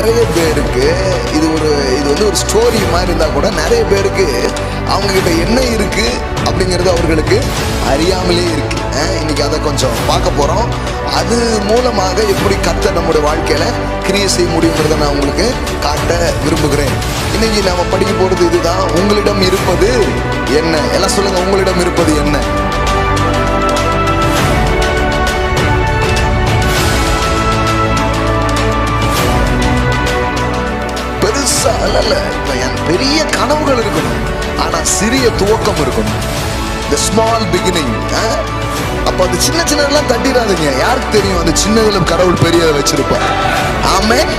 நிறைய பேருக்கு இது வந்து ஒரு ஸ்டோரி மாதிரி இருந்தால் கூட நிறைய பேருக்கு அவங்கக்கிட்ட என்ன இருக்குது அப்படிங்கிறது அவர்களுக்கு அறியாமலே இருக்கு. இன்னைக்கு அதை கொஞ்சம் பார்க்க போகிறோம். அது மூலமாக எப்படி கர்த்தர் நம்முடைய வாழ்க்கையில் கிரியை செய்ய முடியுங்கிறத நான் உங்களுக்கு காட்ட விரும்புகிறேன். இன்னைக்கு நம்ம படிக்க போகிறது இதுதான். உங்களிடம் இருப்பது என்ன? எல்லாம் சொல்லுங்கள், உங்களிடம் இருப்பது என்ன? பெரிய கனவுகள் இருக்கணும், ஆனா சிறிய துவக்கம் இருக்கணும். The small beginning. அப்ப அது சின்ன சின்னதெல்லாம் தட்டிடாதீங்க. யாருக்கு தெரியும் அந்த சின்னதுல கடவுள் பெரியதை வச்சிருப்பார். ஆமென்.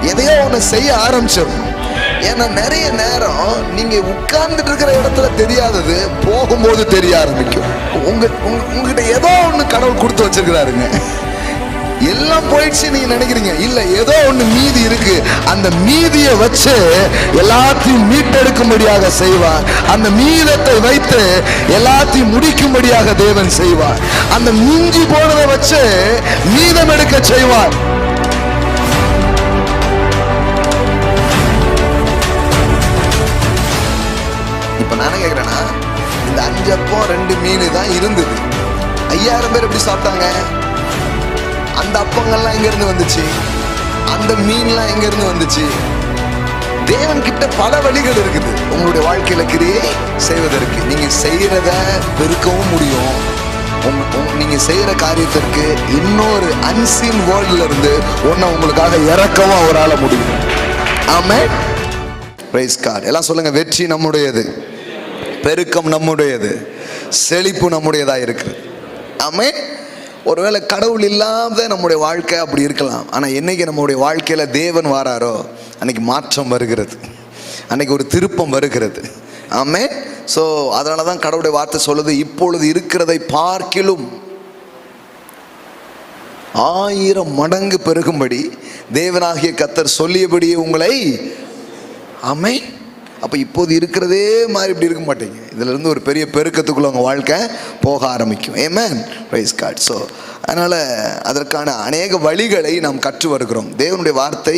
எதையோ ஒன்று செய்ய ஆரம்பிச்சிடணும். ஏன்னா நிறைய நேரம் நீங்க உட்கார்ந்துட்டு இருக்கிற இடத்துல தெரியாதது போகும்போது தெரிய ஆரம்பிக்கும். உங்ககிட்ட ஏதோ ஒன்று கடவுள் கொடுத்து வச்சிருக்கிறாருங்க. எல்லாம் போயிடுச்சு நீங்க நினைக்கிறீங்க, இல்ல ஏதோ ஒண்ணு மீதி இருக்கு. அந்த மீதியை வச்சு எல்லாத்தையும் மீட்டெடுக்கும்படியாக செய்வார். அந்த மீதத்தை வைத்து எல்லாத்தையும் முடிக்கும்படியாக தேவன் செய்வார். அந்த மிஞ்சி போனதை வச்சு மீதம் எடுக்க செய்வார். இப்ப நான் கேக்குறேன்னா, இந்த 5 அப்பம் 2 மீன் தான் இருந்தது. 5000 பேர் எப்படி சாப்பிட்டாங்க? அந்த அப்பங்கள்லாம் எங்க இருந்து வந்துச்சு? அந்த மீன்லாம் எங்க இருந்து வந்துச்சு? தேவன் கிட்ட பல வழிகள் இருக்குது உங்களுடைய வாழ்க்கையில கிரியை செய்வதற்கு. நீங்க செய்யறத பெருக்கவும் முடியும். நீங்க செய்யற காரியத்திற்கு இன்னொரு அன்சீன் வேர்ல்ட்ல இருந்து ஒன்ன உங்களுக்காக இறக்கவும் அவரால முடியும். ஆமென். Praise God. எல்லாம் சொல்லுங்க, வெற்றி நம்முடையது, பெருக்கம் நம்முடையது, செழிப்பு நம்முடையதா இருக்கு. ஆமென். ஒருவேளை கடவுள் இல்லாத நம்முடைய வாழ்க்கை அப்படி இருக்கலாம். ஆனால் என்னைக்கு நம்முடைய வாழ்க்கையில தேவன் வாராரோ அன்னைக்கு மாற்றம் வருகிறது, அன்னைக்கு ஒரு திருப்பம் வருகிறது. ஆமென். ஸோ அதனால தான் கடவுளுடைய வார்த்தை சொல்லுது, இப்பொழுது இருக்கிறதை பார்க்கிலும் 1000 மடங்கு பெருகும்படி தேவனாகிய கர்த்தர் சொல்லியபடியே உங்களை. ஆமென். அப்போ இப்போது இருக்கிறதே மாதிரி இப்படி இருக்க மாட்டீங்க. இதுல இருந்து ஒரு பெரிய பெருக்கத்துக்குள்ள உங்க வாழ்க்கை போக ஆரம்பிக்கும். ஆமென். Praise God. ஸோ அதனால அதற்கான அநேக வழிகளை நாம் கற்று வருகிறோம். தேவனுடைய வார்த்தை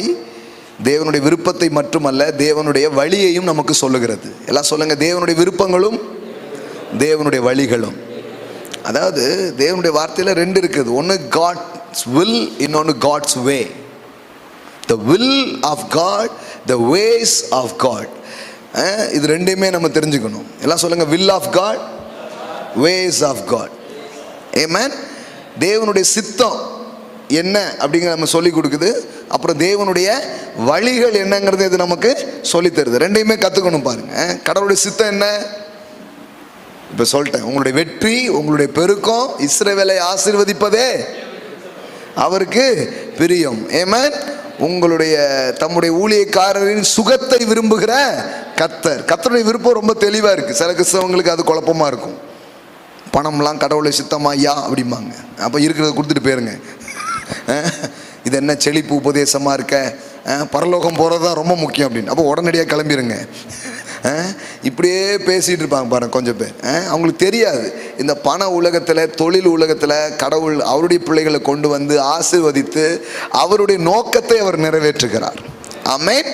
தேவனுடைய விருப்பத்தை மட்டுமல்ல, தேவனுடைய வழியையும் நமக்கு சொல்லுகிறது. எல்லாம் சொல்லுங்க, தேவனுடைய விருப்பங்களும் தேவனுடைய வழிகளும். அதாவது தேவனுடைய வார்த்தையில 2 இருக்குது. ஒன்று காட்ஸ் வில், இன்னொன்று God's way. The will of God, the ways of God. இது ரெண்டையுமே நம்ம தெரிஞ்சுக்கணும். எல்லாம் சொல்லுங்க, will of God, ways of God. ஆமென். தேவனுடைய சித்தம் என்ன அப்படிங்கிற நம்ம சொல்லி கொடுக்குது. அப்புறம் தேவனுடைய வழிகள் என்னங்கிறது இது நமக்கு சொல்லி தருது. ரெண்டையுமே கத்துக்கணும். பாருங்க, கடவுளுடைய சித்தம் என்ன? இப்ப சொல்லிட்டேன். உங்களுடைய வெற்றி, உங்களுடைய பெருக்கம், இஸ்ரவேலை ஆசீர்வதிப்பதே அவருக்கு பிரியம். ஆமென். உங்களுடைய தம்முடைய ஊழியக்காரரின் சுகத்தை விரும்புகிற கர்த்தர். கர்த்தருடைய விருப்பம் ரொம்ப தெளிவா இருக்கு. சில கிறிஸ்தவங்களுக்கு அது குழப்பமா இருக்கும். பணம்லாம் கடவுளை சித்தமா ஐயா அப்படிம்பாங்க. அப்ப இருக்கிறத கொடுத்துட்டு போயிருங்க. இது என்ன செழிப்பு உபதேசமா இருக்க, பரலோகம் போறதுதான் ரொம்ப முக்கியம் அப்படின்னு. அப்போ உடனடியாக கிளம்பிடுங்க. இப்படியே பேசிட்டு இருப்பாங்க பாருங்க கொஞ்சம் பேர். அவங்களுக்கு தெரியாது இந்த பண உலகத்துல, தொழில் உலகத்துல கடவுள் அவருடைய பிள்ளைகளை கொண்டு வந்து ஆசீர்வதித்து அவருடைய நோக்கத்தை அவர் நிறைவேற்றுகிறார். ஆமென்.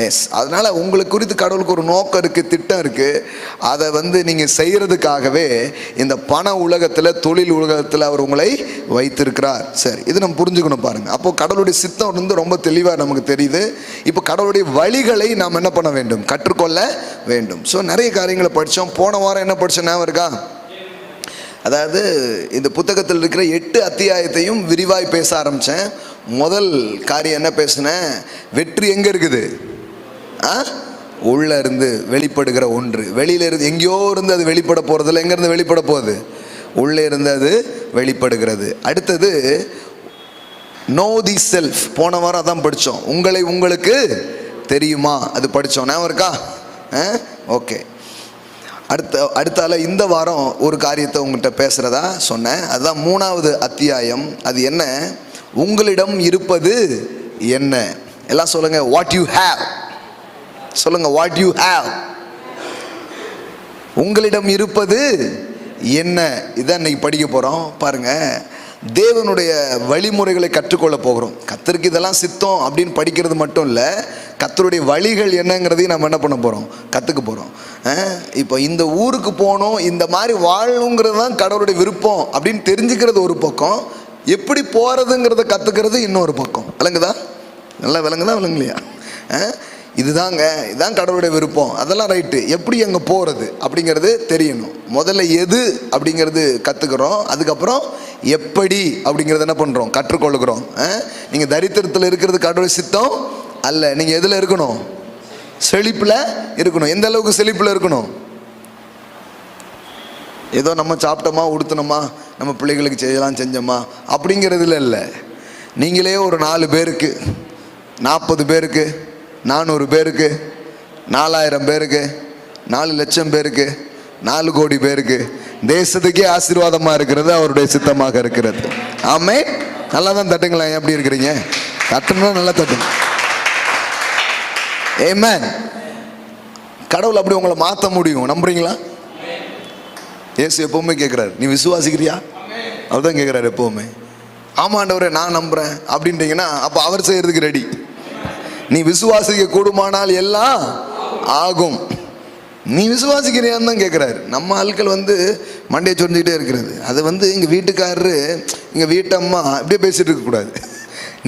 எஸ். அதனால உங்களுக்கு குறித்து கடவுளுக்கு ஒரு நோக்கம் இருக்கு, திட்டம் இருக்கு. அதை நீங்க செய்யறதுக்காகவே இந்த பண உலகத்துல, தொழில் உலகத்துல அவர் உங்களை வைத்திருக்கிறார். சரி, இது நம்ம புரிஞ்சுக்கணும். பாருங்க, அப்போ கடவுளுடைய சித்தம் ரொம்ப தெளிவா நமக்கு தெரியுது. இப்போ கடவுளுடைய வழிகளை நாம் என்ன பண்ண வேண்டும்? கற்றுக்கொள்ள வேண்டும். ஸோ நிறைய காரியங்களை படித்தோம். போன வாரம் என்ன படித்தோம் ஞாபகம் இருக்கா? அதாவது இந்த புத்தகத்தில் இருக்கிற 8 அத்தியாயத்தையும் விரிவாய் பேச ஆரம்பித்தேன். முதல் காரியம் என்ன பேசினேன்? வெற்றி எங்கே இருக்குது? உள்ள இருந்து வெளிப்படுகிற ஒன்று. வெளியில இருந்து எங்கேயோ இருந்து அது வெளிப்பட போறதில்ல. எங்க இருந்து வெளிப்பட போகுது? உள்ளே இருந்து அது வெளிப்படுகிறது. அடுத்தது நோ தி செல்ஃப். போன வாரம் அதான் படித்தோம், உங்களை உங்களுக்கு தெரியுமா, அது படித்தோம், ஞாபகம் இருக்கா? ஓகே. அடுத்தால இந்த வாரம் ஒரு காரியத்தை உங்கள்கிட்ட பேசுகிறதா சொன்னேன். அதுதான் 3வது அத்தியாயம். அது என்ன? உங்களிடம் இருப்பது என்ன? எல்லாம் சொல்லுங்க, வாட் யூ ஹேவ். சொல்லுங்க, வாட் யூ ஹேவ். உங்களிடம் இருப்பது என்ன? இதான் இன்னைக்கு படிக்க போகிறோம். பாருங்க, தேவனுடைய வழிமுறைகளை கற்றுக்கொள்ள போகிறோம். கர்த்தருக்கு இதெல்லாம் சித்தம் அப்படின்னு படிக்கிறது மட்டும் இல்லை, கர்த்தருடைய வழிகள் என்னங்கிறதையும் நம்ம என்ன பண்ண போகிறோம், கற்றுக்க போகிறோம். இப்போ இந்த ஊருக்கு போகணும், இந்த மாதிரி வாழணுங்கிறது தான் கடவுளுடைய விருப்பம் அப்படின்னு தெரிஞ்சுக்கிறது ஒரு பக்கம், எப்படி போகிறதுங்கிறத கற்றுக்கிறது இன்னொரு பக்கம். விளங்குதா? நல்லா விளங்குதா விளங்குலையா? இதுதான் கடவுளுடைய விருப்பம், அதெல்லாம் ரைட்டு. எப்படி அங்கே போகிறது அப்படிங்கிறது தெரியணும். முதல்ல எது அப்படிங்கிறது கற்றுக்கிறோம், அதுக்கப்புறம் எப்படி அப்படிங்கிறத என்ன பண்ணுறோம், கற்றுக்கொள்கிறோம். நீங்கள் தரித்திரத்தில் இருக்கிறது கடவுளுடைய சித்தம் அல்ல. நீங்கள் எதில் இருக்கணும்? செழிப்பில் இருக்கணும். எந்த அளவுக்கு செழிப்பில் இருக்கணும்? ஏதோ நம்ம சாப்பிட்டோமா, உடுத்தினோமா, நம்ம பிள்ளைகளுக்கு செய்யலாம் செஞ்சோமா அப்படிங்கிறதுல இல்லை. நீங்களே ஒரு 4 பேருக்கு, 40 பேருக்கு, 400 பேருக்கு, 4000 பேருக்கு, 4 லட்சம் பேருக்கு, 4 கோடி பேருக்கு தேசத்துக்கே ஆசீர்வாதமாக இருக்கிறது அவருடைய சித்தமாக இருக்கிறது. ஆமே. நல்லா தான் தட்டுங்களா. எப்படி இருக்கிறீங்க? தட்டுனா நல்லா தட்டுங்க. ஆமென். கடவுள் அப்படி உங்களை மாற்ற முடியும். நம்புறீங்களா? இயேசு எப்பவுமே கேட்குறாரு, நீ விசுவாசிக்கிறியா? அவர் தான் கேட்குறாரு எப்பவுமே. ஆமாண்டவரே நான் நம்புகிறேன் அப்படின்றீங்கன்னா அப்போ அவர் செய்யறதுக்கு ரெடி. நீ விசுவாசிக்க கூடுமானால் எல்லாம் ஆகும். நீ விசுவாசிக்கிறியான்னு தான் கேட்குறாரு. நம்ம ஆட்கள் மண்டையை சொரிஞ்சுக்கிட்டே இருக்கிறது. அது எங்கள் வீட்டுக்காரரு, எங்கள் வீட்டம்மா இப்படியே பேசிகிட்டு இருக்கக்கூடாது.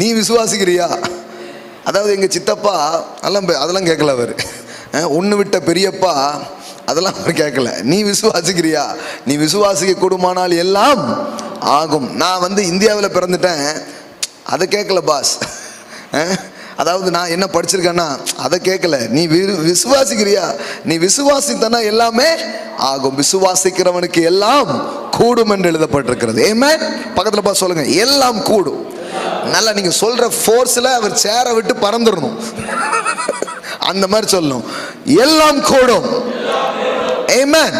நீ விசுவாசிக்கிறியா? அதாவது எங்கள் சித்தப்பா அதெல்லாம் கேட்கல அவர். ஒன்று விட்ட பெரியப்பா அதெல்லாம் அவர் கேட்கல. நீ விசுவாசிக்கிறியா? நீ விசுவாசிக்க கூடுமானால் எல்லாம் ஆகும். நான் இந்தியாவில் பிறந்துட்டேன், அதை கேட்கல பாஸ். அதாவது நான் என்ன படிச்சிருக்கேன்னா அதை கேட்கல. நீ விசுவாசிக்கிறியா? நீ விசுவாசித்தனா எல்லாமே ஆகும். விசுவாசிக்கிறவனுக்கு எல்லாம் கூடும் என்று எழுதப்பட்டிருக்கிறது. ஆமென். பக்கத்தில் பார்த்து சொல்லுங்க, எல்லாம் கூடும். நல்லா நீங்க சொல்ற ஃபோர்ஸ்ல அவர் சேரை விட்டு பறந்துடணும், அந்த மாதிரி சொல்லணும். எல்லாம் கூடும். ஆமென்.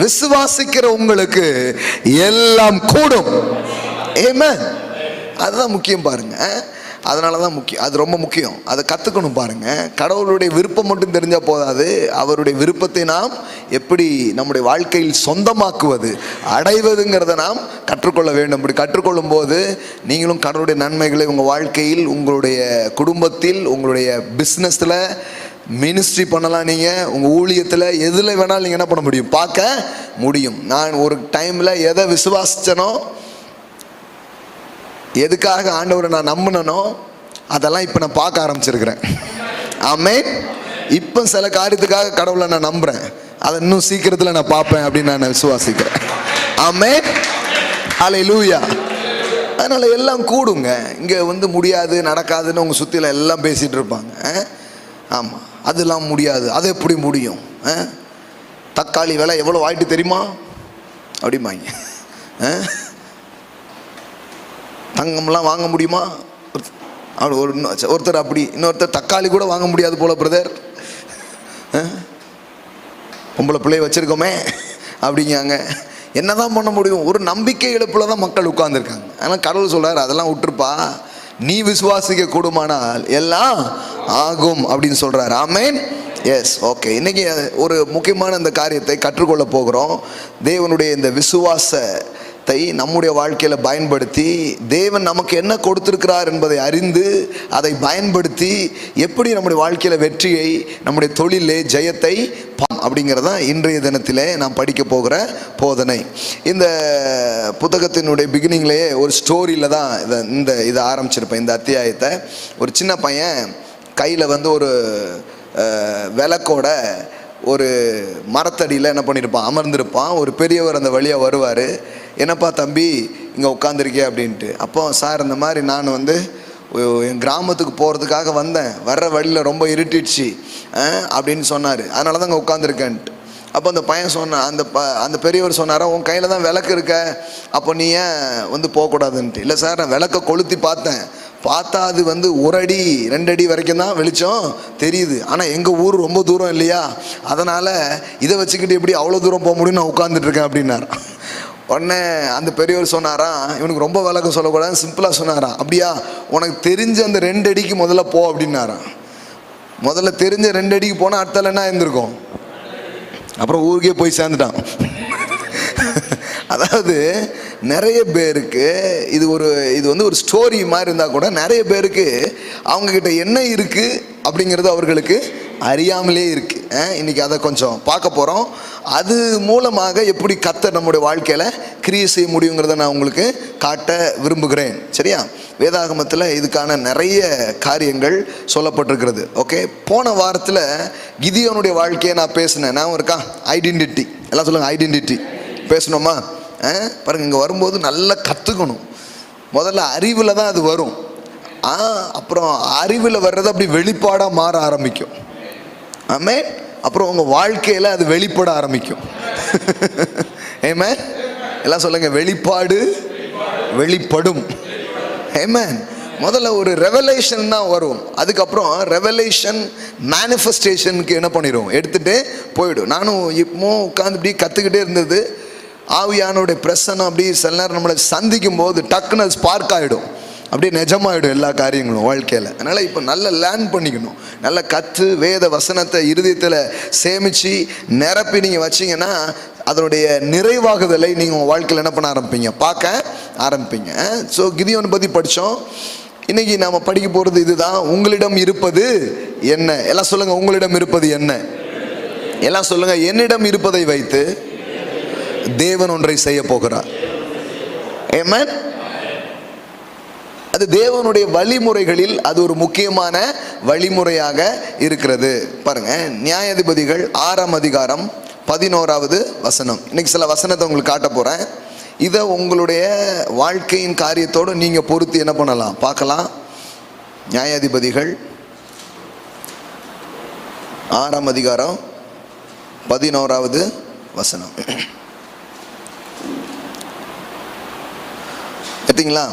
விசுவாசிக்கிற உங்களுக்கு எல்லாம் கூடும். ஆமென். அதுதான் முக்கியம் பாருங்க. அதனால தான் முக்கியம், அது ரொம்ப முக்கியம். அதை கற்றுக்கணும் பாருங்க. கடவுளுடைய விருப்பம் மட்டும் தெரிஞ்சால் போதாது, அவருடைய விருப்பத்தை நாம் எப்படி நம்முடைய வாழ்க்கையில் சொந்தமாக்குவது, அடைவதுங்கிறத நாம் கற்றுக்கொள்ள வேண்டும். இப்படி கற்றுக்கொள்ளும் போது நீங்களும் கடவுளுடைய நன்மைகளை உங்கள் வாழ்க்கையில், உங்களுடைய குடும்பத்தில், உங்களுடைய பிஸ்னஸில், மினிஸ்ட்ரி பண்ணலாம். நீங்கள் உங்கள் ஊழியத்தில் எதில் வேணாலும் நீங்கள் என்ன பண்ண முடியும், பார்க்க முடியும். நான் ஒரு டைமில் எதை விசுவாசித்தனோ, எதுக்காக ஆண்டவரை நான் நம்பினனோ, அதெல்லாம் இப்போ நான் பார்க்க ஆரம்பிச்சிருக்கிறேன். ஆமென். இப்போ சில காரியத்துக்காக கடவுளை நான் நம்புகிறேன், அதை இன்னும் சீக்கிரத்தில் நான் பார்ப்பேன் அப்படின்னு நான் விசுவாசிக்கிறேன். ஆமென். ஹல்லேலூயா. அதனால் எல்லாம் கூடுங்க. இங்கே முடியாது நடக்காதுன்னு உங்கள் சுற்றில எல்லாம் பேசிகிட்டு இருப்பாங்க. ஆமாம், அதெல்லாம் முடியாது, அது எப்படி முடியும்? தக்காளி விலை எவ்வளோ ஆயிட்டு தெரியுமா அப்படிம்பாங்க. தங்கம்லாம் வாங்க முடியுமா? ஒருத்தர் அப்படி, இன்னொருத்தர் தக்காளி கூட வாங்க முடியாது போல பிரதர், பொம்பளை பிள்ளைய வச்சுருக்கோமே அப்படிங்காங்க. என்ன தான் பண்ண முடியும்? ஒரு நம்பிக்கை இழப்பில் தான் மக்கள் உட்கார்ந்துருக்காங்க. ஆனால் கடவுள் சொல்கிறார், அதெல்லாம் விட்டுருப்பா, நீ விசுவாசிக்க கூடுமானால் எல்லாம் ஆகும் அப்படின்னு சொல்கிறார். ஆமென். எஸ். ஓகே. இன்றைக்கி ஒரு முக்கியமான இந்த காரியத்தை கற்றுக்கொள்ள போகிறோம். தேவனுடைய இந்த விசுவாசத்தை நம்முடைய வாழ்க்கையில் பயன்படுத்தி, தேவன் நமக்கு என்ன கொடுத்திருக்கிறார் என்பதை அறிந்து அதை பயன்படுத்தி எப்படி நம்முடைய வாழ்க்கையில் வெற்றியை, நம்முடைய தொழிலே ஜெயத்தை அப்படிங்கிறதான் இன்றைய தினத்திலே நாம் படிக்க போகிற போதனை. இந்த புத்தகத்தினுடைய பிகினிங்லேயே ஒரு ஸ்டோரியில் தான் இதை ஆரம்பிச்சிருப்பேன். இந்த அத்தியாயத்தை ஒரு சின்ன பையன் கையில் ஒரு விளக்கோட ஒரு மரத்தடியில் என்ன பண்ணியிருப்பான், அமர்ந்திருப்பான். ஒரு பெரியவர் அந்த வழியாக வருவார். என்னப்பா தம்பி இங்கே உட்காந்துருக்கே அப்படின்ட்டு. அப்போ சார், இந்த மாதிரி நான் என் கிராமத்துக்கு போகிறதுக்காக வந்தேன், வர்ற வழியில் ரொம்ப இருட்டிடுச்சு அப்படின்னு சொன்னார். அதனால தான் அங்கே உட்காந்துருக்கேன்ட்டு. அப்போ அந்த பையன் அந்த பெரியவர் சொன்னாரா, உன் கையில் தான் விளக்கு இருக்க, அப்போ நீ ஏன் போகக்கூடாதுன்ட்டு. இல்லை சார், நான் விளக்கை கொளுத்தி பார்த்தா அது 1 அடி 2 அடி வரைக்கும் தான் வெளிச்சம் தெரியுது. ஆனால் எங்கள் ஊர் ரொம்ப தூரம் இல்லையா, அதனால் இதை வச்சுக்கிட்டு எப்படி அவ்வளோ தூரம் போக முடியும், நான் உட்காந்துட்டு இருக்கேன் அப்படின்னாரு. உடனே அந்த பெரியவர் சொன்னாரா, இவனுக்கு ரொம்ப விளக்கம் சொல்லக்கூடாது, சிம்பிளாக சொன்னாரா, அப்படியா உனக்கு தெரிஞ்ச அந்த 2 அடிக்கு முதல்ல போ அப்படின்னாரா. முதல்ல தெரிஞ்ச 2 அடிக்கு போனால் அடுத்தால என்ன இருந்திருக்கும், அப்புறம் ஊருக்கே போய் சேர்ந்துட்டான். அதாவது நிறைய பேருக்கு இது ஒரு ஸ்டோரி மாதிரி இருந்தால் கூட நிறைய பேருக்கு அவங்கக்கிட்ட என்ன இருக்குது அப்படிங்கிறது அவர்களுக்கு அறியாமலே இருக்குது. இன்றைக்கி அதை கொஞ்சம் பார்க்க போகிறோம். அது மூலமாக எப்படி கர்த்தர் நம்முடைய வாழ்க்கையில் கிரியை செய்ய முடியுங்கிறத நான் உங்களுக்கு காட்ட விரும்புகிறேன். சரியா? வேதாகமத்தில் இதுக்கான நிறைய காரியங்கள் சொல்லப்பட்டிருக்கிறது. ஓகே, போன வாரத்தில் கிதியோனுடைய வாழ்க்கையை நான் பேசினேன். நான் இருக்கா ஐடென்டிட்டி, எல்லாம் சொல்லுங்கள் ஐடென்டிட்டி பேசணுமா? பாருங்கள், இங்கே வரும்போது நல்லா கற்றுக்கணும். முதல்ல அறிவில் தான் அது வரும், அப்புறம் அறிவில் வர்றது அப்படி வெளிப்பாடாக மாற ஆரம்பிக்கும். ஆமே, அப்புறம் உங்கள் வாழ்க்கையில் அது வெளிப்பட ஆரம்பிக்கும். ஏமே, எல்லாம் சொல்லுங்கள், வெளிப்பாடு வெளிப்படும். ஏமேன். முதல்ல ஒரு ரெவலேஷன் தான் வரும், அதுக்கப்புறம் ரெவலேஷன் மேனிஃபெஸ்டேஷனுக்கு என்ன பண்ணிடும், எடுத்துகிட்டே போயிடும். நானும் இப்போ உட்காந்து இப்படி கற்றுக்கிட்டே இருந்தது. ஆவியானுடைய பிரசன்னம் அப்படி சில நேரம் நம்மளை சந்திக்கும் போது டக்குன்னு ஸ்பார்க் ஆகிடும், அப்படியே நிஜமாயிடும் எல்லா காரியங்களும் வாழ்க்கையில். அதனால் இப்போ நல்லா லேர்ன் பண்ணிக்கணும், நல்லா கற்று வேத வசனத்தை இருதயத்தில் சேமித்து நிரப்பி நீங்கள் வச்சிங்கன்னா அதனுடைய நிறைவாகுதலை நீங்கள் உங்கள் வாழ்க்கையில் என்ன பண்ண ஆரம்பிப்பீங்க, பார்க்க ஆரம்பிப்பீங்க. ஸோ கிதியோனை பற்றி படித்தோம். இன்றைக்கி நாம் படிக்க போகிறது இதுதான். உங்களிடம் இருப்பது என்ன? எல்லாம் சொல்லுங்கள், உங்களிடம் இருப்பது என்ன? எல்லாம் சொல்லுங்கள், என்னிடம் இருப்பதை வைத்து தேவன் ஒன்றை செய்ய போகிறார். ஆமென். அது தேவனுடைய வழிமுறைகளில் அது ஒரு முக்கியமான வழிமுறையாக இருக்கிறது. பாருங்க, நியாயாதிபதிகள் 6ஆம் அதிகாரம் 11வது வசனம். இன்னைக்கு சில வசனத்தை உங்களுக்கு காட்ட போறேன். இதை உங்களுடைய வாழ்க்கையின் காரியத்தோடு நீங்க பொறுத்து என்ன பண்ணலாம், பார்க்கலாம். நியாயாதிபதிகள் 6ஆம் அதிகாரம் 11வது வசனம். எடுத்தீங்களா?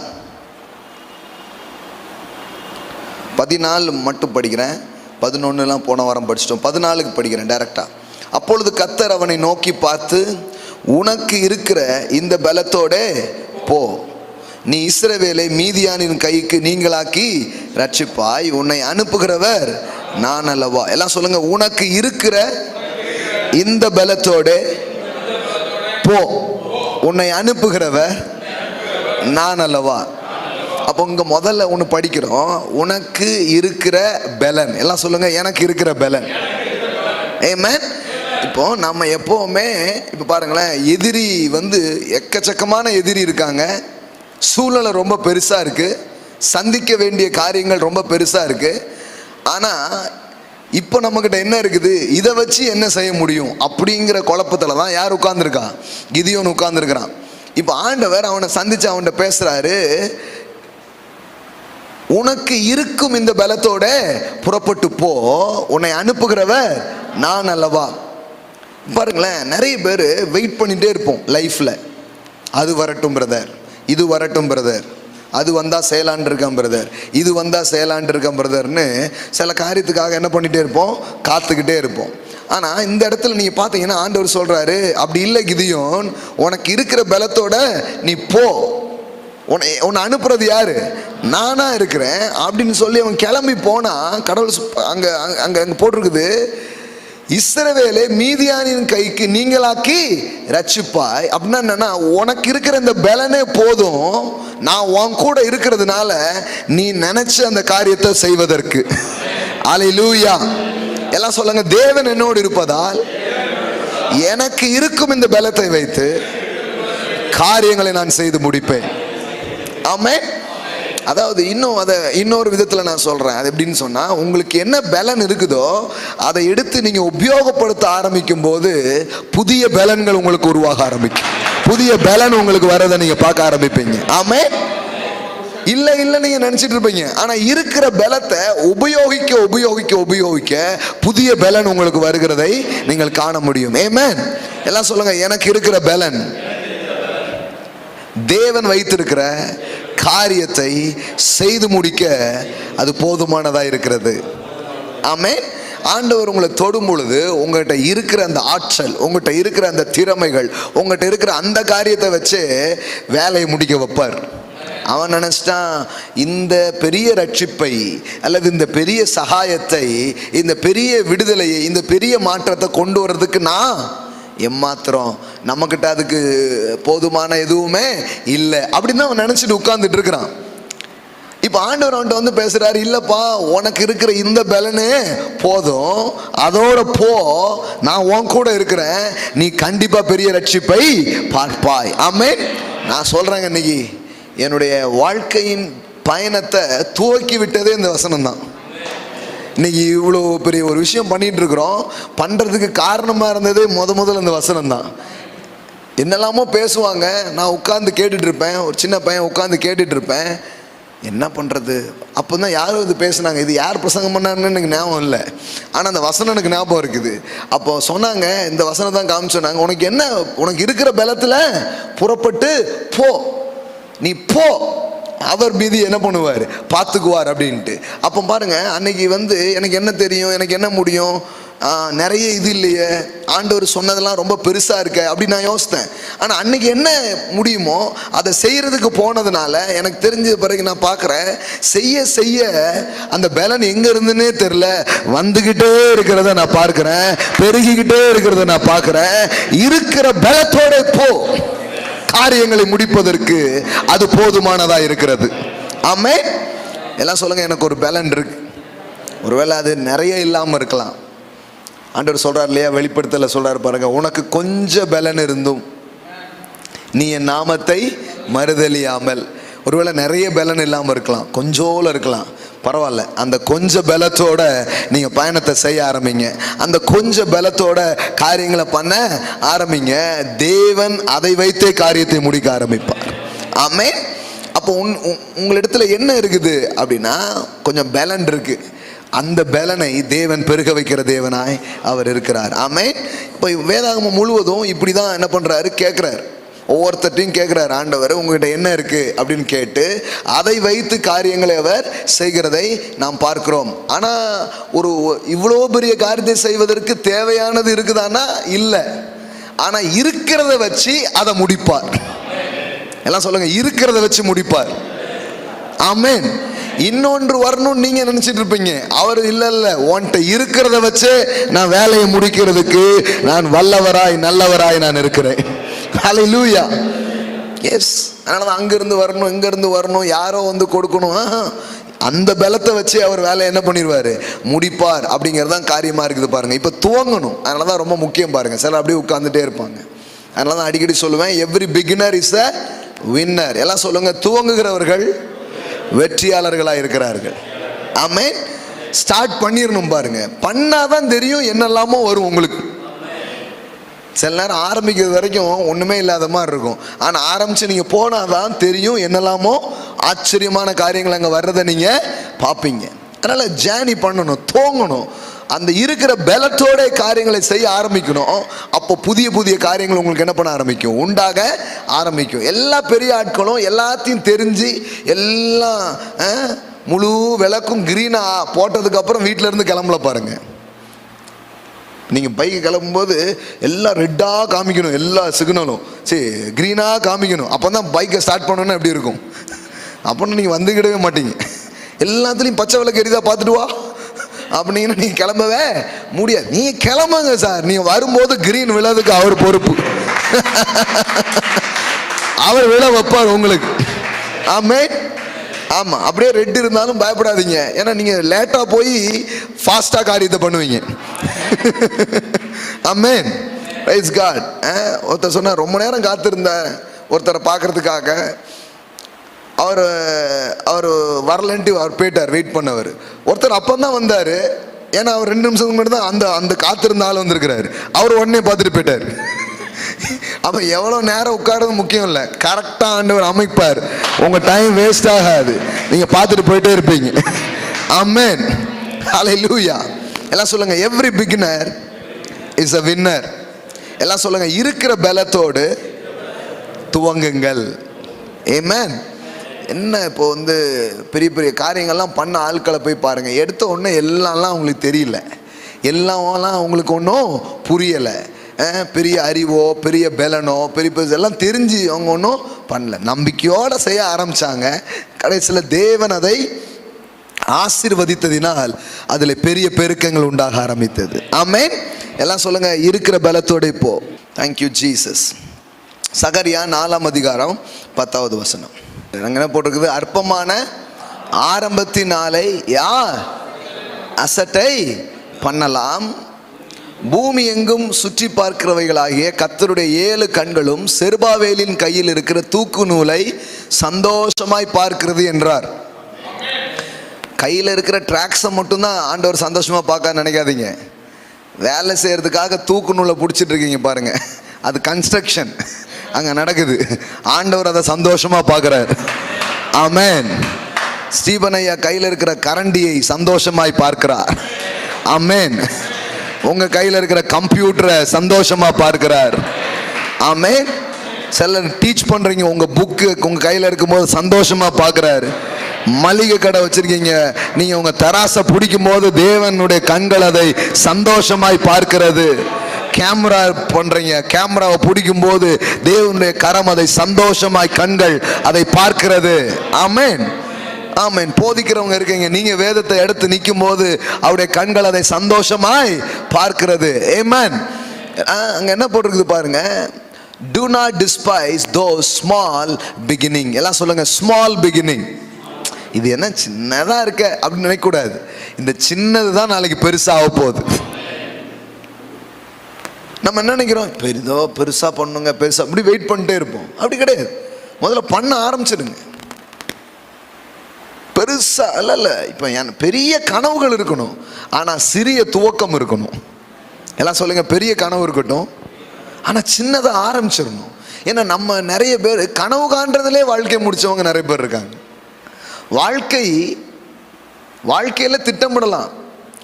14 மட்டும் படிக்கிறேன், 11 போன வாரம் படிச்சிட்டோம். 14 படிக்கிறேன் டைரக்டா. அப்பொழுது கர்த்தர் அவனை நோக்கி பார்த்து, உனக்கு இருக்கிற இந்த பலத்தோட போ, நீ இஸ்ரவேலை மீதியானின் கைக்கு நீங்களாக்கி ரட்சிப்பாய், உன்னை அனுப்புகிறவர் நான் அல்லவா. எல்லாம் சொல்லுங்க, உனக்கு இருக்கிற இந்த பலத்தோட போ, உன்னை அனுப்புகிறவர் நான் அல்லவா. அப்போ இங்கே முதல்ல ஒன்று படிக்கிறோம், உனக்கு இருக்கிற பலன். எல்லாம் சொல்லுங்க, எனக்கு இருக்கிற பலன். ஆமென். இப்போ நம்ம எப்போவுமே இப்போ பாருங்களேன், எதிரி எக்கச்சக்கமான எதிரி இருக்காங்க, சூழ்நிலை ரொம்ப பெருசாக இருக்குது, சந்திக்க வேண்டிய காரியங்கள் ரொம்ப பெருசாக இருக்குது. ஆனால் இப்போ நம்மக்கிட்ட என்ன இருக்குது, இதை வச்சு என்ன செய்ய முடியும் அப்படிங்கிற குழப்பத்தில் தான் யார் உட்கார்ந்துருக்கான், கிதியோன் உட்கார்ந்துருக்கிறான். இப்போ ஆண்டவர் அவனை சந்தித்து அவன்கிட்ட பேசுகிறாரு, உனக்கு இருக்கும் இந்த பலத்தோட புறப்பட்டு போ, உன்னை அனுப்புகிறவர் நான் அல்லவா. பாருங்களேன், நிறைய பேர் வெயிட் பண்ணிகிட்டே இருப்போம் லைஃப்பில். அது வரட்டும் பிரதர், இது வரட்டும் பிரதர், அது வந்தால் செயலாண்டு இருக்கேன் பிரதர், இது வந்தால் செயலாண்டு இருக்கேன் பிரதர்னு சில காரியத்துக்காக என்ன பண்ணிகிட்டே இருப்போம், காத்துக்கிட்டே இருப்போம். ஆனால் இந்த இடத்துல நீங்கள் பார்த்தீங்கன்னா ஆண்டவர் சொல்கிறாரு, அப்படி இல்லை கிதியோன், உனக்கு இருக்கிற பலத்தோட நீ போ, உன்னை அனுப்புறது யாரு, நானா இருக்கிறேன் அப்படின்னு சொல்லி அவன் கிளம்பி போனா, கடவுள் அங்கே அங்கே அங்கே போட்டிருக்குது, இஸ்ரவேலை மீதியானின் கைக்கு நீங்களாக்கி ரட்சிப்பாய். அப்படின்னா என்னன்னா, உனக்கு இருக்கிற இந்த பலனே போதும், நான் உன் கூட இருக்கிறதுனால நீ நினைச்ச அந்த காரியத்தை செய்வதற்கு. அல்லேலூயா. எல்லாம் சொல்லுங்க, தேவன் என்னோடு இருப்பதால் எனக்கு இருக்கும் இந்த பலத்தை வைத்து காரியங்களை நான் செய்து முடிப்பேன். ஆமென். அதாவது இன்னொரு விதத்தில் நான் சொல்கிறேன். அது எப்படின்னு சொன்னால், உங்களுக்கு என்ன பலன் இருக்குதோ அதை எடுத்து நீங்கள் உபயோகப்படுத்த ஆரம்பிக்கும் போது புதிய பலன்கள் உங்களுக்கு உருவாக ஆரம்பிக்கும், புதிய பலன் உங்களுக்கு வரதை நீங்கள் பார்க்க ஆரம்பிப்பீங்க. ஆமென். இல்ல நீங்க நினைச்சிட்டு இருப்பீங்க. ஆனா இருக்கிற பலத்தை உபயோகிக்க உபயோகிக்க உபயோகிக்க புதிய பலன் உங்களுக்கு வருகிறதை நீங்கள் காண முடியும். ஆமென். எல்லாம் சொல்லுங்க, எனக்கு இருக்கிற பலன் தேவன் வைத்திருக்கிற காரியத்தை செய்து முடிக்க அது போதுமானதா இருக்கிறது. ஆமென். ஆண்டவர் உங்களை தொடும் பொழுது உங்கள்கிட்ட இருக்கிற அந்த ஆற்றல், உங்கள்கிட்ட இருக்கிற அந்த திறமைகள், உங்கள்கிட்ட இருக்கிற அந்த காரியத்தை வச்சு வேலையை முடிக்க வைப்பார். அவன் நினைச்சிட்டான், இந்த பெரிய ரட்சிப்பை அல்லது இந்த பெரிய சகாயத்தை, இந்த பெரிய விடுதலையை, இந்த பெரிய மாற்றத்தை கொண்டு வர்றதுக்கு நான் எம்மாத்திரம், நம்மக்கிட்ட அதுக்கு போதுமான எதுவுமே இல்லை அப்படின்னு அவன் நினைச்சிட்டு உட்கார்ந்துட்டு இருக்கிறான். இப்போ ஆண்டவர் அவன்கிட்ட வந்து பேசுறாரு, இல்லப்பா உனக்கு இருக்கிற இந்த பலனே போதும், அதோட போ, நான் உன் கூட இருக்கிறேன், நீ கண்டிப்பா பெரிய ரட்சிப்பை பார்ப்பாய். ஆமென். நான் சொல்றேங்க, இன்னைக்கு என்னுடைய வாழ்க்கையின் பயணத்தை துவக்கி விட்டதே இந்த வசனம் தான். இன்னைக்கு இவ்வளோ பெரிய ஒரு விஷயம் பண்ணிட்டு இருக்கிறோம், பண்றதுக்கு காரணமா இருந்ததே முதல்ல இந்த வசனம் தான். என்னெல்லாமோ பேசுவாங்க, நான் உட்கார்ந்து கேட்டுட்டு இருப்பேன், ஒரு சின்ன பையன் உட்கார்ந்து கேட்டுட்டு இருப்பேன், என்ன பண்ணுறது. அப்போ தான் யாரும் இது பேசுனாங்க, இது யார் பிரசங்கம் பண்ணாங்கன்னு எனக்கு ஞாபகம் இல்லை, ஆனால் அந்த வசனம் எனக்கு ஞாபகம் இருக்குது. அப்போ சொன்னாங்க, இந்த வசனம் தான் காமிச்சோன்னாங்க, உனக்கு என்ன, உனக்கு இருக்கிற பலத்தில் புறப்பட்டு போ, நீ போ, அவர் மீதி என்ன பண்ணுவார், பார்த்துக்குவார் அப்படின்ட்டு. அப்போ பாருங்க, அன்னைக்கு வந்து எனக்கு என்ன தெரியும், எனக்கு என்ன முடியும், நிறைய இது இல்லையே, ஆண்டவர் சொன்னதெல்லாம் ரொம்ப பெருசா இருக்க அப்படின்னு நான் யோசித்தேன். ஆனால் அன்னைக்கு என்ன முடியுமோ அதை செய்யறதுக்கு போனதுனால எனக்கு தெரிஞ்ச பிறகு நான் பார்க்குறேன், செய்ய செய்ய அந்த பலன் எங்க இருந்துன்னே தெரியல, வந்துகிட்டே இருக்கிறத நான் பார்க்கிறேன், பெருகிக்கிட்டே இருக்கிறத நான் பார்க்கிறேன். இருக்கிற பலத்தோட போ, காரியங்களை முடிப்பதற்கு அது போதுமானதா இருக்கிறது. ஆமென். எல்லாம் சொல்லுங்க, எனக்கு ஒரு பலன் இருக்கு. ஒருவேளை அது நிறைய இல்லாமல் இருக்கலாம். ஆண்டவர் சொல்றார் இல்லையா, வெளிப்படுத்தல சொல்றாரு பாருங்க, உனக்கு கொஞ்சம் பலன் இருந்தும் நீ என் நாமத்தை மறுதலியாமல். ஒருவேளை நிறைய பலன் இல்லாமல் இருக்கலாம், கொஞ்சோல இருக்கலாம், பரவாயில்ல, அந்த கொஞ்ச பலத்தோட நீங்க பயணத்தை செய்ய ஆரம்பிங்க, அந்த கொஞ்ச பலத்தோட காரியங்களை பண்ண ஆரம்பிங்க, தேவன் அதை வைத்தே காரியத்தை முடிக்க ஆரம்பிப்பார். ஆமென். அப்போ உங்களிடத்துல என்ன இருக்குது அப்படின்னா, கொஞ்சம் பலன் இருக்கு, அந்த பலனை தேவன் பெருக வைக்கிற தேவனாய் அவர் இருக்கிறார். ஆமென். இப்போ வேதாகமம் முழுவதும் இப்படி தான் என்ன பண்ணுறாரு, கேட்குறாரு, ஒவ்வொருத்தையும் கேட்குறாரு, ஆண்டவர் உங்ககிட்ட என்ன இருக்குது அப்படின்னு கேட்டு அதை வைத்து காரியங்களை அவர் செய்கிறதை நாம் பார்க்கிறோம். ஆனால் ஒரு இவ்வளோ பெரிய காரியத்தை செய்வதற்கு தேவையானது இருக்குதானா, இல்லை. ஆனால் இருக்கிறத வச்சு அதை முடிப்பார். எல்லாம் சொல்லுங்க, இருக்கிறத வச்சு முடிப்பார். ஆமென். இன்னொன்று வரணும் நீங்க நினைச்சிட்டு இருப்பீங்க, அவர் இல்ல, உன்கிட்ட இருக்கிறத வச்சு நான் வேலையை முடிக்கிறதுக்கு நான் வல்லவராய் நல்லவராய் நான் இருக்கிறேன். ஹல்லேலூயா. எஸ். அதனால அங்கிருந்து வரணும், இங்க இருந்து வரணும், யாரோ வந்து கொடுக்கணும், அந்த பலத்தை வச்சு அவர் வேலையை என்ன பண்ணிடுவாரு, முடிப்பார். அப்படிங்கிறது தான் காரியமா இருக்குது பாருங்க. இப்ப துவங்கணும், அதனாலதான் ரொம்ப முக்கியம் பாருங்க. சில அப்படியே உட்கார்ந்துட்டே இருப்பாங்க. அதனாலதான் அடிக்கடி சொல்லுவேன், every beginner is a winner. எல்லாம் சொல்லுங்க, துவங்குகிறவர்கள் வெற்றியாளர்களாக இருக்கிறார்கள். ஆமென். ஸ்டார்ட் பண்ணிடணும் பாருங்க, பண்ணாதான் தெரியும் என்னெல்லாமோ வரும் உங்களுக்கு. சில நேரம் ஆரம்பிக்கிறது வரைக்கும் ஒண்ணுமே இல்லாத மாதிரி இருக்கும், ஆனா ஆரம்பிச்சு நீங்க போனாதான் தெரியும் என்னெல்லாமோ ஆச்சரியமான காரியங்கள் அங்க வர்றதை நீங்க பார்ப்பீங்க. அதனால ஜேர்னி பண்ணணும், தோங்கணும், அந்த இருக்கிற பலத்தோட காரியங்களை செய்ய ஆரம்பிக்கணும். அப்போ புதிய புதிய காரியங்கள் உங்களுக்கு என்ன பண்ண ஆரம்பிக்கும், உண்டாக ஆரம்பிக்கும். எல்லா பெரிய ஆட்களும் எல்லாத்தையும் தெரிஞ்சு எல்லாம் முழு விளக்கும் கிரீனா போட்டதுக்கு அப்புறம் வீட்டில இருந்து கிளம்பல பாருங்க. நீங்க பைக்கு கிளம்பும்போது எல்லாம் ரெட்டா காமிக்கணும், எல்லா சிக்னலும் சரி கிரீனா காமிக்கணும், அப்பதான் பைக்கை ஸ்டார்ட் பண்ணணும்னு எப்படி இருக்கும். அப்படின்னு நீங்க வந்துக்கிடவே மாட்டீங்க. எல்லாத்துலயும் பச்சை விளக்கு எரிதா பார்த்துட்டு வா அப்படின்னு நீங்க கிளம்பவே முடியாது. நீங்க கிளம்புங்க சார், நீங்க வரும்போது கிரீன் விழாதுக்கு அவர் பொறுப்பு, அவர் விழ வைப்பார் உங்களுக்கு. ஆமென். ஆமா, அப்படியே ரெட் இருந்தாலும் பயப்படாதீங்க, ஏன்னா நீங்க லேட்டா போய் ஃபாஸ்டா காரியத்தை பண்ணுவீங்க. ஆமென். Praise God. ஒருத்தர் சொன்னா, ரொம்ப நேரம் காத்திருந்தேன் ஒருத்தரை பார்க்கறதுக்காக, அவர் வரலன்ட்டு அவர் போயிட்டார், வெயிட் பண்ணவர். ஒருத்தர் அப்பந்தான் வந்தார், ஏன்னா அவர் 2 நிமிஷத்துக்கு முன்னாடி தான் அந்த காத்திருந்த ஆள் வந்திருக்கிறாரு, அவர் உடனே பார்த்துட்டு போயிட்டார். அப்போ எவ்வளோ நேரம் உட்கார்றது முக்கியம் இல்லை, கரெக்டாக ஆண்டவர் அமைப்பார். உங்கள் டைம் வேஸ்ட் ஆகாது, நீங்கள் பார்த்துட்டு போயிட்டே இருப்பீங்க. ஆமென், ஹல்லேலூயா. எல்லாம் சொல்லுங்க, every beginner is a winner. எல்லாம் சொல்லுங்க, இருக்கிற பலத்தோடு துவங்குங்கள். ஆமென். என்ன இப்போ வந்து பெரிய பெரிய காரியங்கள்லாம் பண்ண ஆட்களை போய் பாருங்கள், எடுத்த உடனே எல்லாம் அவங்களுக்கு தெரியல, எல்லாம்லாம் அவங்களுக்கு ஒன்றும் புரியலை. பெரிய அறிவோ பெரிய பலனோ பெரிய எல்லாம் தெரிஞ்சு அவங்க ஒன்றும் பண்ணல, நம்பிக்கையோடு செய்ய ஆரம்பித்தாங்க. கடைசியில் தேவன் அதை ஆசீர்வதித்ததினால் அதில் பெரிய பெருக்கங்கள் உண்டாக ஆரம்பித்தது. ஆமென். எல்லாம் சொல்லுங்க, இருக்கிற பலத்தோடு இப்போ. Thank you Jesus. சகரியா 4ஆம் அதிகாரம் 10வது வசனம். அங்கே என்ன போட்டிருக்குது? அற்பமான ஆரம்பத்தினாலே யார் அசட்டை பண்ணலாம், பூமி எங்கும் சுற்றி பார்க்கிறவைகளாகிய கர்த்தருடைய 7 கண்களும் செருபாவேலின் கையில் இருக்கிற தூக்கு நூலை சந்தோஷமாய் பார்க்கிறது என்றார். கையில் இருக்கிற ட்ராக்ஸை மட்டும்தான் ஆண்டவர் சந்தோஷமாக பார்க்க நினைக்காதீங்க. வேலை செய்கிறதுக்காக தூக்கு நூலை பிடிச்சிட்டு இருக்கீங்க பாருங்க, அது கன்ஸ்ட்ரக்ஷன் அங்கே நடக்குது. ஆண்டவர் அதை சந்தோஷமாக பார்க்குறார். ஆமென். ஸ்டீபன் ஐயா கையில் இருக்கிற கரண்டியை சந்தோஷமாய் பார்க்கிறார். ஆமென். உங்கள் கையில் இருக்கிற கம்ப்யூட்டரை சந்தோஷமாக பார்க்கிறார். ஆமென். சிலர் டீச் பண்ணுறீங்க, உங்கள் புக்கு உங்கள் கையில் இருக்கும்போது சந்தோஷமாக பார்க்குறாரு. மளிகை கடை வச்சுருக்கீங்க, நீங்கள் உங்கள் தராசை பிடிக்கும் போது தேவனுடைய கண்கள் அதை சந்தோஷமாய் பார்க்கிறது. கேமரா பண்ணுறீங்க, கேமராவை பிடிக்கும் போது தேவனுடைய கரம் அதை சந்தோஷமாய் கண்கள் அதை பார்க்கிறது. ஆமென், ஆமென். போதிக்கிறவங்க இருக்கீங்க, நீங்க வேதத்தை எடுத்து நிற்கும் போது அவருடைய கண்கள் அதை சந்தோஷமாய் பார்க்கிறது. ஆமென். அங்க என்ன போட்டிருக்குது பாருங்க, do not despise those small beginning. எல்லாம் சொல்லுங்க, ஸ்மால் பிகினிங். இது என்ன சின்னதா இருக்க அப்படின்னு நினைக்க கூடாது, இந்த சின்னது தான் நாளைக்கு பெருசாக போகுது. நம்ம என்ன நினைக்கிறோம், பெரிதோ பெருசா பண்ணுங்க பெருசா, அப்படி வெயிட் பண்ணிட்டே இருப்போம். அப்படி கிடையாது, முதல்ல பண்ண ஆரம்பிச்சிடுங்க. பெருசா இல்ல, இப்போ பெரிய கனவுகள் இருக்கணும், ஆனா சிறிய துவக்கம் இருக்கணும். எல்லாம் சொல்லுங்க, பெரிய கனவு இருக்கட்டும், ஆனா சின்னதாக ஆரம்பிச்சிடணும். ஏன்னா நம்ம நிறைய பேர் கனவு காண்றதுலே வாழ்க்கை முடிச்சவங்க நிறைய பேர் இருக்காங்க. வாழ்க்கையில திட்டமிடலாம்,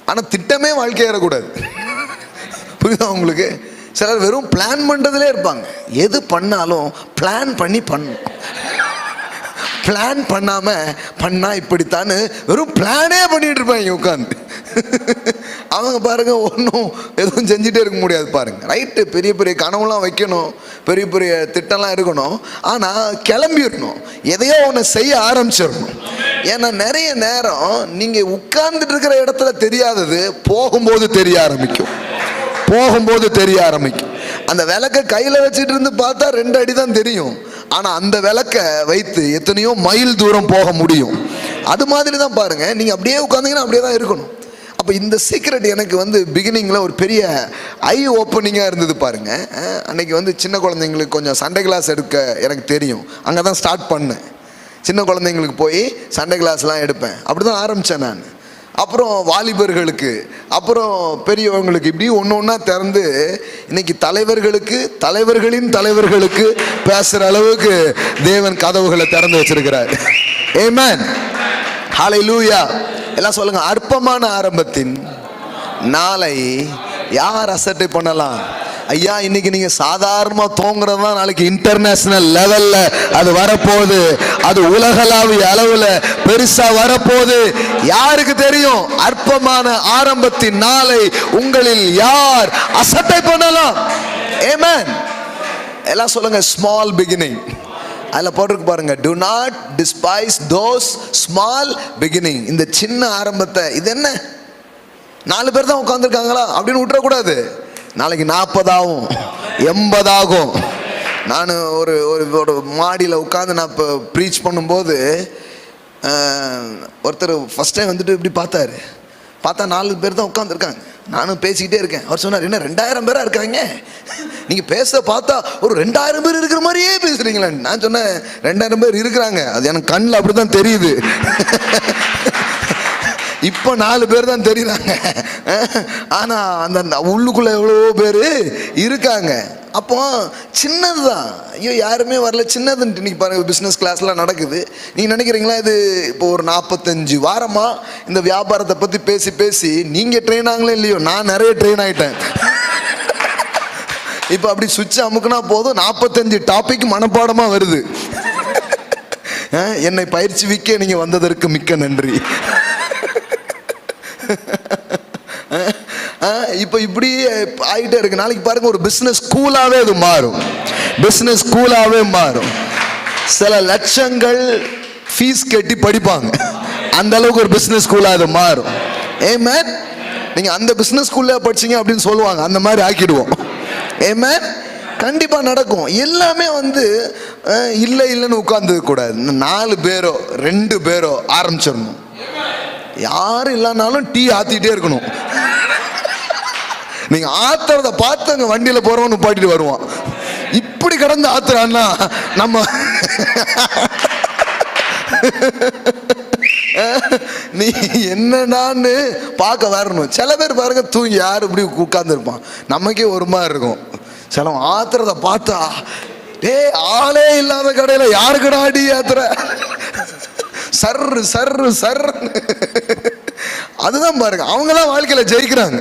ஆனா திட்டமே வாழ்க்கை ஏறக்கூடாது. புரியுதா உங்களுக்கு? சிலர் வெறும் பிளான் பண்றதுலே இருப்பாங்க. எது பண்ணாலும் பிளான் பண்ணி பண்ணணும், பிளான் பண்ணாம பண்ணா இப்படித்தானு வெறும் பிளானே பண்ணிட்டு இருப்பாங்க உட்காந்து. அவங்க பாருங்க, ஒன்றும் எதுவும் செஞ்சுட்டே இருக்க முடியாது பாருங்க. ரைட்டு, பெரிய பெரிய கனவுலாம் வைக்கணும், பெரிய பெரிய திட்டம்லாம் இருக்கணும், ஆனால் கிளம்பிடணும், எதையோ ஒன்று செய்ய ஆரம்பிச்சிடணும். ஏன்னா நிறைய நேரம் நீங்கள் உட்கார்ந்துட்டு இருக்கிற இடத்துல தெரியாதது போகும்போது தெரிய ஆரம்பிக்கும், போகும்போது தெரிய ஆரம்பிக்கும். அந்த விளக்கை கையில் வச்சுட்டு இருந்து பார்த்தா 2 அடி தான் தெரியும், ஆனால் அந்த விளக்கை வைத்து எத்தனையோ மைல் தூரம் போக முடியும். அது மாதிரி தான் பாருங்க, நீங்கள் அப்படியே உட்காந்தீங்கன்னா அப்படியே தான் இருக்கணும். அப்போ இந்த சீக்ரெட் எனக்கு வந்து பிகினிங்கில் ஒரு பெரிய ஐ ஓப்பனிங்காக இருந்தது பாருங்க. அன்னைக்கு வந்து சின்ன குழந்தைங்களுக்கு கொஞ்சம் சண்டே கிளாஸ் எடுக்க எனக்கு தெரியும், அங்கே தான் ஸ்டார்ட் பண்ணேன். சின்ன குழந்தைங்களுக்கு போய் சண்டே கிளாஸ்லாம் எடுப்பேன், அப்படி தான் ஆரம்பித்தேன் நான். அப்புறம் வாலிபர்களுக்கு, அப்புறம் பெரியவங்களுக்கு, இப்படி ஒன்று ஒன்றா திறந்து இன்னைக்கு தலைவர்களின் தலைவர்களுக்கு பேசுகிற அளவுக்கு தேவன் கதவுகளை திறந்து வச்சிருக்கிறார். ஆமென், ஹல்லேலூயா. எல்லாம் சொல்லுங்க, அற்பமான ஆரம்பத்தின் நாளை யார் அசட்டை பண்ணலாம்? ஐயா, இன்னைக்கு நீங்க சாதாரணமாக தோங்குறது தான் நாளைக்கு இன்டர்நேஷனல் லெவல்ல அது வரப்போகுது, அது உலகளாவிய அளவுல பெருசா வரப்போகுது. யாருக்கு தெரியும்? அற்பமான ஆரம்பத்தின் நாளை உங்களில் யார் அசட்டை பண்ணலாம்? ஆமென். எல்லாம் சொல்லுங்க, ஸ்மால் பிகினிங். அதில் போட்டிருக்கு பாருங்க, do not despise those small beginning. இந்த சின்ன ஆரம்பத்தை, இது என்ன 4 பேர் தான் உட்காந்துருக்காங்களா அப்படின்னு விட்டுறக்கூடாது. நாளைக்கு 40 ஆகும், 80 ஆகும். நான் ஒரு மாடியில் உட்காந்து நான் இப்போ ப்ரீச் பண்ணும்போது ஒருத்தர் ஃபஸ்ட் டைம் வந்துட்டு இப்படி பார்த்தா 4 பேர் தான் உட்காந்துருக்காங்க. நானும் பேசிக்கிட்டே இருக்கேன். அவர் சொன்னார், என்ன 2000 பேராக இருக்காங்க, நீங்கள் பேச பார்த்தா ஒரு 2000 பேர் இருக்கிற மாதிரியே பேசுகிறீங்களே. நான் சொன்னேன், 2000 பேர் இருக்கிறாங்க, அது எனக்கு கண்ணில் அப்படி தான் தெரியுது. இப்போ 4 பேர் தான் தெரியுறாங்க, ஆனால் அந்த உள்ளுக்குள்ளே எவ்வளோ பேர் இருக்காங்க. அப்போ சின்னது தான், ஐயோ யாருமே வரல சின்னதுன்ட்டு. இன்றைக்கி பாருங்கள் பிஸ்னஸ் கிளாஸ்லாம் நடக்குது. நீங்கள் நினைக்கிறீங்களா இது இப்போ ஒரு 45 வாரமாக இந்த வியாபாரத்தை பற்றி பேசி பேசி நீங்கள் ட்ரெயின் ஆகலே இல்லையோ, நான் நிறைய ட்ரெயின் ஆகிட்டேன். இப்போ அப்படி சுவிட்ச் அமுக்குனா போதும் 45 டாபிக் மனப்பாடமாக வருது. என்னை பயிற்சிவிக்க நீங்கள் வந்ததற்கு மிக்க நன்றி. இப்போ இப்படி ஆகிட்டே இருக்கு. நாளைக்கு பாருங்க ஒரு பிஸ்னஸ் ஸ்கூலாகவே அது மாறும். பிஸ்னஸ் ஸ்கூலாகவே மாறும். சில லட்சங்கள் ஃபீஸ் கட்டி படிப்பாங்க, அந்த அளவுக்கு ஒரு பிஸ்னஸ் ஸ்கூலாக அது மாறும். ஆமென். நீங்கள் அந்த பிஸ்னஸ் ஸ்கூல்ல படிச்சீங்க அப்படின்னு சொல்லுவாங்க, அந்த மாதிரி ஆக்கிடுவோம். ஆமென். கண்டிப்பாக நடக்கும். எல்லாமே இல்லை இல்லைன்னு உட்கார்ந்து கூடாது. 4 பேரோ 2 பேரோ ஆரம்பிச்சிடணும். யாரும் இல்லைனாலும் டீ ஆத்திட்டே இருக்கணும். நீங்க ஆத்துறத பார்த்து அங்க வண்டியில போறவன் நிப்பாட்டிட்டு வருவான். இப்படி கடந்து ஆத்துறான்னா நம்ம நீ என்னடான்னு பார்க்க வரணும். சில பேர் பாருங்க தூங்கி யாரு இப்படி உட்கார்ந்து இருப்பான், நமக்கே ஒரு மாதிரி இருக்கும். சில ஆத்துறத பார்த்தா ஆளே இல்லாத கடையில யாருக்குடா அடி ஆத்துற, சர்ரு சர்ரு சர்ரு. அதுதான் பாருங்க, அவங்கதான் வாழ்க்கையில ஜெயிக்கிறாங்க.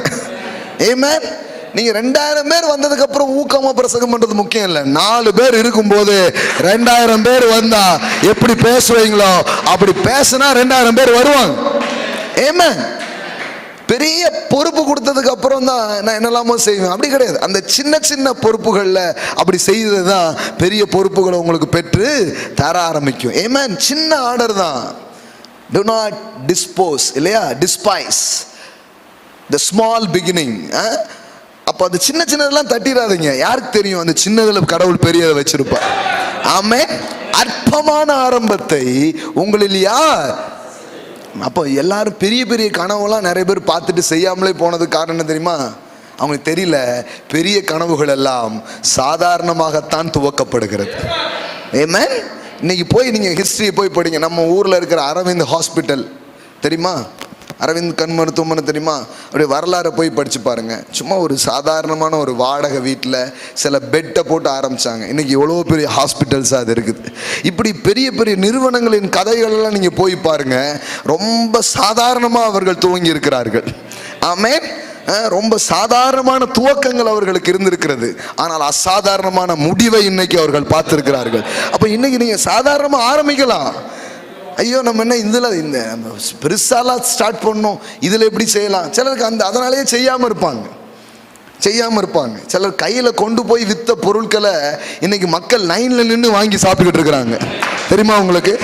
ஆமென். நீங்க 2000 பேர் வந்ததுக்கு அப்புறம் ஊக்கமா பிரசங்கம் பண்றது முக்கியம் இல்லை. 4 பேர் இருக்கும்போது 2000 பேர் வந்தா எப்படி பேசுவீங்களோ அப்படி பேசினா 2000 பேர் வருவாங்க. ஆமென். பெரிய பொறுப்பு கொடுத்ததுக்கு அப்புறம் தான் நான் என்னெல்லாமோ செய்வேன் அப்படி கிடையாது. அந்த சின்ன சின்ன பொறுப்புகளில் அப்படி செய்தது தான் பெரிய பொறுப்புகளை உங்களுக்கு பெற்று தர ஆரம்பிக்கும். ஆமென். சின்ன ஆர்டர் தான். do not dispose இல்லையா, despise the small beginning. அப்போ அது சின்ன சின்னதெல்லாம் தட்டிடாதீங்க. யாருக்கு தெரியும் அந்த சின்னதில் கடவுள் பெரியதை வச்சிருப்பார். ஆமென். அற்பமான ஆரம்பத்தை உங்களில் யார். அப்போ எல்லாரும் பெரிய பெரிய கனவுலாம் நிறைய பேர் பார்த்துட்டு செய்யாமலே போனதுக்கு காரணம் என்ன தெரியுமா? அவங்களுக்கு தெரியல, பெரிய கனவுகள் எல்லாம் சாதாரணமாகத்தான் துவக்கப்படுகிறது. ஆமென். இன்னைக்கு போய் நீங்கள் ஹிஸ்ட்ரியை போய் படிங்க. நம்ம ஊரில் இருக்கிற அரவிந்த் ஹாஸ்பிட்டல் தெரியுமா, அரவிந்த் கண் மருத்துவமனை தெரியுமா, அப்படியே வரலாறை போய் படித்து பாருங்கள். சும்மா ஒரு சாதாரணமான ஒரு வாடகை வீட்டில் சில பெட்டை போட்டு ஆரம்பித்தாங்க. இன்றைக்கி எவ்வளோ பெரிய ஹாஸ்பிட்டல்ஸாக அது இருக்குது. இப்படி பெரிய பெரிய நிறுவனங்களின் கதைகளெல்லாம் நீங்கள் போய் பாருங்கள். ரொம்ப சாதாரணமாக அவர்கள் துவங்கி இருக்கிறார்கள். ஆமென். ரொம்ப சாதாரணமான துவக்கங்கள் அவர்களுக்கு இருந்திருக்கிறது. ஆனால் அசாதாரணமான முடிவை இன்னைக்கு அவர்கள் பார்த்திருக்கிறார்கள். அப்போ இன்னைக்கு நீங்கள் சாதாரணமாக ஆரம்பிக்கலாம். ஐயோ நம்ம என்ன இதில் இந்த பெருசாலாம் ஸ்டார்ட் பண்ணோம், இதில் எப்படி செய்யலாம். சிலருக்கு அதனாலேயே செய்யாமல் இருப்பாங்க. சிலர் கையில் கொண்டு போய் விற்ற பொருட்களை இன்னைக்கு மக்கள் லைனில் நின்று வாங்கி சாப்பிட்டுக்கிட்டு இருக்கிறாங்க. தெரியுமா உங்களுக்கு?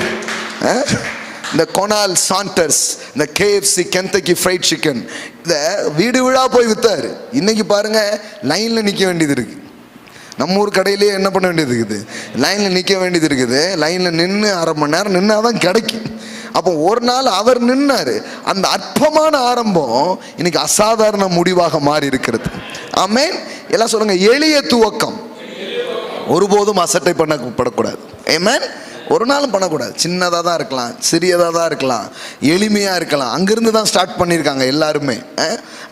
இந்த கொனால் சாண்டர்ஸ், இந்த KFC கென்டக்கி ஃப்ரைட் சிக்கன், இந்த வீடு வீடாக போய் விற்றாரு. இன்னைக்கு பாருங்க லைனில் நிற்க வேண்டியது இருக்குது. நம்ம ஊர் கடையிலேயே என்ன பண்ண வேண்டியது இருக்குது, லைனில் நிற்க வேண்டியது இருக்குது. லைனில் நின்று அரை மணி நேரம் நின்னா தான் கிடைக்கும். அப்போ ஒரு நாள் அவர் நின்னார். அந்த அற்பமான ஆரம்பம் இன்னைக்கு அசாதாரண முடிவாக மாறி இருக்கிறது. ஆமென். எல்லாம் சொல்லுங்க, எளிய துவக்கம் ஒருபோதும் அசட்டை பண்ணப்படக்கூடாது. ஆமென். ஒரு நாளும் பண்ணக்கூடாது. சின்னதாக தான் இருக்கலாம், சிறியதாக தான் இருக்கலாம், எளிமையாக இருக்கலாம். அங்கேருந்து தான் ஸ்டார்ட் பண்ணியிருக்காங்க எல்லாருமே.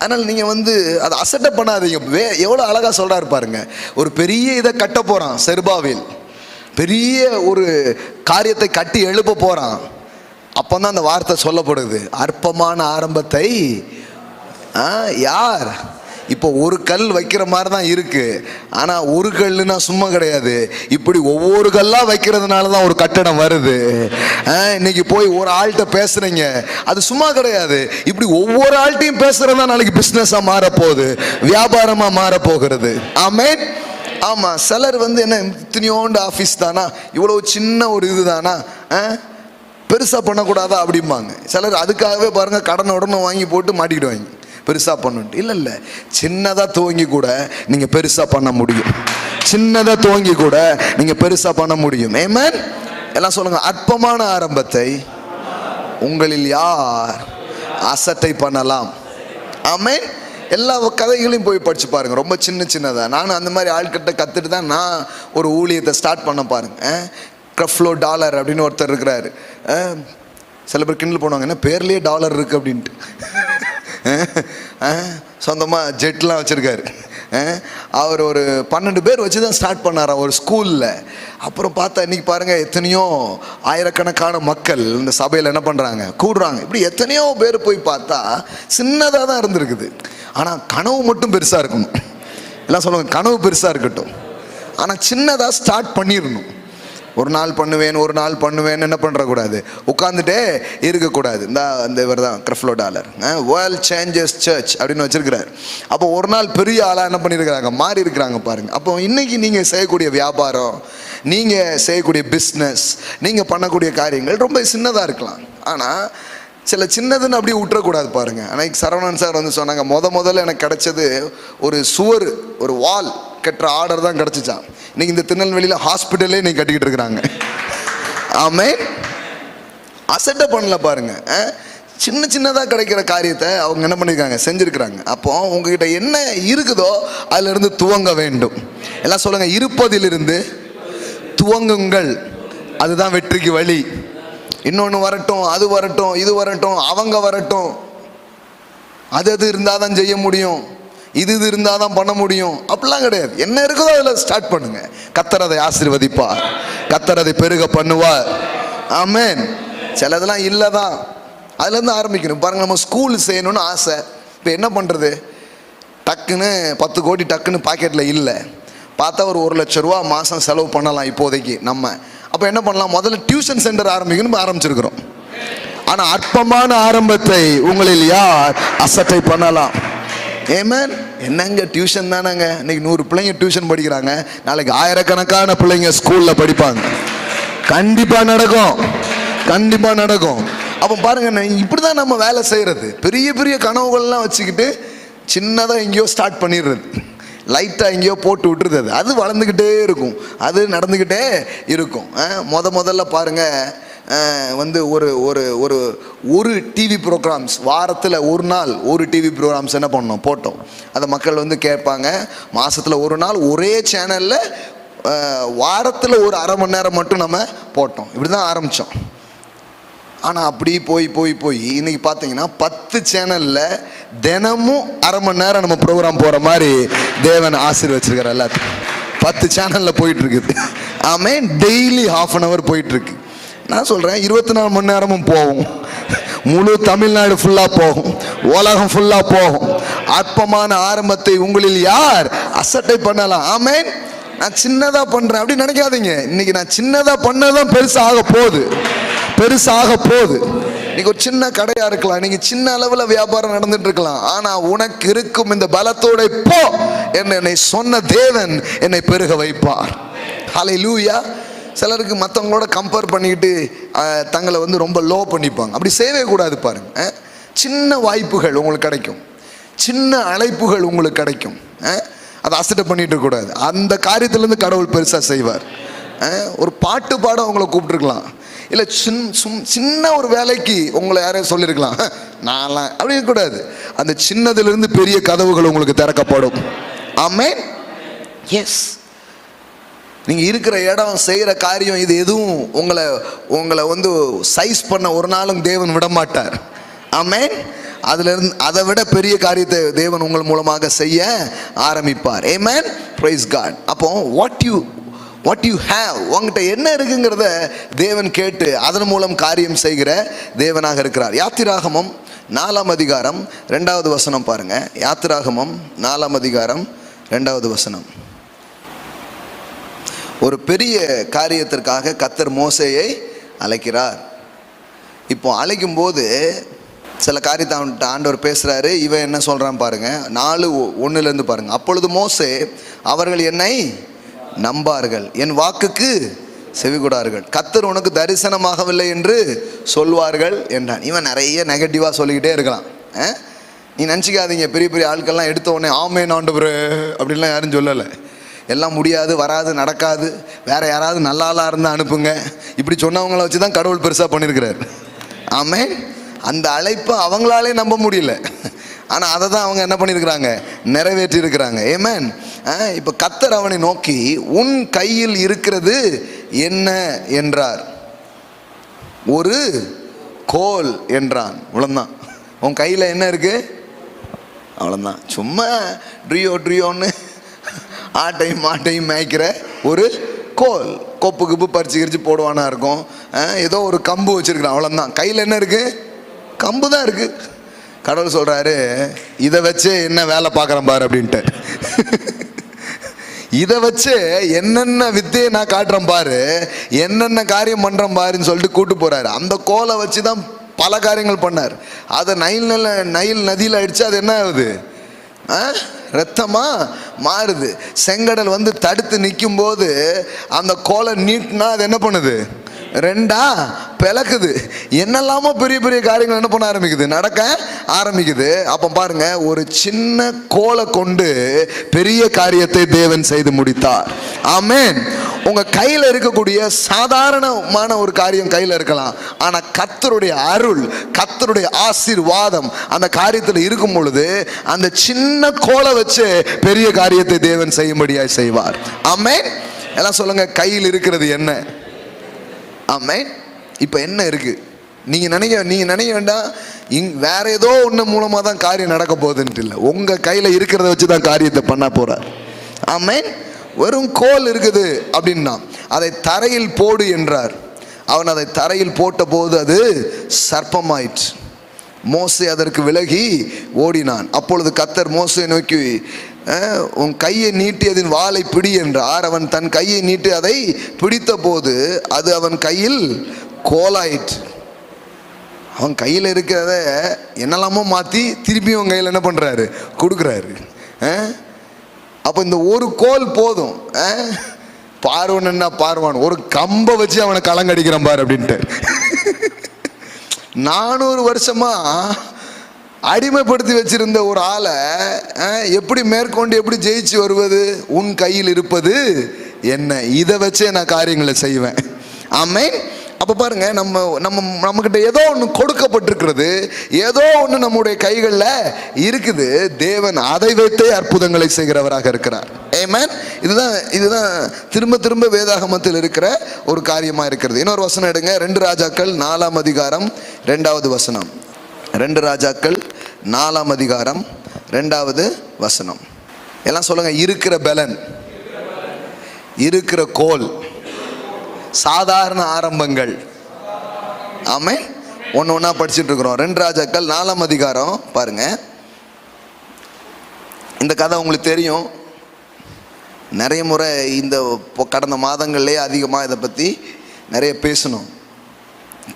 அதனால் நீங்கள் அதை அசட்டை பண்ணாதீங்க. எவ்வளோ அழகாக சொல்கிறாரு பாருங்க. ஒரு பெரிய இதை கட்ட போகிறான் செருபாவேல், பெரிய ஒரு காரியத்தை கட்டி எழுப்ப போகிறான். அப்போ தான் அந்த வார்த்தை சொல்லப்படுது, அற்பமான ஆரம்பத்தை யார். இப்போ ஒரு கல் வைக்கிற மாதிரி தான் இருக்கு. ஆனால் ஒரு கல்லுனா சும்மா கிடையாது. இப்படி ஒவ்வொரு கல்லாக வைக்கிறதுனால தான் ஒரு கட்டடம் வருது. இன்னைக்கு போய் ஒரு ஆள்கிட்ட பேசுறீங்க, அது சும்மா கிடையாது. இப்படி ஒவ்வொரு ஆள்கிட்டையும் பேசுறதா நாளைக்கு பிஸ்னஸாக மாறப்போகுது, வியாபாரமாக மாறப்போகிறது. ஆமென். ஆமாம். சிலர் என்ன இத்தனையோண்டு ஆஃபீஸ் தானா, இவ்வளோ சின்ன ஒரு இது தானா, பெருசாக பண்ணக்கூடாதா அப்படிம்பாங்க. சிலர் அதுக்காகவே பாருங்கள் கடனை உடனே வாங்கி போட்டு மாட்டிக்கிடுவாங்க, பெருசாக பண்ணணும். இல்லை, சின்னதாக துவங்கி கூட நீங்கள் பெருசாக பண்ண முடியும். சின்னதாக துவங்கி கூட நீங்கள் பெருசாக பண்ண முடியும். ஆமென். எல்லாம் சொல்லுங்க, அற்பமான ஆரம்பத்தை உங்களில் யார் அசட்டை பண்ணலாம். ஆமென். எல்லா கதைகளையும் போய் படிச்சு பாருங்க, ரொம்ப சின்னதாக. நானும் அந்த மாதிரி ஆட்கிட்ட கற்றுட்டு தான் நான் ஒரு ஊழியத்தை ஸ்டார்ட் பண்ண பாருங்க. க்ரஃப்லோ டாலர் அப்படின்னு ஒருத்தர் இருக்கிறாரு. சில பேர் கிண்டல் பண்ணுவாங்க, என்ன பேர்லேயே டாலர் இருக்குது அப்படின்ட்டு. சொந்தமாக ஜெட்லாம் வச்சுருக்காரு. அவர் ஒரு 12 பேர் வச்சு தான் ஸ்டார்ட் பண்ணாராம் ஒரு ஸ்கூலில். அப்புறம் பார்த்தா இன்றைக்கி பாருங்கள் எத்தனையோ ஆயிரக்கணக்கான மக்கள் இந்த சபையில் என்ன பண்ணுறாங்க, கூடுறாங்க. இப்படி எத்தனையோ பேர் போய் பார்த்தா சின்னதாக தான் இருந்திருக்குது. ஆனால் கனவு மட்டும் பெருசாக இருக்கணும். எல்லாம் சொல்லுவாங்க கனவு பெருசாக இருக்கட்டும், ஆனால் சின்னதாக ஸ்டார்ட் பண்ணிடணும். ஒரு நாள் பண்ணுவேன் என்ன பண்ணுறக்கூடாது, உட்காந்துட்டே இருக்கக்கூடாது. இந்த இவர் தான் கிரஃப்லோ டாலர் வேர்ல்ட் சேஞ்சஸ் சர்ச் அப்படின்னு வச்சிருக்கிறார். அப்போ ஒரு நாள் பெரிய ஆளாக என்ன பண்ணியிருக்கிறாங்க, மாறி இருக்கிறாங்க பாருங்கள். அப்போ இன்றைக்கி நீங்கள் செய்யக்கூடிய வியாபாரம், நீங்கள் செய்யக்கூடிய பிஸ்னஸ், நீங்கள் பண்ணக்கூடிய காரியங்கள் ரொம்ப சின்னதாக இருக்கலாம். ஆனால் சில சின்னதுன்னு அப்படியே விட்டுறக்கூடாது பாருங்கள். அன்னைக்கு சரவணன் சார் வந்து சொன்னாங்க, முதல்ல எனக்கு கிடைச்சது ஒரு சுவர், ஒரு வால் கட்டுற ஆர்டர் தான் கிடச்சிச்சான். இன்னைக்கு இந்த திருநெல்வேலியில் ஹாஸ்பிட்டலே இன்னைக்கு கட்டிக்கிட்டு இருக்கிறாங்க. ஆமென். அசட்டை பண்ணல பாருங்க. சின்னதாக கிடைக்கிற காரியத்தை அவங்க என்ன பண்ணியிருக்காங்க, செஞ்சுருக்கிறாங்க. அப்போ உங்ககிட்ட என்ன இருக்குதோ அதிலிருந்து துவங்க வேண்டும். எல்லாம் சொல்லுங்க, இருப்பதிலிருந்து துவங்குங்கள், அதுதான் வெற்றிக்கு வழி. இன்னொன்று வரட்டும், அது வரட்டும், இது வரட்டும், அவங்க வரட்டும், அது இருந்தால் தான் செய்ய முடியும், இது இருந்தால் தான் பண்ண முடியும், அப்படிலாம் கிடையாது. என்ன இருக்குதோ அதில் ஸ்டார்ட் பண்ணுங்க. கர்த்தர் அதை ஆசீர்வதிப்பார், கர்த்தர் அதை பெருக பண்ணுவார். ஆமென். சிலதெல்லாம் இல்லை தான், அதுலேருந்து ஆரம்பிக்கணும் பாருங்கள். நம்ம ஸ்கூல் செய்யணும்னு ஆசை, இப்போ என்ன பண்ணுறது, டக்குன்னு 10 கோடி டக்குன்னு பாக்கெட்டில் இல்லை, பார்த்தா ஒரு 1 லட்ச ரூபா மாதம் செலவு பண்ணலாம் இப்போதைக்கு நம்ம. அப்போ என்ன பண்ணலாம், முதல்ல டியூஷன் சென்டர் ஆரம்பிக்கணும் ஆரம்பிச்சிருக்கிறோம். ஆனால் அற்பமான ஆரம்பத்தை உங்களில் யார் அசட்டை பண்ணலாம்? ஏமேன். என்னங்க டியூஷன் தானேங்க, இன்னைக்கு 100 பிள்ளைங்க டியூஷன் படிக்கிறாங்க, நாளைக்கு ஆயிரக்கணக்கான பிள்ளைங்க ஸ்கூலில் படிப்பாங்க. கண்டிப்பாக நடக்கும், கண்டிப்பாக நடக்கும். அப்போ பாருங்க, இப்படி தான் நம்ம வேலை செய்கிறது. பெரிய பெரிய கனவுகள்லாம் வச்சுக்கிட்டு சின்னதாக எங்கேயோ ஸ்டார்ட் பண்ணிடுறது, லைட்டாக எங்கேயோ போட்டு விட்டுருது. அது வளர்ந்துக்கிட்டே இருக்கும், அது நடந்துக்கிட்டே இருக்கும். முதல்ல பாருங்கள், வந்து ஒரு டிவி ப்ரோக்ராம்ஸ் வாரத்தில் ஒரு நாள் ஒரு டிவி ப்ரோக்ராம்ஸ் என்ன பண்ணோம், போட்டோம். அதை மக்கள் வந்து கேட்பாங்க. மாதத்தில் ஒரு நாள் ஒரே சேனலில் வாரத்தில் ஒரு அரை மணி நேரம் மட்டும் நம்ம போட்டோம். இப்படி தான் ஆரம்பித்தோம். ஆனால் அப்படி போய் இன்னைக்கு பார்த்தீங்கன்னா 10 சேனலில் தினமும் அரை மணி நேரம் நம்ம ப்ரோக்ராம் போகிற மாதிரி தேவன் ஆசீர்வச்சிருக்கார். எல்லாத்துக்கும் 10 சேனலில் போயிட்டுருக்குது. ஆமென். டெய்லி ½ அன் ஹவர் போயிட்டுருக்கு. நான் சொல்கிறேன் 24 மணி நேரமும் போகும், முழு தமிழ்நாடு ஃபுல்லாக போகும், உலகம் ஃபுல்லாக போகும். அற்பமான ஆரம்பத்தை உங்களில் யார் அசட்டை பண்ணலாம்? ஆமென். நான் சின்னதாக பண்ணுறேன் அப்படி நினைக்காதீங்க. இன்னைக்கு நான் சின்னதாக பண்ணதான் பெருசாக போகுது, பெருசாக போகுது. இன்னைக்கு ஒரு சின்ன கடையாக இருக்கலாம், இன்னைக்கு சின்ன அளவில் வியாபாரம் நடந்துட்டு இருக்கலாம். ஆனால் உனக்கு இருக்கும் இந்த பலத்தோட போ என்னை சொன்ன தேவன் என்னை பெருக வைப்பார். ஹல்லேலூயா. சிலருக்கு மற்றவங்களோட கம்பேர் பண்ணிக்கிட்டு தங்களை வந்து ரொம்ப லோ பண்ணிப்பாங்க. அப்படி செய்யவே கூடாது பாருங்க. சின்ன வாய்ப்புகள் உங்களுக்கு கிடைக்கும், சின்ன அழைப்புகள் உங்களுக்கு கிடைக்கும். அதை அசட்டை பண்ணிட்டு இருக்கக்கூடாது. அந்த காரியத்திலேருந்து கடவுள் பெருசாக செய்வார். ஒரு பாட்டு பாட உங்களை கூப்பிட்டுருக்கலாம், இல்லை சின்ன ஒரு வேலைக்கு உங்களை யாரையும் சொல்லியிருக்கலாம். நான்லாம் அப்படி இருக்கக்கூடாது. அந்த சின்னதிலிருந்து பெரிய கதவுகள் உங்களுக்கு திறக்கப்படும். ஆமென். எஸ். நீங்கள் இருக்கிற இடம், செய்கிற காரியம், இது எதுவும் உங்களை வந்து சைஸ் பண்ண ஒரு நாளும் தேவன் விட மாட்டார். ஆமென். அதிலிருந்து அதை விட பெரிய காரியத்தை தேவன் உங்கள் மூலமாக செய்ய ஆரம்பிப்பார். ஆமென். Praise God. அப்போ வாட் யூ ஹேவ், உங்ககிட்ட என்ன இருக்குங்கிறத தேவன் கேட்டு அதன் மூலம் காரியம் செய்கிற தேவனாக இருக்கிறார். யாத்திராகமம் 4ஆம் அதிகாரம் 2வது வசனம் பாருங்க. யாத்திராகமம் 4ஆம் அதிகாரம் 2வது வசனம். ஒரு பெரிய காரியத்திற்காக கர்த்தர் மோசேயை அழைக்கிறார். இப்போ அழைக்கும் போது சில காரியத்தை அவன்கிட்ட ஆண்டவர் பேசுகிறாரு. இவன் என்ன சொல்கிறான் பாருங்க. 4:1 பாருங்க. அப்பொழுது மோசே, அவர்கள் என்னை நம்பார்கள், என் வாக்குக்கு செவிகொடார்கள், கர்த்தர் உனக்கு தரிசனமாகவில்லை என்று சொல்வார்கள் என்றான். இவன் நிறைய நெகட்டிவாக சொல்லிக்கிட்டே இருக்கலாம். நீ நினச்சிக்காதீங்க, பெரிய பெரிய ஆட்கள்லாம் எடுத்த உடனே ஆமென் ஆண்டவரே அப்படின்லாம் யாரும் சொல்லலை. எல்லாம் முடியாது, வராது, நடக்காது, வேற யாராவது நல்ல ஆளாக இருந்தால் அனுப்புங்க, இப்படி சொன்னவங்கள வச்சு தான் கடவுள் பெருசாக பண்ணியிருக்கிறார். ஆமென். அந்த அழைப்பை அவங்களாலே நம்ப முடியல, ஆனால் அதை தான் அவங்க என்ன பண்ணியிருக்கிறாங்க, நிறைவேற்றி இருக்கிறாங்க. ஆமென். இப்போ கர்த்தர் அவனை நோக்கி, உன் கையில் இருக்கிறது என்ன என்றார். ஒரு கோல் என்றான். இவ்வளோதான். உன் கையில் என்ன இருக்கு? அவ்வளோதான். சும்மா ட்ரியோன்னு ஆட்டையும் மாட்டையும் மேய்க்கிற ஒரு கோல், கொப்பு கிப்பு பறிச்சு போடுவானா இருக்கும். ஏதோ ஒரு கம்பு வச்சிருக்கிறான், அவ்வளோதான். கையில் என்ன இருக்கு? கம்பு தான் இருக்கு. கடவுள் சொல்றாரு, இதை வச்சு என்ன வேலை பார்க்குறேன் பாரு அப்படின்ட்டு. இதை வச்சு என்னென்ன வித்தையை நான் காட்டுறேன் பாரு, என்னென்ன காரியம் பண்றேன் பாருன்னு சொல்லிட்டு கூட்டு போறாரு. அந்த கோலை வச்சு தான் பல காரியங்கள் பண்ணார். அதை நைல் நதியில் அடிச்சு அது என்ன ஆகுது? ரத்தமா மாறுது. செங்கடல் வந்து தடுத்து நிற்கும் போது அந்த கோலை நீட்டினா அது என்ன பண்ணுது? ரெண்டா பிளக்குது. என்னெல்லாமோ பெரிய பெரிய காரியங்கள் என்ன பண்ண ஆரம்பிக்குது? நடக்க ஆரம்பிக்குது. அப்ப பாருங்க, ஒரு சின்ன கோலை கொண்டு பெரிய காரியத்தை தேவன் செய்து முடித்தார். ஆமென். உங்க கையில இருக்கக்கூடிய சாதாரணமான ஒரு காரியம் கையில இருக்கலாம், ஆனா கர்த்தருடைய அருள், கர்த்தருடைய ஆசீர்வாதம் அந்த காரியத்தில் இருக்கும் பொழுது அந்த சின்ன கோலை வச்சு பெரிய காரியத்தை தேவன் செய்யும்படியாய் செய்வார். ஆமென். எல்லாம் சொல்லுங்க, கையில் இருக்கிறது என்ன? ஆமென். இப்போ என்ன இருக்கு? நீங்க நினைக்க வேண்டாம் வேற ஏதோ ஒன்று மூலமா தான் காரியம் நடக்க போகுதுன்ட்டு இல்லை. உங்க கையில இருக்கிறத வச்சு தான் காரியத்தை பண்ண போறார். ஆமென். வெறும் கோல் இருக்குது அப்படின்னா அதை தரையில் போடு என்றார். அவன் அதை தரையில் போட்ட போது அது சர்ப்பமாயிற்று. மோசே அதற்கு விலகி ஓடினான். அப்பொழுது கர்த்தர் மோசே நோக்கி, உன் கையை நீட்டி அதன் வாளை பிடி என்றார். அவன் தன் கையை நீட்டி அதை பிடித்த போது அது அவன் கையில் கோலாயிற்று. அவன் கையில் இருக்கிறத என்னெல்லாமோ மாற்றி திருப்பி அவன் கையில் என்ன பண்ணுறாரு? கொடுக்குறாரு. அப்போ இந்த ஒரு கோல் போதும். பார்வன் என்ன பார்வான், ஒரு கம்பை வச்சு அவனை களங்கடிக்கிறான் பாரு அப்படின்ட்டு. 400 வருஷமா அடிமைப்படுத்தி வச்சிருந்த ஒரு ஆளை எப்படி மேற்கொண்டு எப்படி ஜெயிச்சு வருவது? உன் கையில் இருப்பது என்ன? இதை வச்சே நான் காரியங்களை செய்வேன். ஆமென். அப்போ பாருங்க, நம்மக்கிட்ட ஏதோ ஒன்று கொடுக்கப்பட்டிருக்கிறது, ஏதோ ஒன்று நம்முடைய கைகளில் இருக்குது. தேவன் அதை வைத்தே அற்புதங்களை செய்கிறவராக இருக்கிறார். ஆமென். இதுதான் திரும்ப திரும்ப வேதாகமத்தில் இருக்கிற ஒரு காரியமாக இருக்கிறது. இன்னொரு வசனம் எடுங்க, 2 ராஜாக்கள் 4ஆம் அதிகாரம் 2வது வசனம். 2 ராஜாக்கள் 4ஆம் அதிகாரம் 2வது வசனம். எல்லாம் சொல்லுங்க, இருக்கிற பலன், இருக்கிற கோல், சாதாரண ஆரம்பங்கள். ஆமென். ஒன்று ஒன்றா படிச்சுட்டு இருக்கிறோம். 2 ராஜாக்கள் 4ஆம் அதிகாரம் பாருங்க. இந்த கதை உங்களுக்கு தெரியும். நிறைய முறை இந்த கடந்த மாதங்கள்லேயே அதிகமாக இதை பற்றி நிறைய பேசணும்.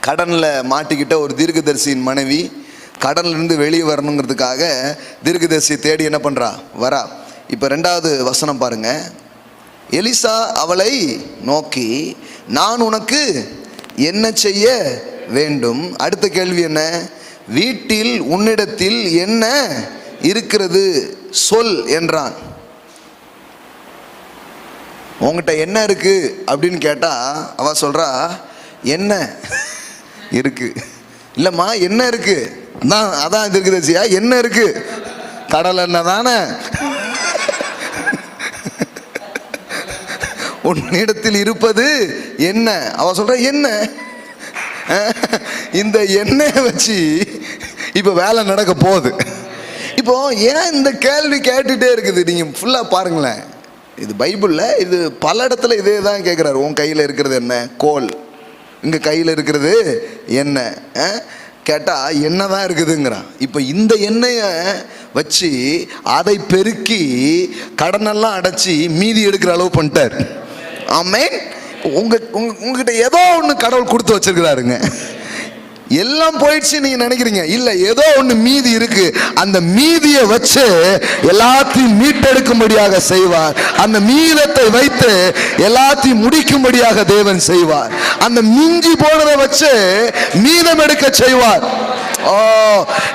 கடனில் மாட்டிக்கிட்ட ஒரு தீர்க்கதரிசியின் மனைவி கடன்லேருந்து வெளியே வரணுங்கிறதுக்காக தீர்க்கதரிசியை தேடி என்ன பண்ணுறா? வரா. இப்போ 2வது வசனம் பாருங்க. எலிசா அவளை நோக்கி, நான் உனக்கு என்ன செய்ய வேண்டும்? அடுத்த கேள்வி என்ன? வீட்டில் உன்னிடத்தில் என்ன இருக்கிறது சொல் என்றான். உங்ககிட்ட என்ன இருக்கு அப்படின்னு கேட்டா அவ சொல்றா, என்ன இருக்கு? இல்லம்மா, என்ன இருக்கு? அதான் தீர்க்கதரிசியா, என்ன இருக்கு? கடல் எண்ணெய் தானே. உன்னிடத்தில் இருப்பது என்ன? அவ சொல்ற என்ன? இந்த எண்ணெயை வச்சு இப்ப வேலை நடக்க போகுது. இப்போ ஏன் இந்த கேள்வி கேட்டுட்டே இருக்குது? நீங்க ஃபுல்லா பாருங்களேன். இது பைபிள்ல, இது பல இடத்துல இதே தான் கேட்கிறாரு. உன் கையில் இருக்கிறது என்ன? கோல். இங்க கையில் இருக்கிறது என்ன கேட்டா என்னதான் இருக்குதுங்கிறான். இப்போ இந்த எண்ணெயை வச்சு அதை பெருக்கி கடனெல்லாம் அடைச்சி மீதி எடுக்கிற அளவு பண்ணிட்டார். ஆமென். உங்ககிட்ட ஏதோ ஒன்று கடவுள் கொடுத்து வச்சிருக்கிறாருங்க. எல்லாம் போயிடுச்சு நீங்க நினைக்கிறீங்க, இல்ல ஏதோ ஒன்று மீதி இருக்கு. அந்த மீதியை வச்சு எல்லாத்தையும் மீட்டெடுக்கும்படியாக செய்வார். அந்த மீதத்தை வைத்து எல்லாத்தையும் முடிக்கும்படியாக தேவன் செய்வார். அந்த மிஞ்சி போனதை வச்சு மீதம் எடுக்க செய்வார். ஓ,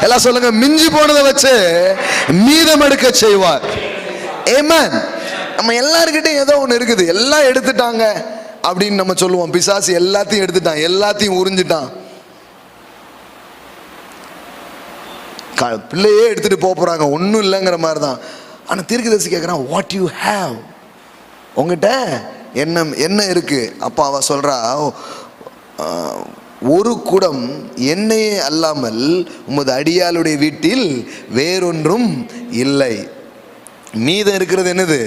எல்லாம் சொல்லுங்க, மிஞ்சி போனதை வச்சு மீதம் எடுக்க செய்வார். ஆமென். நம்ம எல்லார்கிட்டையும் ஏதோ ஒன்று இருக்குது, எல்லாம் எடுத்துட்டாங்க அப்படின்னு நம்ம சொல்லுவோம். பிசாசு எல்லாத்தையும் எடுத்துட்டான், எல்லாத்தையும் உறிஞ்சிட்டான். பிள்ளையே எடுத்துட்டு போறாங்க, ஒன்றும் இல்லைங்கிற மாதிரி தான். ஆனால் தீர்க்கதரிசி கேட்குறான், வாட் யூ ஹேவ்? உங்ககிட்ட என்ன இருக்கு? அப்போ அவ சொல்றா, ஒரு குடம் எண்ணெயே அல்லாமல் உமது அடியாளுடைய வீட்டில் வேறொன்றும் இல்லை. மீதம் இருக்கிறது என்னது?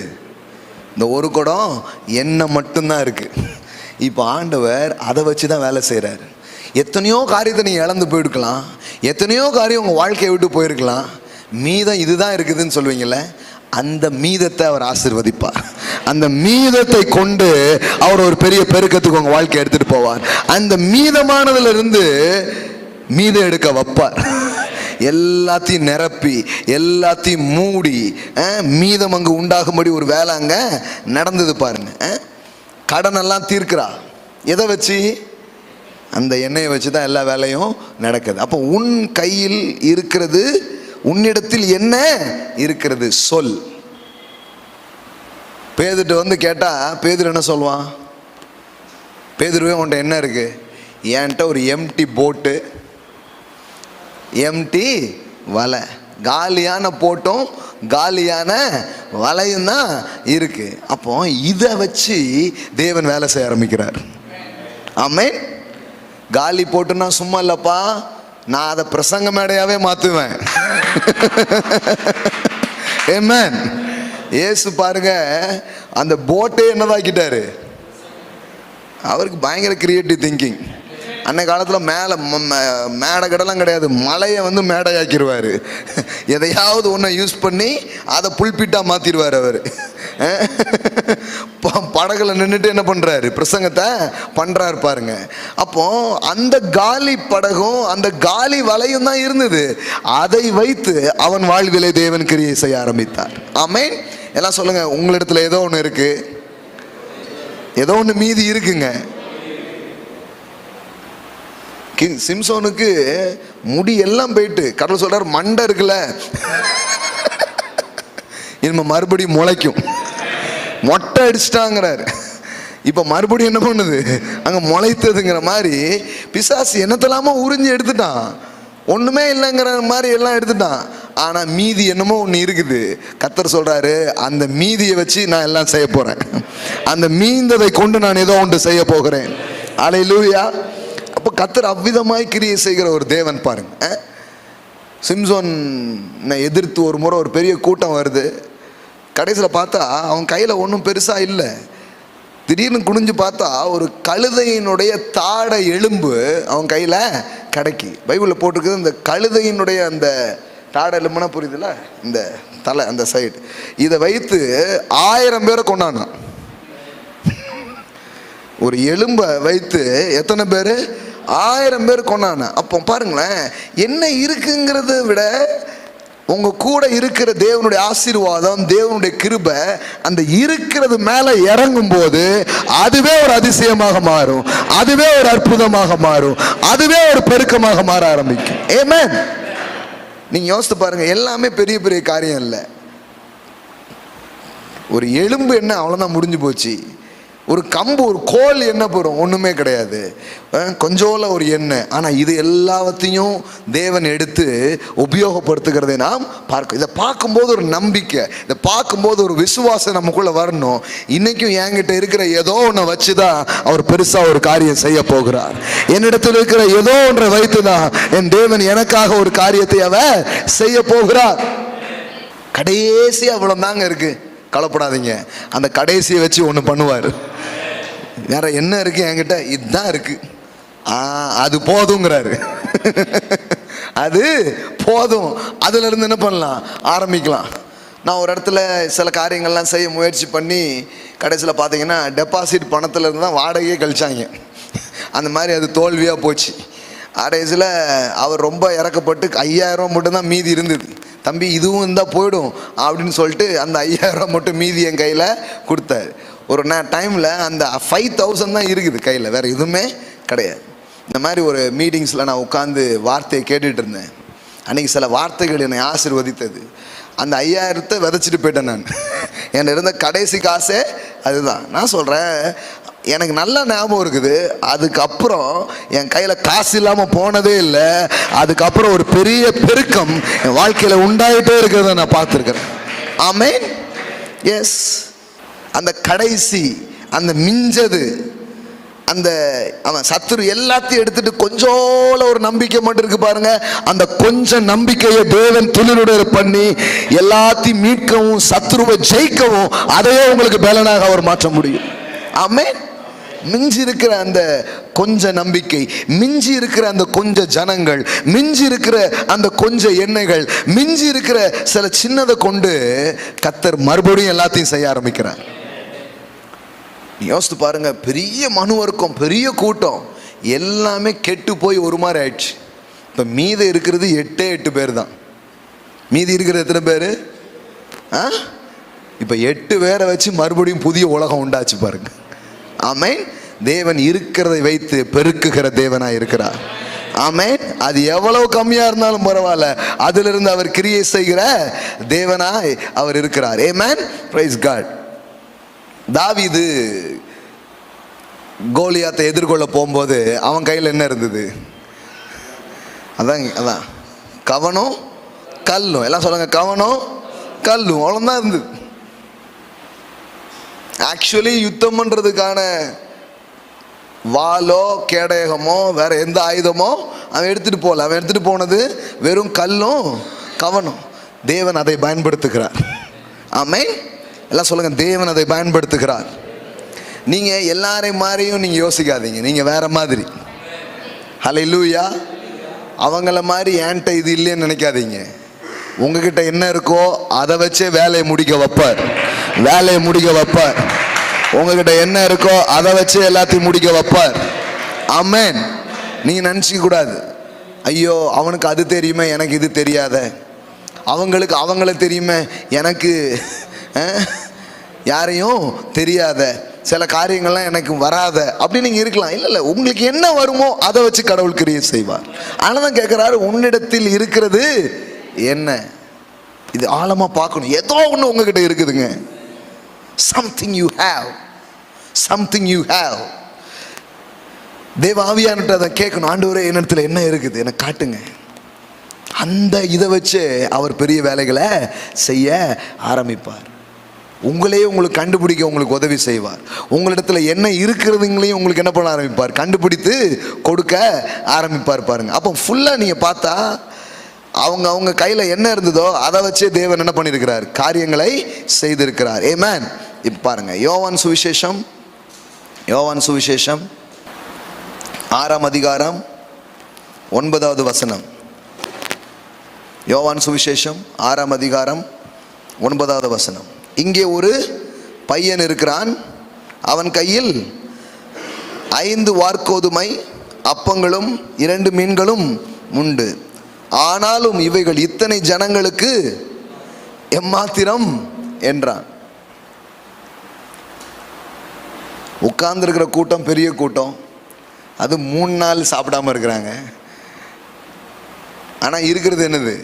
இந்த ஒரு குடம் எண்ணெய் மட்டும்தான் இருக்கு. இப்போ ஆண்டவர் அதை வச்சு தான் வேலை செய்கிறார். எத்தனையோ காரியத்தை நீங்கள் இழந்து போயிருக்கலாம், எத்தனையோ காரியம் உங்கள் வாழ்க்கையை விட்டு போயிருக்கலாம். மீதம் இதுதான் இருக்குதுன்னு சொல்லுவீங்கள்ல, அந்த மீதத்தை அவர் ஆசீர்வதிப்பார். அந்த மீதத்தை கொண்டு அவர் ஒரு பெரிய பெருக்கத்துக்கு உங்கள் வாழ்க்கையை எடுத்துகிட்டு போவார். அந்த மீதமானதுல இருந்து மீதம் எடுக்க வைப்பார். எல்லாத்தையும் நிரப்பி எல்லாத்தையும் மூடி மீதம் அங்கே உண்டாகும்படி ஒரு வேலை அங்கே நடந்தது பாருங்க. கடனெல்லாம் தீர்க்கிறா. எதை வச்சு? அந்த எண்ணெயை வச்சு தான் எல்லா வேலையும் நடக்குது. அப்போ உன் கையில் இருக்கிறது, உன்னிடத்தில் என்ன இருக்கிறது சொல். பேதுட்டு வந்து கேட்டா பேதுரு என்ன சொல்லுவான்? பேதுருவே உன்ட்ட என்ன இருக்கு? என்கிட்ட ஒரு எம்டி போட்டு, எம்டி வலை, காலியான போட்டும் காலியான வலையும் தான் இருக்கு. அப்போ இதை வச்சு தேவன் வேலை செய்ய ஆரம்பிக்கிறார். ஆமென். காலி போட்டுன்னா சும்மா இல்லப்பா, நான் அதை பிரசங்க மேடையாவே மாத்துவேன். ஆமென். இயேசு பாருங்க, அந்த போட்டே என்னதாக்கிட்டாரு? அவருக்கு பயங்கர கிரியேட்டிவ் திங்கிங். அன்னை காலத்தில் மேடை கடலாம் கிடையாது, மலையை வந்து மேடையாக்கிடுவார். எதையாவது ஒன்றை யூஸ் பண்ணி அதை புல்பிட்டாக மாற்றிடுவார் அவர். படகுல நின்றுட்டு என்ன பண்ணுறாரு? பிரசங்கத்தை பண்ணுறாரு பாருங்க. அப்போ அந்த காலி படகும் அந்த காலி வலையும் தான் இருந்தது. அதை வைத்து அவன் வாழ்விலே தேவன் கிரியை செய்ய ஆரம்பித்தார். ஆமென். எல்லாம் சொல்லுங்க, உங்களிடத்துல ஏதோ ஒன்று இருக்கு, ஏதோ ஒன்று மீதி இருக்குங்க. சிம்சோனுக்கு முடி எல்லாம் போயிட்டு கடவுள் சொல்றாரு, மண்டை இருக்குல்ல இனிமே மறுபடியும் முளைக்கும். மொட்டை அடிச்சிட்டாங்கிறாரு. இப்ப மறுபடியும் என்ன பண்ணுது? அங்க முளைத்ததுங்கிற மாதிரி பிசாசு என்னத்தெல்லாமோ உறிஞ்சி எடுத்துட்டான். ஒண்ணுமே இல்லைங்கிற மாதிரி எல்லாம் எடுத்துட்டான். ஆனா மீதி என்னமோ ஒண்ணு இருக்குது. கர்த்தர் சொல்றாரு, அந்த மீதியை வச்சு நான் எல்லாம் செய்ய போறேன். அந்த மீந்ததை கொண்டு நான் ஏதோ ஒன்று செய்ய போகிறேன். அல்லேலூயா. அப்போ கர்த்தர் அவ்விதமாய் கிரியை செய்கிற ஒரு தேவன் பாருங்க. சிம்சோன் எதிர்த்து ஒரு முறை ஒரு பெரிய கூட்டம் வருது. கடைசியில் பார்த்தா அவன் கையில் ஒன்றும் பெருசாக இல்லை. திடீர்னு குனிஞ்சு பார்த்தா ஒரு கழுதையினுடைய தாடை எலும்பு அவன் கையில் கிடைக்கி. பைபிளில் போட்டிருக்குது, இந்த கழுதையினுடைய அந்த தாடை எலும்புனா புரியுதுல்ல, இந்த தலை அந்த சைடு, இதை வைத்து 1000 பேரை கொண்டானான். ஒரு எலும்பை வைத்து எத்தனை பேர்? 1000 பேர் கொண்டான. அப்போ பாருங்களேன், என்ன இருக்குங்கிறத விட உங்க கூட இருக்கிற தேவனுடைய ஆசீர்வாதம், தேவனுடைய கிருபை அந்த இருக்கிறது மேல இறங்கும் போது அதுவே ஒரு அதிசயமாக மாறும், அதுவே ஒரு அற்புதமாக மாறும், அதுவே ஒரு பெருக்கமாக மாற ஆரம்பிக்கும். ஆமென். நீங்க யோசித்து பாருங்க, எல்லாமே பெரிய பெரிய காரியம் இல்லை. ஒரு எலும்பு என்ன அவ்வளவுதான், முடிஞ்சு போச்சு. ஒரு கம்பு, ஒரு கோல் என்ன போகிறோம்? ஒன்றுமே கிடையாது, கொஞ்சோல ஒரு எண்ணெய். ஆனால் இது எல்லாத்தையும் தேவன் எடுத்து உபயோகப்படுத்துகிறதை நாம் பார்க்க. இதை பார்க்கும்போது ஒரு நம்பிக்கை, இதை பார்க்கும்போது ஒரு விசுவாசம் நமக்குள்ளே வரணும். இன்றைக்கும் என்கிட்ட இருக்கிற ஏதோ ஒன்றை வச்சு தான் அவர் பெருசாக ஒரு காரியம் செய்ய போகிறார். என்னிடத்தில் இருக்கிற ஏதோ ஒன்றை வைத்து தான் என் தேவன் எனக்காக ஒரு காரியத்தை அவர் செய்ய போகிறார். கடைசி அவ்வளோதாங்க இருக்குது, கவலைப்படாதீங்க. அந்த கடைசியை வச்சு ஒன்று பண்ணுவார். வேற என்ன இருக்கு என்கிட்ட? இதுதான் இருக்கு, அது போதுங்கிறாரு. அது போதும். அதுல இருந்து என்ன பண்ணலாம்? ஆரம்பிக்கலாம். நான் ஒரு இடத்துல சில காரியங்கள்லாம் செய்ய முயற்சி பண்ணி கடைசியில் பார்த்தீங்கன்னா டெபாசிட் பணத்தில் இருந்து தான் வாடகையே கழிச்சாங்க. அந்த மாதிரி அது தோல்வியாக போச்சு. கடைசியில் அவர் ரொம்ப இறக்கப்பட்டு 5000 மட்டும்தான் மீதி இருந்தது. தம்பி இதுவும் இருந்தால் போயிடும் அப்படின்னு சொல்லிட்டு அந்த 5000 மட்டும் மீதி என் கையில் கொடுத்தாரு. ஒரு டைமில் அந்த 5000 தான் இருக்குது கையில், வேறு எதுவுமே கிடையாது. இந்த மாதிரி ஒரு மீட்டிங்ஸில் நான் உட்காந்து வார்த்தையை கேட்டுட்டு இருந்தேன். அன்றைக்கி சில வார்த்தைகள் என்னை ஆசீர்வதித்தது. அந்த 5000 விதைச்சிட்டு போயிட்டேன் நான். என்கிட்ட இருந்த கடைசி காசே அதுதான். நான் சொல்கிறேன், எனக்கு நல்ல ஞாபகம் இருக்குது. அதுக்கப்புறம் என் கையில் காசு இல்லாமல் போனதே இல்லை. அதுக்கப்புறம் ஒரு பெரிய பெருக்கம் என் வாழ்க்கையில் உண்டாயிட்டே இருக்கிறத நான் பார்த்துருக்கிறேன். ஆமென். எஸ், அந்த கடைசி, அந்த மிஞ்சது அந்த அவன் சத்துரு எல்லாத்தையும் எடுத்துட்டு கொஞ்சோல ஒரு நம்பிக்கை மட்டும் இருக்கு பாருங்க, அந்த கொஞ்சம் நம்பிக்கையை தேவன் துளிருடைய பண்ணி எல்லாத்தையும் மீட்கவும் சத்துருவை ஜெயிக்கவும் அதையே உங்களுக்கு பலனாக அவர் மாற்ற முடியும். ஆமென். மிஞ்சி இருக்கிற அந்த கொஞ்ச நம்பிக்கை, மிஞ்சி இருக்கிற அந்த கொஞ்ச ஜனங்கள், மிஞ்சி இருக்கிற அந்த கொஞ்ச எண்ணெய்கள், மிஞ்சி இருக்கிற சில சின்னதை கொண்டு கர்த்தர் மறுபடியும் எல்லாத்தையும் செய்ய ஆரம்பிக்கிறார். யோசித்து பாருங்க, பெரிய மனுவர்க்கம், பெரிய கூட்டம் எல்லாமே கெட்டு போய் ஒரு மாதிரி ஆயிடுச்சு. இப்போ மீதி இருக்கிறது 8 பேர் தான். மீதி இருக்கிறது எத்தனை பேர்? இப்போ 8 பேரை வச்சு மறுபடியும் புதிய உலகம் உண்டாச்சு பாருங்க. ஆமென். தேவன் இருக்கிறதை வைத்து பெருக்குகிற தேவனாய் இருக்கிறார். ஆமென். அது எவ்வளவு கம்மியா இருந்தாலும் பரவாயில்ல, அதிலிருந்து அவர் கிரியை செய்கிற தேவனாய் அவர் இருக்கிறார். ஆமென். Praise God. தாவீது கோலியாத்தை எதிர்கொள்ள போகும்போது அவன் கையில் என்ன இருந்தது? அதான் கவனம் கல்லும். எல்லாம் சொல்லுங்க, கவனம் கல்லும், அவ்வளோதான் இருந்தது. ஆக்சுவலி யுத்தம் பண்றதுக்கான வாளோ கேடயமோ வேற எந்த ஆயுதமோ அவன் எடுத்துட்டு போகல. அவன் எடுத்துட்டு போனது வெறும் கல்லும் கவனம். தேவன் அதை பயன்படுத்துகிறார். ஆமென். எல்லாம் சொல்லுங்க, தேவன் அதை பயன்படுத்துகிறார். நீங்க எல்லாரையும் மாதிரியும் நீங்க யோசிக்காதீங்க, நீங்க வேற மாதிரி. ஹல்லேலூயா. அவங்கள மாதிரி ஏன்ட்ட இது இல்லைன்னு நினைக்காதீங்க. உங்ககிட்ட என்ன இருக்கோ அதை வச்சே வேலையை முடிக்க வைப்பார். வேலையை முடிக்க வைப்பார். உங்ககிட்ட என்ன இருக்கோ அதை வச்சு எல்லாத்தையும் முடிக்க வைப்பார். ஆமென். நீங்க நினைச்சிக்க கூடாது, ஐயோ அவனுக்கு அது தெரியுமே எனக்கு இது தெரியாத, அவங்களுக்கு அவங்கள தெரியுமே எனக்கு யாரையும் தெரியாத, சில காரியங்கள்லாம் எனக்கு வராத அப்படின்னு நீங்க இருக்கலாம். இல்லை, உங்களுக்கு என்ன வருமோ அதை வச்சு கடவுள் கிரியை செய்வார். ஆனால் தான் கேட்குறாரு, உன்னிடத்தில் இருக்கிறது என்ன? இது ஆழமா பார்க்கணும். ஏதோ ஒன்று உங்ககிட்ட இருக்குதுங்க. Something you have, something you have. தேவ ஆவியானவர்ட்ட அதை கேட்கணும். ஆண்டவரே என்னிடத்துல என்ன இருக்குது எனக்கு காட்டுங்க. அந்த இதை வச்சு அவர் பெரிய வேலைகளை செய்ய ஆரம்பிப்பார். உங்களையே உங்களுக்கு கண்டுபிடிக்க உங்களுக்கு உதவி செய்வார். உங்களிடத்துல என்ன இருக்கிறதுங்களையும் உங்களுக்கு என்ன பண்ண ஆரம்பிப்பார்? கண்டுபிடித்து கொடுக்க ஆரம்பிப்பார் பாருங்க. அப்போ ஃபுல்லாக நீங்கள் பார்த்தா அவங்க கையில் என்ன இருந்ததோ அதை வச்சே தேவன் என்ன பண்ணியிருக்கிறார்? காரியங்களை செய்திருக்கிறார். ஆமென். இப்போ பாருங்க, யோவான் சுவிசேஷம் 6ஆம் அதிகாரம் 9வது வசனம். யோவான் சுவிசேஷம் 6ஆம் அதிகாரம் 9வது வசனம். இங்கே ஒரு பையன் இருக்கிறான். அவன் கையில் 5 வாற்கோதுமை அப்பங்களும் 2 மீன்களும் உண்டு. ஆனாலும் இவைகள் இத்தனை ஜனங்களுக்கு எம்மாத்திரம் என்றான். உட்கார்ந்துருக்கிற கூட்டம் பெரிய கூட்டம். அது 3 நாள் சாப்பிடாம இருக்கிறாங்க. ஆனால் இருக்கிறது என்னது?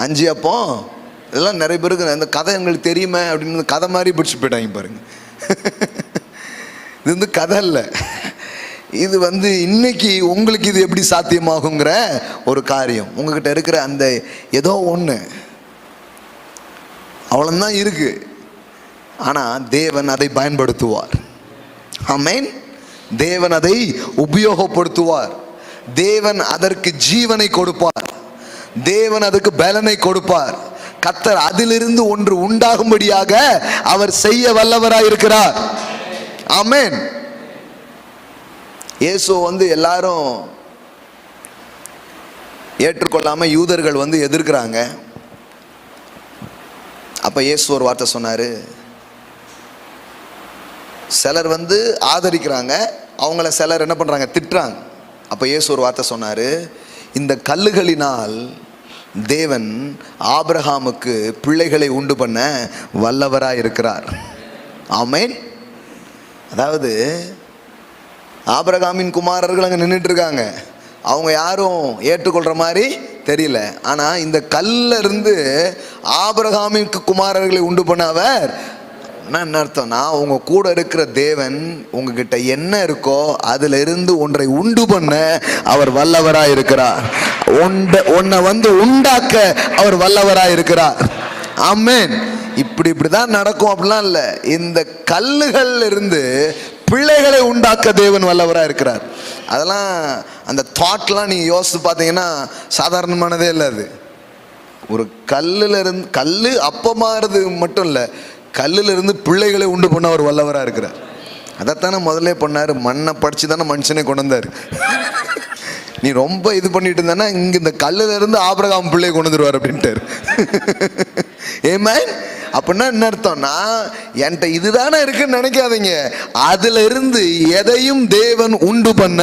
5 அப்பம். இதெல்லாம் நிறைய பேருக்கு இந்த கதை எங்களுக்கு தெரியுமே அப்படின்னு கதை மாதிரி பிடிச்சி போயிட்டாங்க பாருங்க. இது கதை இல்லை, இது இன்னைக்கு உங்களுக்கு இது எப்படி சாத்தியமாகுங்கிற ஒரு காரியம். உங்ககிட்ட இருக்கிற அந்த ஏதோ ஒன்று அவ்வளோதான் இருக்கு. ஆனால் தேவன் அதை பயன்படுத்துவார். ஆமென். தேவன் அதை உபயோகப்படுத்துவார். தேவன் அதற்கு ஜீவனை கொடுப்பார். தேவன் அதுக்கு பலனை கொடுப்பார். கர்த்தர் அதிலிருந்து ஒன்று உண்டாகும்படியாக அவர் செய்ய வல்லவராய் இருக்கிறார். ஆமென். இயேசு எல்லாரும் ஏற்றுக்கொள்ளாம யூதர்கள் எதிர்க்கிறாங்க. அப்ப இயேசு ஒரு வார்த்தை சொன்னாரு. சிலர் ஆதரிக்கிறாங்க, அவங்கள சிலர் என்ன பண்றாங்க? திட்டுறாங்க. அப்ப இயேசு ஒரு வார்த்தை சொன்னாரு, இந்த கல்லுகளினால் தேவன் ஆபிரகாமுக்கு பிள்ளைகளை உண்டு பண்ண வல்லவராய் இருக்கிறார். ஆமென். அதாவது ஆபிரகாமின் குமாரர்கள் அங்கே நின்றுட்டு இருக்காங்க. அவங்க யாரும் ஏற்றுக்கொள்ற மாதிரி தெரியல. ஆனா இந்த கல்ல இருந்து ஆபிரகாமிற்கு குமாரர்களை உண்டு பண்ண அவர் என்ன அர்த்தம்னா, உங்க கூட இருக்கிற தேவன் உங்ககிட்ட என்ன இருக்கோ அதுல இருந்து ஒன்றை உண்டு பண்ண அவர் வல்லவராய் இருக்கிறார். உன்னை உண்டாக்க அவர் வல்லவராய் இருக்கிறார். ஆமென். இப்படிதான் நடக்கும் அப்படிலாம் இல்லை. இந்த கல்லுகள் இருந்து பிள்ளைகளை உண்டாக்க தேவன் வல்லவராக இருக்கிறார். அதெல்லாம் அந்த தாட்லாம் நீங்கள் யோசித்து பார்த்தீங்கன்னா சாதாரணமானதே இல்லை. அது ஒரு கல் அப்பமாகிறது மட்டும் இல்லை, கல்லிலிருந்து பிள்ளைகளை உண்டு பண்ண அவர் வல்லவராக இருக்கிறார். அதைத்தானே முதல்ல பண்ணார். மண்ணை படித்து தானே மனுஷனே கொண்டு வந்தார். நீ ரொம்ப இது பண்ணிட்டு இருந்தானா இங்கே இந்த கல்லிலிருந்து ஆபிரகாம் பிள்ளையை கொண்டு வந்துருவார் அப்படின்ட்டார். ஏமேன். அப்படின்னா என்ன அர்த்தம்னா, என்கிட்ட இதுதானே இருக்குன்னு நினைக்காதீங்க, அதுல இருந்து எதையும் தேவன் உண்டு பண்ண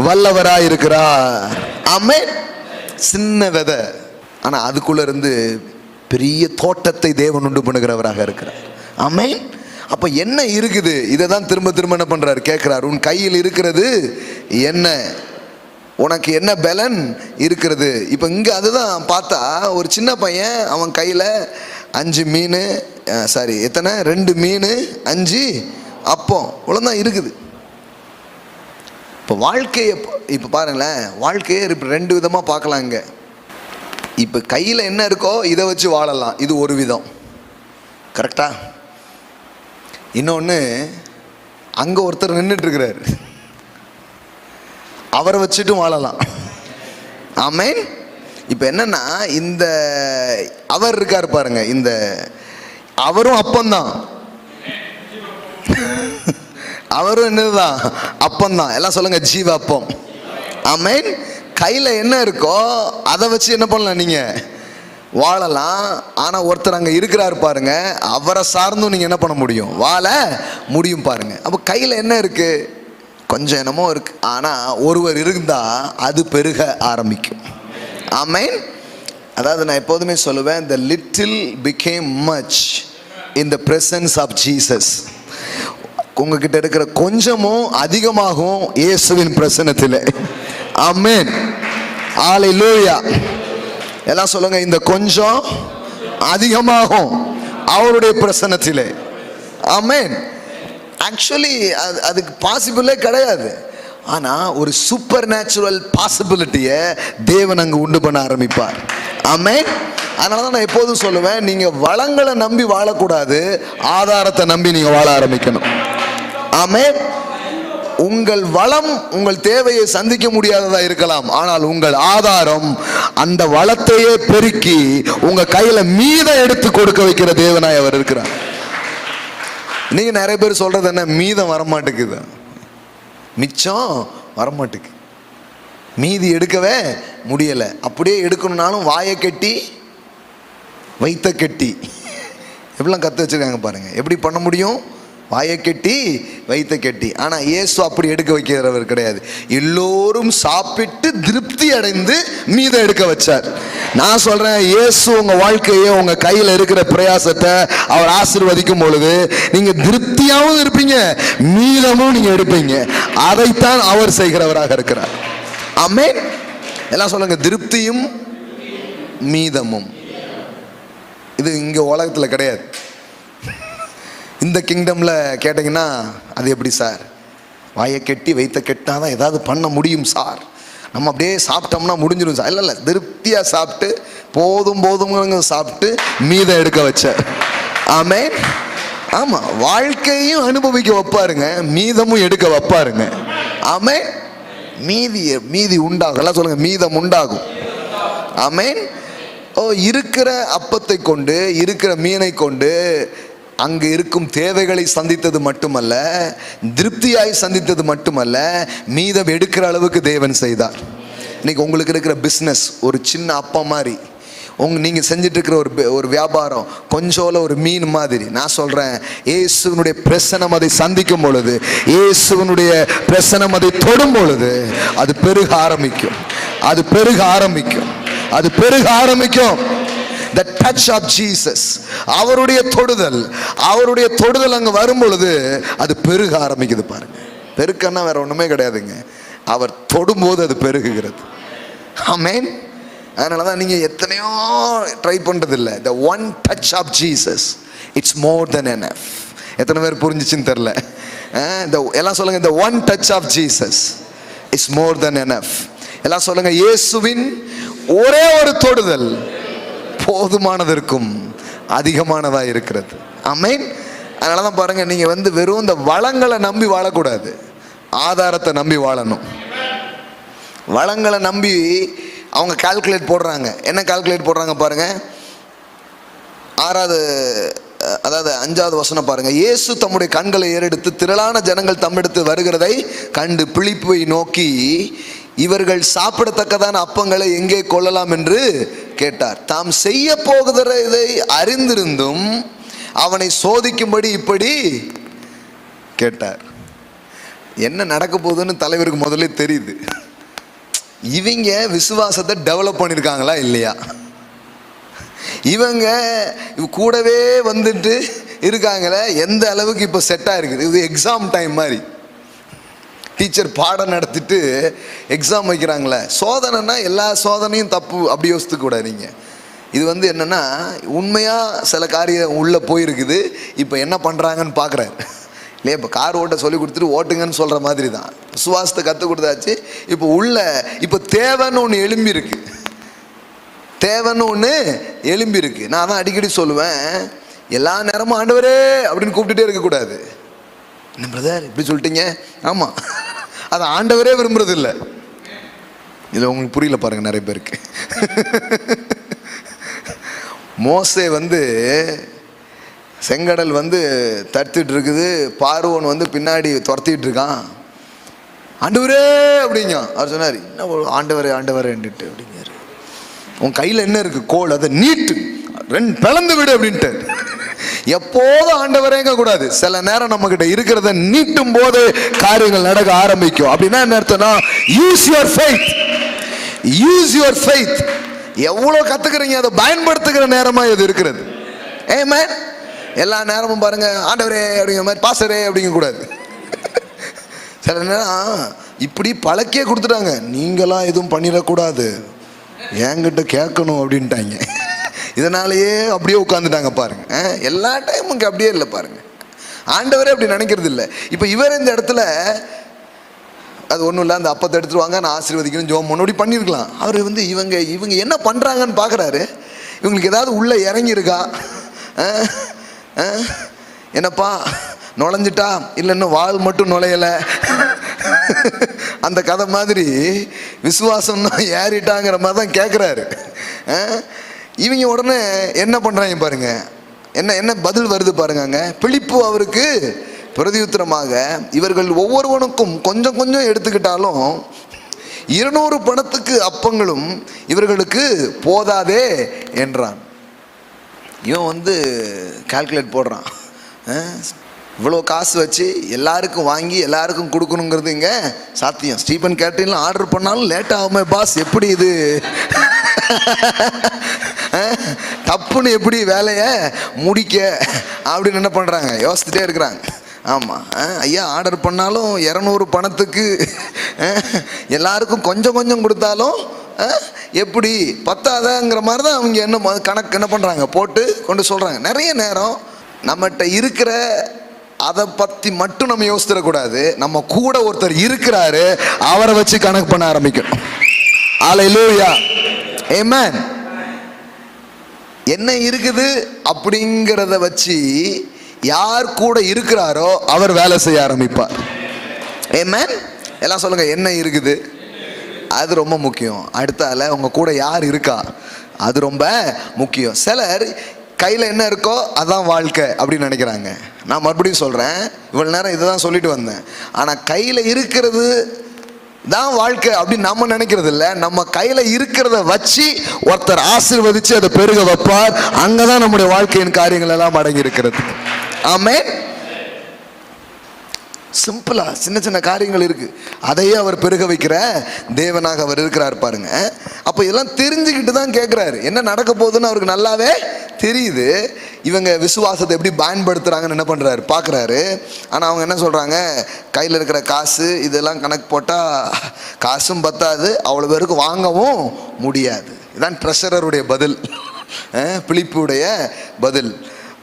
வல்லவராக இருக்கிறார். ஆமென். சின்ன விதை, ஆனா அதுக்குள்ள இருந்து பெரிய தோட்டத்தை தேவன் உண்டு பண்ணுகிறவராக இருக்கிறார். ஆமென். அப்ப என்ன இருக்குது? இதை தான் திரும்ப திரும்ப என்ன பண்றாரு, கேட்கிறார். உன் கையில் இருக்கிறது என்ன? உனக்கு என்ன பலன் இருக்கிறது? இப்போ இங்கே அதுதான் பார்த்தா, ஒரு சின்ன பையன் அவன் கையில் 5 மீன், எத்தனை, 2 மீன் 5 அப்பம் இவ்வளோதான் இருக்குது. இப்போ வாழ்க்கையை இப்போ பாருங்களேன், வாழ்க்கையை இப்போ 2 விதமாக பார்க்கலாம். இங்கே இப்போ கையில் என்ன இருக்கோ இதை வச்சு வாழலாம், இது ஒரு விதம். கரெக்டா? இன்னொன்று, அங்கே ஒருத்தர் நின்றுட்டுருக்கிறாரு, அவரை வச்சுட்டு வாழலாம். ஆமென். இப்போ என்னன்னா, இந்த அவர் இருக்கார் பாருங்க, இந்த அவரும் அப்பந்தான், அவரும் என்னதுதான், அப்பந்தான். எல்லாம் சொல்லுங்க, ஜீவ அப்பம். ஆமென். கையில் என்ன இருக்கோ அதை வச்சு என்ன பண்ணலாம், நீங்கள் வாழலாம். ஆனால் ஒருத்தர் அங்கே இருக்கிறார் பாருங்க, அவரை சார்ந்தும் நீங்கள் என்ன பண்ண முடியும், வாழ முடியும் பாருங்க. அப்போ கையில் என்ன இருக்கு? கொஞ்சம் என்னமோ இருக்கு, ஆனால் ஒருவர் இருந்தால் அது பெருக ஆரம்பிக்கும். ஆமென். அதாவது நான் எப்போதுமே சொல்லுவேன், the little became much in the presence of Jesus. உங்ககிட்ட இருக்கிற கொஞ்சமும் அதிகமாகும் இயேசுவின் பிரசன்னத்தில். ஆமென். ஹல்லேலூயா. எல்லாம் சொல்லுங்க, இந்த கொஞ்சம் அதிகமாகும் அவருடைய பிரசன்னத்தில். ஆமென். ஆக்சுவலி அதுக்கு பாசிபிளே கிடையாது. ஆனால் ஒரு சூப்பர் நேச்சுரல் பாசிபிலிட்டியை தேவன் அங்கே உண்டு பண்ண ஆரம்பிப்பார். ஆமென். அதனால தான் நான் எப்போதும் சொல்லுவேன், நீங்கள் வளங்களை நம்பி வாழக்கூடாது, ஆதாரத்தை நம்பி நீங்கள் வாழ ஆரம்பிக்கணும். ஆமென். உங்கள் வளம் உங்கள் தேவையை சந்திக்க முடியாததா இருக்கலாம், ஆனால் உங்கள் ஆதாரம் அந்த வளத்தையே பெருக்கி உங்க கையில மீதம் எடுத்து கொடுக்க வைக்கிற தேவனாய் அவர் இருக்கிறார். நீங்க நிறைய பேர் சொல்றது என்ன, மீதம் வரமாட்டேங்குது, மிச்சம் வரமாட்டேங்குது, மீதி எடுக்கவே முடியல. அப்படியே எடுக்கணும்னாலும் வாயை கட்டி வைத்த கட்டி எப்படிலாம் கற்று வச்சிருக்காங்க பாருங்க. எப்படி பண்ண முடியும்? வாயை கட்டி வைத்த கட்டி. ஆனால் இயேசு அப்படி எடுக்க வைக்கிறவர் கிடையாது. எல்லோரும் சாப்பிட்டு திருப்தி அடைந்து மீதம் எடுக்க வச்சார். நான் சொல்றேன், இயேசு உங்க வாழ்க்கையை, உங்க கையில் இருக்கிற பிரயாசத்தை அவர் ஆசீர்வதிக்கும் பொழுது நீங்க திருப்தியாகவும் இருப்பீங்க, மீதமும் நீங்க எடுப்பீங்க. அதைத்தான் அவர் செய்கிறவராக இருக்கிறார். ஆமென். எல்லாம் சொல்லுங்க, திருப்தியும் மீதமும். இது இங்க உலகத்தில் கிடையாது. இந்த கிங்டமில் கேட்டிங்கன்னா, அது எப்படி சார், வாயை கட்டி வைத்த கெட்டாதான் ஏதாவது பண்ண முடியும் சார், நம்ம அப்படியே சாப்பிட்டோம்னா முடிஞ்சிடும் சார். இல்லை, திருப்தியாக சாப்பிட்டு போதும் போதும் சாப்பிட்டு மீதம் எடுக்க வச்ச. ஆமென். ஆமாம், வாழ்க்கையும் அனுபவிக்க வைப்பாருங்க, மீதமும் எடுக்க வைப்பாருங்க. ஆமென். மீதி உண்டாகும். எல்லாம் சொல்லுங்க, மீதம் உண்டாகும். ஆமென். இருக்கிற அப்பத்தை கொண்டு, இருக்கிற மீனை கொண்டு அங்கு இருக்கும் தேவைகளை சந்தித்தது மட்டுமல்ல, திருப்தியாய் சந்தித்தது மட்டுமல்ல, மீதம் எடுக்கிற அளவுக்கு தேவன் செய்தார். இன்னைக்கு உங்களுக்கு இருக்கிற பிஸ்னஸ் ஒரு சின்ன அப்பம் மாதிரி, நீங்கள் செஞ்சுட்டு இருக்கிற ஒரு வியாபாரம் கொஞ்சோல ஒரு மீன் மாதிரி. நான் சொல்கிறேன், இயேசுவினுடைய பிரசனம் அதை சந்திக்கும் பொழுது, இயேசுவினுடைய பிரசனம் அதை தொடும் பொழுது அது பெருக ஆரம்பிக்கும், அது பெருக ஆரம்பிக்கும், அது பெருக ஆரம்பிக்கும். The touch of Jesus, அவருடைய தொடுதல் அங்க வரும் பொழுது அது பெருக ஆரம்பிக்குது பாருங்க. பெருக்கன்னா வேற ஒண்ணுமே கிடையாதுங்க, அவர் தொடும்போது அது பெருகுகிறது. ஆமென். அதனாலதான் நீங்க எத்தனையோ ட்ரை பண்றது இல்லை. The one touch of Jesus, it's more than enough. எத்தனை பேர் புரிஞ்சிச்சுன்னு தெரியல. எல்லாம் சொல்லுங்க, the one touch of Jesus is more than enough. எல்லாம் சொல்லுங்க, இயேசுவின் ஒரே ஒரு தொடுதல் போதுமானதற்கும் அதிகமானதா இருக்கிறது. ஆமென். அதனால தான் பாருங்க, நீங்கள் வெறும் இந்த வளங்களை நம்பி வாழக்கூடாது, ஆதாரத்தை நம்பி வாழணும். வளங்களை நம்பி அவங்க கால்குலேட் போடுறாங்க. என்ன கால்குலேட் போடுறாங்க பாருங்க, 5வது வசனம் பாருங்க. இயேசு தம்முடைய கண்களை ஏறெடுத்து திரளான ஜனங்கள் தம்மிடத்து வருகிறதை கண்டு பிலிப்பை நோக்கி, இவர்கள் சாப்பிடத்தக்கதான அப்பங்களை எங்கே கொள்ளலாம் என்று கேட்டார். தாம் செய்ய போகிறதை அறிந்திருந்தும் அவனை சோதிக்கும்படி இப்படி கேட்டார். என்ன நடக்க போகுதுன்னு தலைவருக்கு முதல்ல தெரியுது. இவங்க விசுவாசத்தை டெவலப் பண்ணியிருக்காங்களா இல்லையா? இவங்க கூடவே வந்துட்டு இருக்காங்களே, எந்த அளவுக்கு இப்போ செட்டாக இருக்குது. இது எக்ஸாம் டைம் மாதிரி, டீச்சர் பாடம் நடத்திட்டு எக்ஸாம் வைக்கிறாங்களே. சோதனைன்னா எல்லா சோதனையும் தப்பு அப்படி யோசித்துக்கூடாது நீங்கள். இது என்னென்னா, உண்மையாக சில காரியம் உள்ளே போயிருக்குது, இப்போ என்ன பண்ணுறாங்கன்னு பார்க்குறாரு இல்லையா? இப்போ கார் ஓட்ட சொல்லி கொடுத்துட்டு ஓட்டுங்கன்னு சொல்கிற மாதிரி தான் விசுவாசத்தை கற்றுக் கொடுத்தாச்சு. இப்போ தேவைன்னு ஒன்று எழும்பியிருக்கு, தேவைன்னு ஒன்று எழும்பியிருக்கு. நான் தான் அடிக்கடி சொல்லுவேன், எல்லா நேரமும் ஆண்டவரே அப்படின்னு கூப்பிட்டுட்டே இருக்கக்கூடாது. என்ன பிரதர் இப்படி சொல்லிட்டீங்க? ஆமாம், அது ஆண்டவரே விரும்புறது இல்லை. இதில் உங்களுக்கு புரியல பாருங்கள் நிறைய பேருக்கு. மோசே செங்கடல் தடுத்துட்டு இருக்குது, பார்வோன் பின்னாடி துரத்திட்டு இருக்கான். ஆண்டவரே அப்படிங்க அவர் சொன்னார், என்ன ஆண்டவரே ஆண்டவரேன்ட்டு அப்படிங்கிறாரு. உன் கையில் என்ன இருக்கு? கோல், அதை நீட்டு, ரெண்டு பிளந்து விடு அப்படின்ட்டு. எப்போதும் ஆண்டவரேங்க கூடாது, சில நேரம் நம்ம கிட்ட இருக்கிறத நீட்டும் போது காரியங்கள் நடக்க ஆரம்பிக்கும். அப்படின்னா என்ன அர்த்தம்னா, use your faith, use your faith. எவ்வளோ கத்துக்கிறீங்க அதை பயன்படுத்துகிற நேரமா இது இருக்கிறது. ஆமென். எல்லா நேரமும் பாருங்க ஆண்டவரே அப்படிங்கிற மாதிரி, பாஸ்டரே அப்படிங்க கூடாது. சில நேரம் இப்படி பழக்கே கொடுத்துட்டாங்க, நீங்களாம் எதுவும் பண்ணிடக்கூடாது, என்கிட்ட கேட்கணும் அப்படின்ட்டாங்க. இதனாலேயே அப்படியே உட்காந்துட்டாங்க பாருங்க. எல்லா டைமும் இங்கே அப்படியே இல்லை பாருங்க, ஆண்டவரே அப்படி நினைக்கிறது இல்லை. இப்போ இவர் இந்த இடத்துல அது ஒன்றும் இல்லை, அந்த அப்பத்தை எடுத்துருவாங்க, நான் ஆசீர்வதிக்கணும் ஜோம் முன்னாடி பண்ணியிருக்கலாம். அவர் இவங்க என்ன பண்ணுறாங்கன்னு பார்க்குறாரு. இவங்களுக்கு ஏதாவது உள்ளே இறங்கியிருக்கா? என்னப்பா நுழைஞ்சிட்டா இல்லை இன்னும் வால் மட்டும் நுழையலை, அந்த கதை மாதிரி விசுவாசம்னா ஏறிட்டாங்கிற மாதிரி தான் கேட்குறாரு. இவங்க உடனே என்ன பண்ணுறாங்க பாருங்க, என்ன பதில் வருது பாருங்க. பிலிப்பு அவருக்கு பிரதியுத்தரமாக, இவர்கள் ஒவ்வொருவனுக்கும் கொஞ்சம் கொஞ்சம் எடுத்துக்கிட்டாலும் 200 பணத்துக்கு அப்பங்களும் இவர்களுக்கு போதாதே என்றான். இவன் கால்குலேட் போடுறான், இவ்வளோ காசு வச்சு எல்லாருக்கும் வாங்கி எல்லாருக்கும் கொடுக்கணுங்கிறது இங்கே சாத்தியம். ஸ்டீபன் கேட்டரிங்லாம் ஆர்டர் பண்ணாலும் லேட் ஆகுமே பாஸ், எப்படி இது தப்புன்னு எப்படி வேலையை முடிக்க அப்படின்னு என்ன பண்ணுறாங்க, யோசிச்சுட்டே இருக்கிறாங்க. ஆமாம் ஐயா, ஆர்டர் பண்ணாலும் 200 பணத்துக்கு எல்லாருக்கும் கொஞ்சம் கொஞ்சம் கொடுத்தாலும் எப்படி பத்தாதங்கிற மாதிரி தான் அவங்க என்ன பண்ணுறாங்க, போட்டு கொண்டு சொல்கிறாங்க. நிறைய நேரம் நம்மகிட்ட இருக்கிற அதை பற்றி மட்டும் நம்ம யோசிச்சிடக்கூடாது, நம்ம கூட ஒருத்தர் இருக்கிறாரு, அவரை வச்சு கணக்கு பண்ண ஆரம்பிக்கணும். அல்லேலூயா, ஆமென். என்ன இருக்குது அப்படிங்கிறத வச்சு யார் கூட இருக்கிறாரோ அவர் வேலை செய்ய ஆரம்பிப்பார். ஆமென். எல்லாம் சொல்லுங்க, என்ன இருக்குது அது ரொம்ப முக்கியம். அடுத்தால உங்க கூட யார் இருக்கா அது ரொம்ப முக்கியம். சிலர் கையில் என்ன இருக்கோ அதான் வாழ்க்கை அப்படின்னு நினைக்கிறாங்க. நான் மறுபடியும் சொல்கிறேன், இவ்வளோ நேரம் இதை தான் சொல்லிட்டு வந்தேன். ஆனால் கையில் இருக்கிறது தான் வாழ்க்கை அப்படின்னு நம்ம நினைக்கிறது இல்லை. நம்ம கையில் இருக்கிறத வச்சு ஒருத்தர் ஆசீர்வதிச்சு அதை பெருக வைப்பார். அங்கே தான் நம்முடைய வாழ்க்கையின் காரியங்கள் எல்லாம் அடங்கி இருக்கிறது. ஆமென். சிம்பிளா சின்ன சின்ன காரியங்கள் இருக்கு, அதையே அவர் பெருக வைக்கிற தேவனாக அவர் இருக்கிறார் பாருங்க. அப்போ இதெல்லாம் தெரிஞ்சுக்கிட்டு தான் கேட்குறாரு, என்ன நடக்க போகுதுன்னு அவருக்கு நல்லாவே தெரியுது. இவங்க விசுவாசத்தை எப்படி பயன்படுத்துறாங்கன்னு என்ன பண்றாரு பார்க்குறாரு. ஆனால் அவங்க என்ன சொல்றாங்க, கையில் இருக்கிற காசு இதெல்லாம் கணக்கு போட்டால் காசும் பத்தாது, அவ்வளோ பேருக்கு வாங்கவும் முடியாது. இதான் ட்ரெஷரருடைய பதில், பிலிப்புடைய பதில்.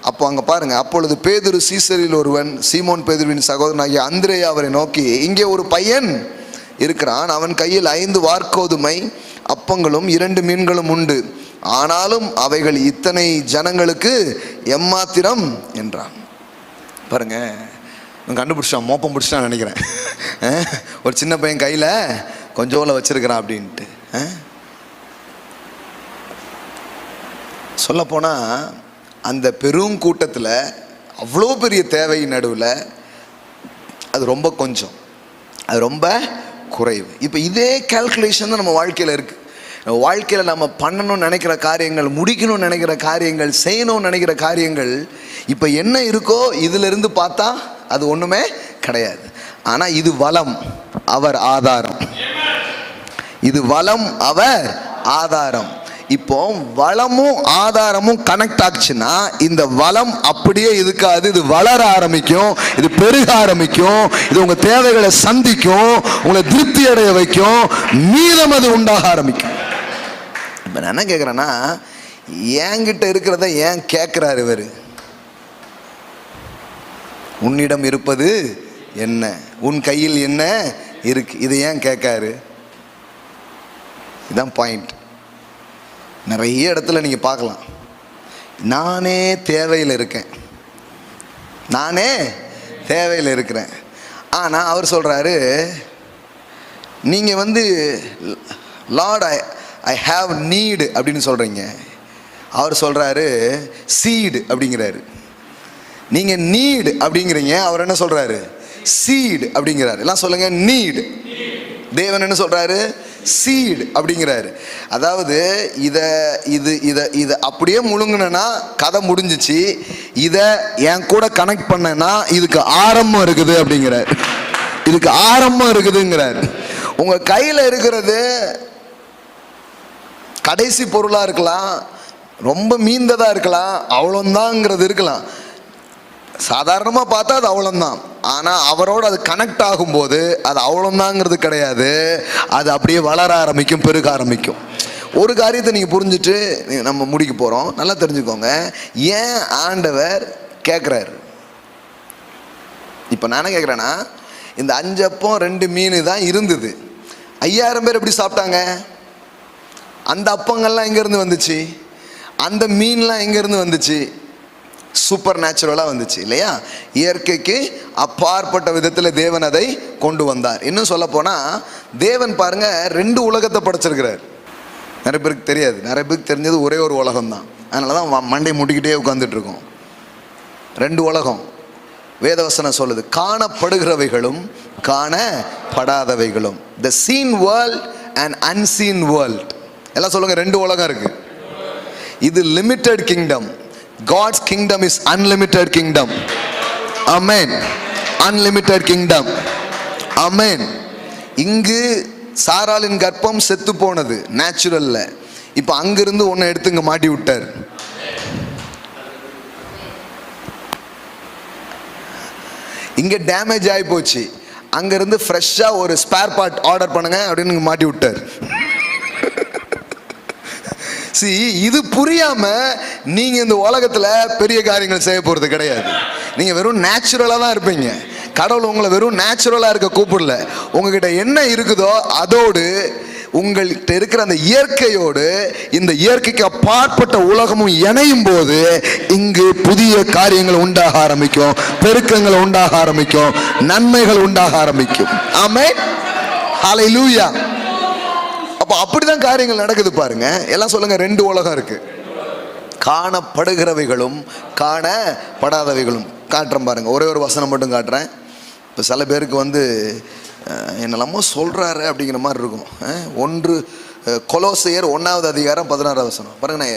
அப்போ அங்கே பாருங்க, அப்பொழுது பேதுரு சீசரில் ஒருவன் சீமோன் பேதுருவின் சகோதரனாகிய அந்திரேயா அவரை நோக்கி, இங்கே ஒரு பையன் இருக்கிறான், அவன் கையில் 5 வார்கோதுமை அப்பங்களும் 2 மீன்களும் உண்டு, ஆனாலும் அவைகள் இத்தனை ஜனங்களுக்கு எம்மாத்திரம் என்றான். பாருங்க, கண்டுபிடிச்சான், மோப்பம் பிடிச்சான்னு நினைக்கிறேன். ஒரு சின்ன பையன் கையில் கொஞ்சோல வச்சிருக்கிறான் அப்படின்ட்டு. சொல்லப்போனால் அந்த பெரும் கூட்டத்தில் அவ்வளோ பெரிய தேவை நடுவில் அது ரொம்ப கொஞ்சம், அது ரொம்ப குறைவு. இப்போ இதே கால்குலேஷன் தான் நம்ம வாழ்க்கையில் இருக்குது. வாழ்க்கையில் நம்ம பண்ணணும்னு நினைக்கிற காரியங்கள், முடிக்கணும்னு நினைக்கிற காரியங்கள், செய்யணும்னு நினைக்கிற காரியங்கள், இப்போ என்ன இருக்கோ இதிலிருந்து பார்த்தா அது ஒன்றுமே கிடையாது. ஆனால் இது வளம், அவர் ஆதாரம். இது வளம், அவர் ஆதாரம். இப்போ வளமும் ஆதாரமும் கனெக்ட் ஆச்சுன்னா இந்த வளம் அப்படியே இருக்காது, இது வளர ஆரம்பிக்கும், இது பெருக ஆரம்பிக்கும், இது உங்க தேவைகளை சந்திக்கும், உங்களை திருப்தி அடைய வைக்கும், மீதம் அது உண்டாக ஆரம்பிக்கும். இப்போ நான் என்ன கேட்குறேன்னா, என்கிட்ட இருக்கிறத ஏன் கேட்குறாரு இவர்? உன்னிடம் இருப்பது என்ன, உன் கையில் என்ன இருக்கு, இதை ஏன் கேட்காரு? இதுதான் பாயிண்ட். நிறைய இடத்துல நீங்கள் பார்க்கலாம், நானே தேவையில் இருக்கேன், நானே தேவையில் இருக்கிறேன். ஆனால் அவர் சொல்கிறாரு, நீங்கள் லார்ட் ஐ ஹாவ் நீடு அப்படின்னு சொல்கிறீங்க. அவர் சொல்கிறாரு சீடு அப்படிங்கிறாரு. நீங்கள் நீடு அப்படிங்கிறீங்க, அவர் என்ன சொல்கிறாரு? சீடு அப்படிங்கிறாரு. எல்லாம் சொல்லுங்க, நீடு. தேவன் என்ன சொல்கிறாரு? சீடு அப்படிங்கிறாரு. அதாவது இதை அப்படியே முழுங்கினா கதை முடிஞ்சிச்சு, இதை என் கூட கனெக்ட் பண்ணனா இதுக்கு ஆரம்பம் இருக்குது அப்படிங்கிறார். இதுக்கு ஆரம்பம் இருக்குதுங்கிறார். உங்கள் கையில் இருக்கிறது கடைசி பொருளாக இருக்கலாம், ரொம்ப மீந்ததாக இருக்கலாம், அவ்வளோந்தாங்கிறது இருக்கலாம். சாதாரணமாக பார்த்தா அது அவ்வளோந்தான். ஆனால் அவரோடு அது கனெக்ட் ஆகும்போது அது அவ்வளோந்தாங்கிறது கிடையாது, அது அப்படியே வளர ஆரம்பிக்கும், பெருக ஆரம்பிக்கும். ஒரு காரியத்தை நீங்கள் புரிஞ்சுட்டு நம்ம முடிக்க போகிறோம். நல்லா தெரிஞ்சுக்கோங்க, ஏன் ஆண்டவர் கேட்குறாரு. இப்போ நான் என்ன கேட்குறேன்னா, இந்த 5 அப்பம் 2 மீன் தான் இருந்தது. 5000 பேர் எப்படி சாப்பிட்டாங்க? அந்த அப்பங்கள்லாம் எங்கேருந்து வந்துச்சு? அந்த மீன்லாம் எங்கேருந்து வந்துச்சு? சூப்பர் நேச்சுரலாக வந்துச்சு இல்லையா? இயற்கைக்கு அப்பாற்பட்ட விதத்தில் தேவன் அதை கொண்டு வந்தார். இன்னும் சொல்ல போனால் தேவன் பாருங்க 2 உலகத்தை படைச்சிருக்கிறார். நிறைய பேருக்கு தெரியாது, நிறைய பேருக்கு தெரிஞ்சது ஒரே ஒரு உலகம் தான். அதனால தான் மண்டை முட்டிக்கிட்டே உட்காந்துட்டு இருக்கோம். 2 உலகம் வேதவசனம் சொல்லுது, காணப்படுகிறவைகளும் காணப்படாதவைகளும். The seen world and unseen world. எல்லாம் சொல்லுங்க, 2 உலகம் இருக்கு. இது limited kingdom. God's kingdom is unlimited kingdom. Amen. Unlimited kingdom. Amen. இங்கு சாராளின் கர்ப்பம் செத்து போனது நேச்சுரல்ல. இப்போ அங்கிருந்து ஒன்றை எடுத்து இங்க மாட்டி விட்டார். இங்க டேமேஜ் ஆகி போச்சு, அங்கிருந்து ஃப்ரெஷ்ஷா ஒரு ஸ்பேர் பார்ட் ஆர்டர் பண்ணுங்க அப்படின்னு மாட்டி விட்டார். இது புரியாம நீங்க இந்த உலகத்துல பெரிய காரியங்கள் செய்ய போறது கிடையாது. நீங்க வெறும் நேச்சுரலா தான் இருப்பீங்க. கடவுள் உங்களை வெறும் நேச்சுரலா இருக்க கூப்பிடல. உங்ககிட்ட என்ன இருக்குதோ அதோடு, உங்கள்கிட்ட இருக்கிற அந்த இயற்கையோடு இந்த இயற்கைக்கு அப்பாற்பட்ட உலகமும் இணையும் போது இங்கு புதிய காரியங்கள் உண்டாக ஆரம்பிக்கும், பெருக்கங்கள் உண்டாக ஆரம்பிக்கும், நன்மைகள் உண்டாக ஆரம்பிக்கும். ஆமென். ஹல்லேலூயா. அப்போ அப்படிதான் காரியங்கள் நடக்குது பாருங்க. எல்லாம் சொல்லுங்க, 2 உலகம் இருக்கு. காணப்படுகிறவைகளும் காணப்படாதவைகளும். காட்டுறேன் பாருங்க, ஒரே ஒரு வசனம் மட்டும் காட்டுறேன். இப்போ சில பேருக்கு என்னெல்லாமோ சொல்றாரு அப்படிங்கிற மாதிரி இருக்கும். 1 கொலோசையர் 1வது அதிகாரம் 16வது வசனம் பாருங்க.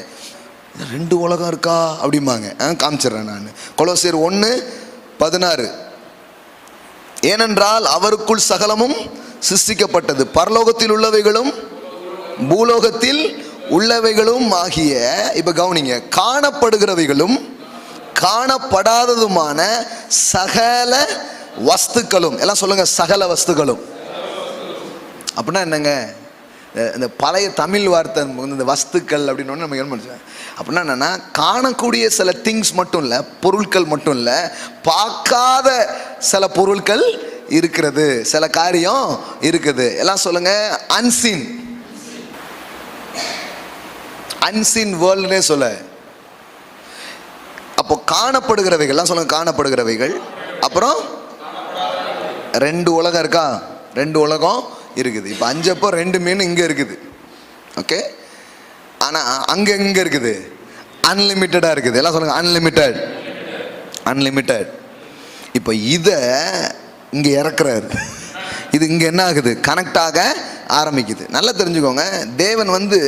2 உலகம் இருக்கா அப்படிம்பாங்க. காமிச்சிடுறேன் நான். கொலோசையர் 1:16. ஏனென்றால் அவருக்குள் சகலமும் சிருஷ்டிக்கப்பட்டது, பரலோகத்தில் உள்ளவைகளும் பூலோகத்தில் உள்ளவைகளும் ஆகிய, இப்ப கவனிங்க, காணப்படுகிறவைகளும் காணப்படாததுமான சகல வஸ்துக்களும். எல்லாம் சொல்லுங்க, சகல வஸ்துக்களும். அப்படின்னா என்னங்க? இந்த பழைய தமிழ் வார்த்தை இந்த வஸ்துக்கள் அப்படின்னு நம்ம என்ன பண்ணுறோம் அப்படின்னா என்னன்னா, காணக்கூடிய சில திங்ஸ் மட்டும் இல்லை, பொருட்கள் மட்டும் இல்லை, பார்க்காத சில பொருட்கள் இருக்கிறது, சில காரியம் இருக்குது. எல்லாம் சொல்லுங்க, அன்சீன். அன்சீன் வேர்ல்டுனே சொல்ல. அப்போ காணப்படுகிறவைகள்லாம் சொல்லுங்க, காணப்படுகிறவைகள். அப்புறம் 2 உலகம் இருக்கா? 2 உலகம் இருக்குது. இப்போ 5 அப்போ 2 மீன் இங்கே இருக்குது. ஓகே, ஆனால் அங்கே எங்கே இருக்குது? அன்லிமிட்டடாக இருக்குது. எல்லாம் சொல்லுங்கள், அன்லிமிட்டட், அன்லிமிட்டட். இப்போ இதை இங்கே இறக்குறாரு. இது இங்கே என்ன ஆகுது? கனெக்ட் ஆக ஆரம்பிக்குது. நல்லா தெரிஞ்சுக்கோங்க, தேவன் வந்து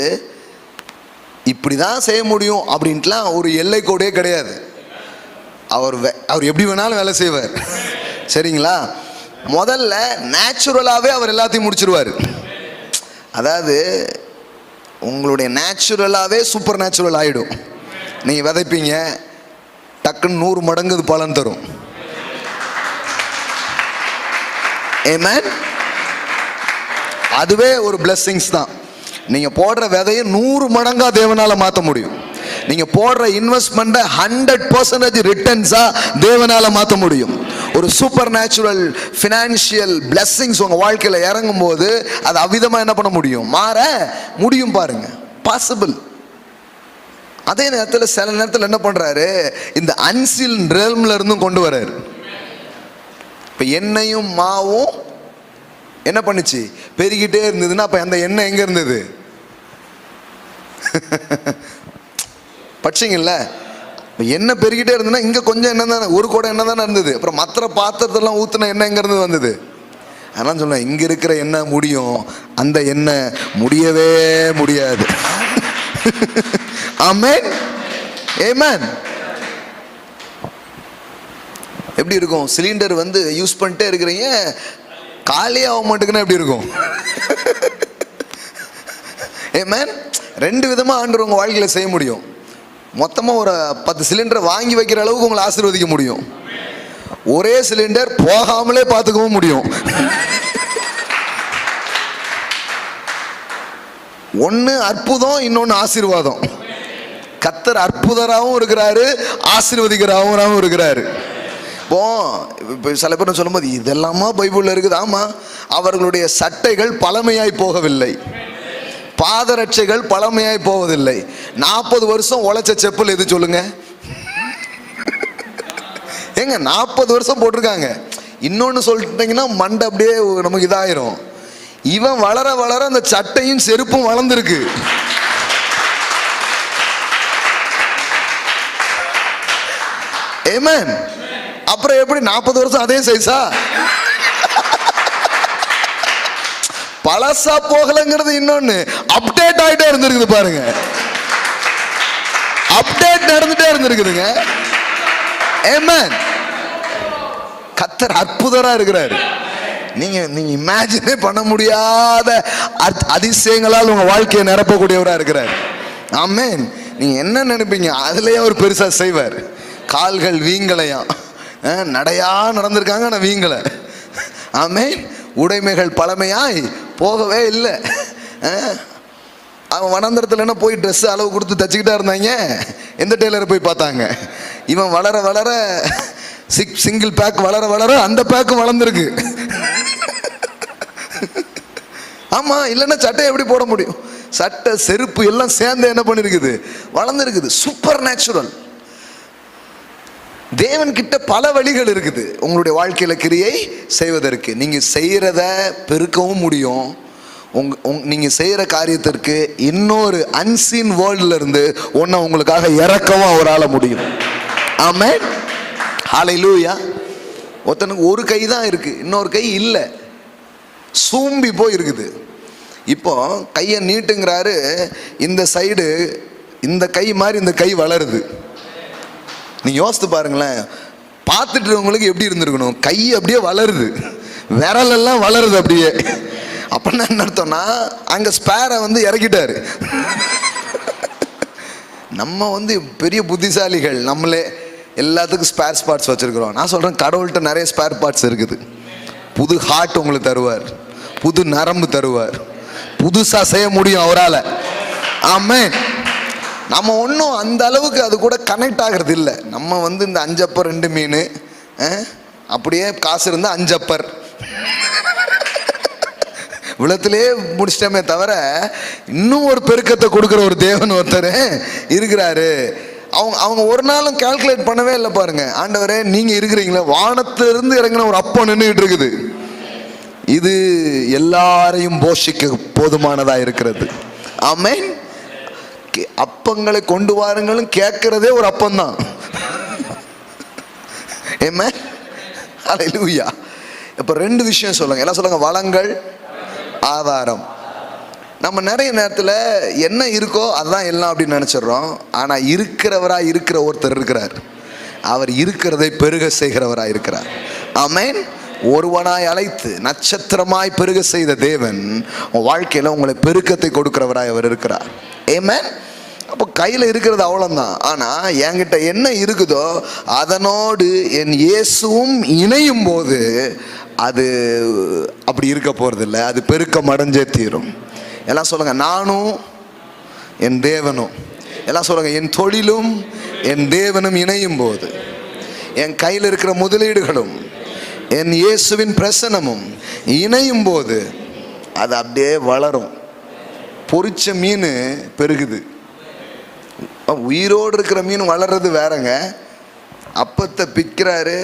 இப்படி தான் செய்ய முடியும் அப்படின்ட்டுலாம் ஒரு எல்லை கோடே கிடையாது. அவர் எப்படி வேணாலும் வேலை செய்வார். சரிங்களா? முதல்ல நேச்சுரலாகவே அவர் எல்லாத்தையும் முடிச்சிருவார். அதாவது உங்களுடைய நேச்சுரலாகவே சூப்பர் நேச்சுரல் ஆகிடும். நீங்கள் விதைப்பீங்க, டக்குன்னு 100 மடங்கு அது பலன் தரும். ஆமென். அதுவே ஒரு பிளெஸிங்ஸ் தான். நீங்கள் போடுற விதையை 100 மடங்கா தேவனால் மாற்ற முடியும். நீங்கள் போடுற இன்வெஸ்ட்மெண்ட்டை 100% ரிட்டர்ன்ஸாக தேவனால் மாற்ற முடியும். ஒரு சூப்பர் நேச்சுரல் ஃபினான்ஷியல் பிளெஸிங்ஸ் உங்கள் வாழ்க்கையில் இறங்கும் போது அது அவ்விதமாக என்ன பண்ண முடியும்? மாற முடியும். பாருங்க, பாசிபிள். அதே நேரத்தில் சில நேரத்தில் என்ன பண்ணுறாரு? இந்த அன்சீன் ரெல்ம்ல இருந்தும் கொண்டு வர்றாரு. இப்போ எண்ணெயும் மாவும் என்ன பண்ணுச்சு? பெருகிட்டே இருந்ததுன்னா அப்போ அந்த எண்ணெய் எங்கே இருந்தது? பட்சிங்கல்ல, எண்ணெய் பெருகிட்டே இருந்ததுன்னா இங்கே கொஞ்சம் எண்ணெய் தானே, ஒரு கூட எண்ணெய் தானே இருந்தது. அப்புறம் மற்ற பாத்திரத்தெல்லாம் ஊற்றின எண்ணெய் எங்கே இருந்து வந்தது? அதெல்லாம் சொல்லுவேன், இங்கே இருக்கிற எண்ணெய் முடியும், அந்த எண்ணெய் முடியவே முடியாது. ஆமென், ஆமென். எப்படி இருக்கும்? சிலிண்டர் வந்து யூஸ் பண்ணிட்டே இருக்கிறீங்க, காலியே ஆக மாட்டேங்குன்னா எப்படி இருக்கும்? ஆமென். 2 விதமாக ஆண்டவர் உங்கள் வாழ்க்கையில் செய்ய முடியும். மொத்தமாக ஒரு 10 சிலிண்டரை வாங்கி வைக்கிற அளவுக்கு உங்களை ஆசீர்வதிக்க முடியும். ஒரே சிலிண்டர் போகாமலே பார்த்துக்கவும் முடியும். ஒன்று அற்புதம், இன்னொன்று ஆசீர்வாதம். கர்த்தர் அற்புதராகவும் இருக்கிறாரு, ஆசீர்வதிக்கிறவராகவும் இருக்கிறாரு. இப்போ சில பேர் சொல்லும்போது இதெல்லாமா பைபிளில் இருக்குது? ஆமாம். அவர்களுடைய சட்டைகள் பழமையாய் போகவில்லை, பாதரட்சைகள் பழமையாய் போவதில்லை. 40 வருஷம் உழைச்ச செப்பல் எது சொல்லுங்க? ஏங்க 40 வருஷம் போட்டிருக்காங்க. இன்னொன்று சொல்லிட்டீங்கன்னா மண்டை அப்படியே நமக்கு இதாயிரும். இவன் வளர வளர அந்த சட்டையும் செருப்பும் வளர்ந்துருக்கு. ஆமென். அப்புறம் எப்படி 40 வருஷம் அதே சைஸா? பழசா போகலங்கிறது இன்னொன்னு, அப்டேட் ஆகிட்டே இருந்திருக்குது. பாருங்க, அப்டேட் நடந்துட்டே இருந்திருக்குதுங்க. ஆமென். கர்த்தர் அற்புதரா இருக்கிறாரு. நீங்க இமேஜினே பண்ண முடியாத அதிசயங்களால் உங்க வாழ்க்கையை நிரப்பக்கூடியவரா இருக்கிறார். ஆமென். நீங்க என்ன நினைப்பீங்க? அதுலயே அவர் பெருசா செய்வார். கால்கள் வீங்கலையா, நடையா நடந்திருக்காங்க, நான் வீங்கலை. ஆமென். உடைமைகள் பழமையாய் போகவே இல்லை. அவன் வனாந்தரத்தில் என்ன போய் ட்ரெஸ் அளவு கொடுத்து தச்சுக்கிட்டா இருந்தாங்க. எந்த டெய்லரை போய் பார்த்தாங்க? இவன் வளர வளர சிங்கிள் பேக் வளர வளர அந்த பேக்கும் வளர்ந்துருக்கு. ஆமா, இல்லைன்னா சட்டை எப்படி போட முடியும்? சட்டை செருப்பு எல்லாம் சேர்ந்து என்ன பண்ணிருக்குது? வளர்ந்துருக்குது. Super natural. தேவன் கிட்ட பல வழிகள் இருக்குது உங்களுடைய வாழ்க்கையில கிரியை செய்வதற்கு. நீங்க செய்யறத பெருக்கவும் முடியும். நீங்க செய்யற காரியத்திற்கு இன்னொரு அன்சீன் வேர்ல்ட்ல இருந்து ஒன்ன உங்களுக்காக இறக்கவும் அவரால் முடியும். ஆமென். ஹல்லேலூயா. ஒருத்தனுக்கு ஒரு கை தான் இருக்கு, இன்னொரு கை இல்லை, சூம்பி போய் இருக்குது. இப்போ கையை நீட்டுங்கிறாரு, இந்த சைடு இந்த கை மாதிரி இந்த கை வளருது. நீங்க யோசித்து பாருங்களேன், பார்த்துட்டு உங்களுக்கு எப்படி இருந்திருக்கணும்? கை அப்படியே வளருது, விரல் எல்லாம் வளருது அப்படியே. அப்படின்னா என்ன அர்த்தம்னா, அங்க ஸ்பேரை வந்து இறக்கிட்டாரு. நம்ம பெரிய புத்திசாலிகள், நம்மளே எல்லாத்துக்கும் ஸ்பேர் பார்ட்ஸ் வச்சிருக்கிறோம். நான் சொல்றேன், கடவுள்கிட்ட நிறைய ஸ்பேர் பார்ட்ஸ் இருக்குது. புது ஹார்ட் உங்களுக்கு தருவார், புது நரம்பு தருவார், புதுசா செய்ய முடியும் அவரால். ஆமென். நம்ம ஒன்றும் அந்த அளவுக்கு அது கூட கனெக்ட் ஆகிறது இல்லை. நம்ம இந்த 5 அப்பர் 2 மீன் அப்படியே காசு இருந்தால் 5 அப்பர் உலகத்திலே முடிச்சிட்டமே தவிர, இன்னும் ஒரு பெருக்கத்தை கொடுக்குற ஒரு தேவன் ஒருத்தர் இருக்கிறாரு. அவங்க ஒரு நாளும் கால்குலேட் பண்ணவே இல்லை பாருங்க. ஆண்டவரே நீங்க இருக்கிறீங்களா, வானத்திலிருந்து இறங்கின ஒரு அப்பம் நின்றுகிட்டு இருக்குது, இது எல்லாரையும் போஷிக்க போதுமானதா இருக்கிறது. ஆமென். அப்பங்களை கொண்டு வாருங்களும் கேட்கிறதே ஒரு அப்பந்தான். ஆமென். ஹல்லேலூயா. இப்ப ரெண்டு விஷயம் சொல்லுங்க, எல்லாம் சொல்லுங்க. வளங்கள், ஆதாரம். நம்ம நிறைய நேரத்தில் என்ன இருக்கோ அதுதான் எல்லாம் அப்படின்னு நினச்சிடுறோம். ஆனால் இருக்கிறவராக இருக்கிற ஒருத்தர் இருக்கிறார். அவர் இருக்கிறதை பெருக செய்கிறவராக இருக்கிறார். ஆமென். ஒருவனாய் அழைத்து நட்சத்திரமாய் பெருக செய்த தேவன் உன் வாழ்க்கையில் உங்களை பெருக்கத்தை கொடுக்கிறவராய் அவர் இருக்கிறார். ஆமென். அப்போ கையில் இருக்கிறது அவ்வளோதான். ஆனால் என்கிட்ட என்ன இருக்குதோ அதனோடு என் இயேசுவும் இணையும் போது அது அப்படி இருக்க போகிறதில்ல, அது பெருக்கம் அடைஞ்சே தீரும். எல்லாம் சொல்லுங்க. நானும் என் தேவனும், எல்லாம் சொல்லுங்க. என் தொழிலும் என் தேவனும் இணையும் போது, என் கையில் இருக்கிற முதலீடுகளும் என் இயேசுவின் பிரசனமும் இணையும் போது அது அப்படியே வளரும். பொரிச்ச மீன் பெருகுது, உயிரோடு இருக்கிற மீன் வளர்றது வேறங்க. அப்பத்தை பிக்கிறாரு,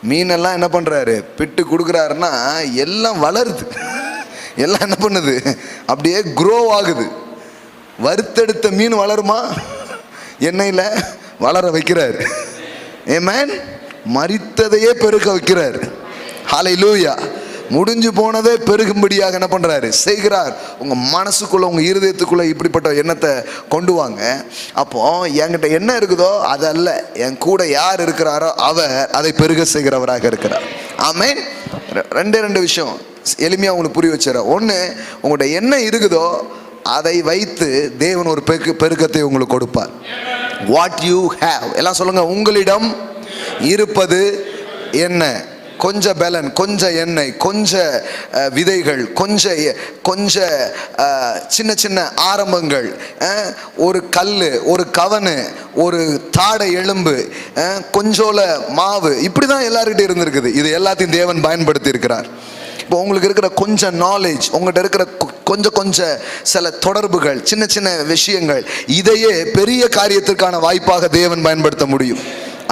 மீனெல்லாம் என்ன பண்ணுறாரு, பிட்டு கொடுக்குறாருன்னா எல்லாம் வளருது, எல்லாம் என்ன பண்ணுது, அப்படியே க்ரோ ஆகுது. வறுத்தெடுத்த மீன் வளருமா? எண்ணெயில் வளர வைக்கிறார். ஆமென். மரித்ததையே பெருக வைக்கிறார். ஹல்லேலூயா. முடிஞ்சு போனதே பெருகும்படியாக என்ன பண்ணுறாரு, செய்கிறார். உங்கள் மனசுக்குள்ளே, உங்கள் இருதயத்துக்குள்ளே இப்படிப்பட்ட எண்ணத்தை கொண்டு வாங்க. அப்போ என்கிட்ட என்ன இருக்குதோ அதல்ல, என் கூட யார் இருக்கிறாரோ அவர் அதை பெருக செய்கிறவராக இருக்கிறார். ஆமென். ரெண்டு விஷயம் எளிமையாக உங்களுக்கு புரிய வச்சுறேன். ஒன்று, உங்கள்கிட்ட என்ன இருக்குதோ அதை வைத்து தேவன் ஒரு பெருக்கத்தை உங்களுக்கு கொடுப்பார். வாட் யூ ஹேவ், எல்லாம் சொல்லுங்க. உங்களிடம் இருப்பது என்ன? கொஞ்சம் பலன், கொஞ்சம் எண்ணெய், கொஞ்சம் விதைகள், கொஞ்சம் சின்ன சின்ன ஆரம்பங்கள், ஒரு கல், ஒரு கவனு, ஒரு தாடை எலும்பு, கொஞ்சோல மாவு, இப்படி தான் எல்லாருக்கிட்ட இருந்திருக்குது. இது எல்லாத்தையும் தேவன் பயன்படுத்தி இருக்கிறார். இப்போ உங்களுக்கு இருக்கிற கொஞ்சம் நாலேஜ், உங்கள்கிட்ட இருக்கிற கொஞ்சம் சில தொடர்புகள், சின்ன சின்ன விஷயங்கள், இதையே பெரிய காரியத்திற்கான வாய்ப்பாக தேவன் பயன்படுத்த முடியும்.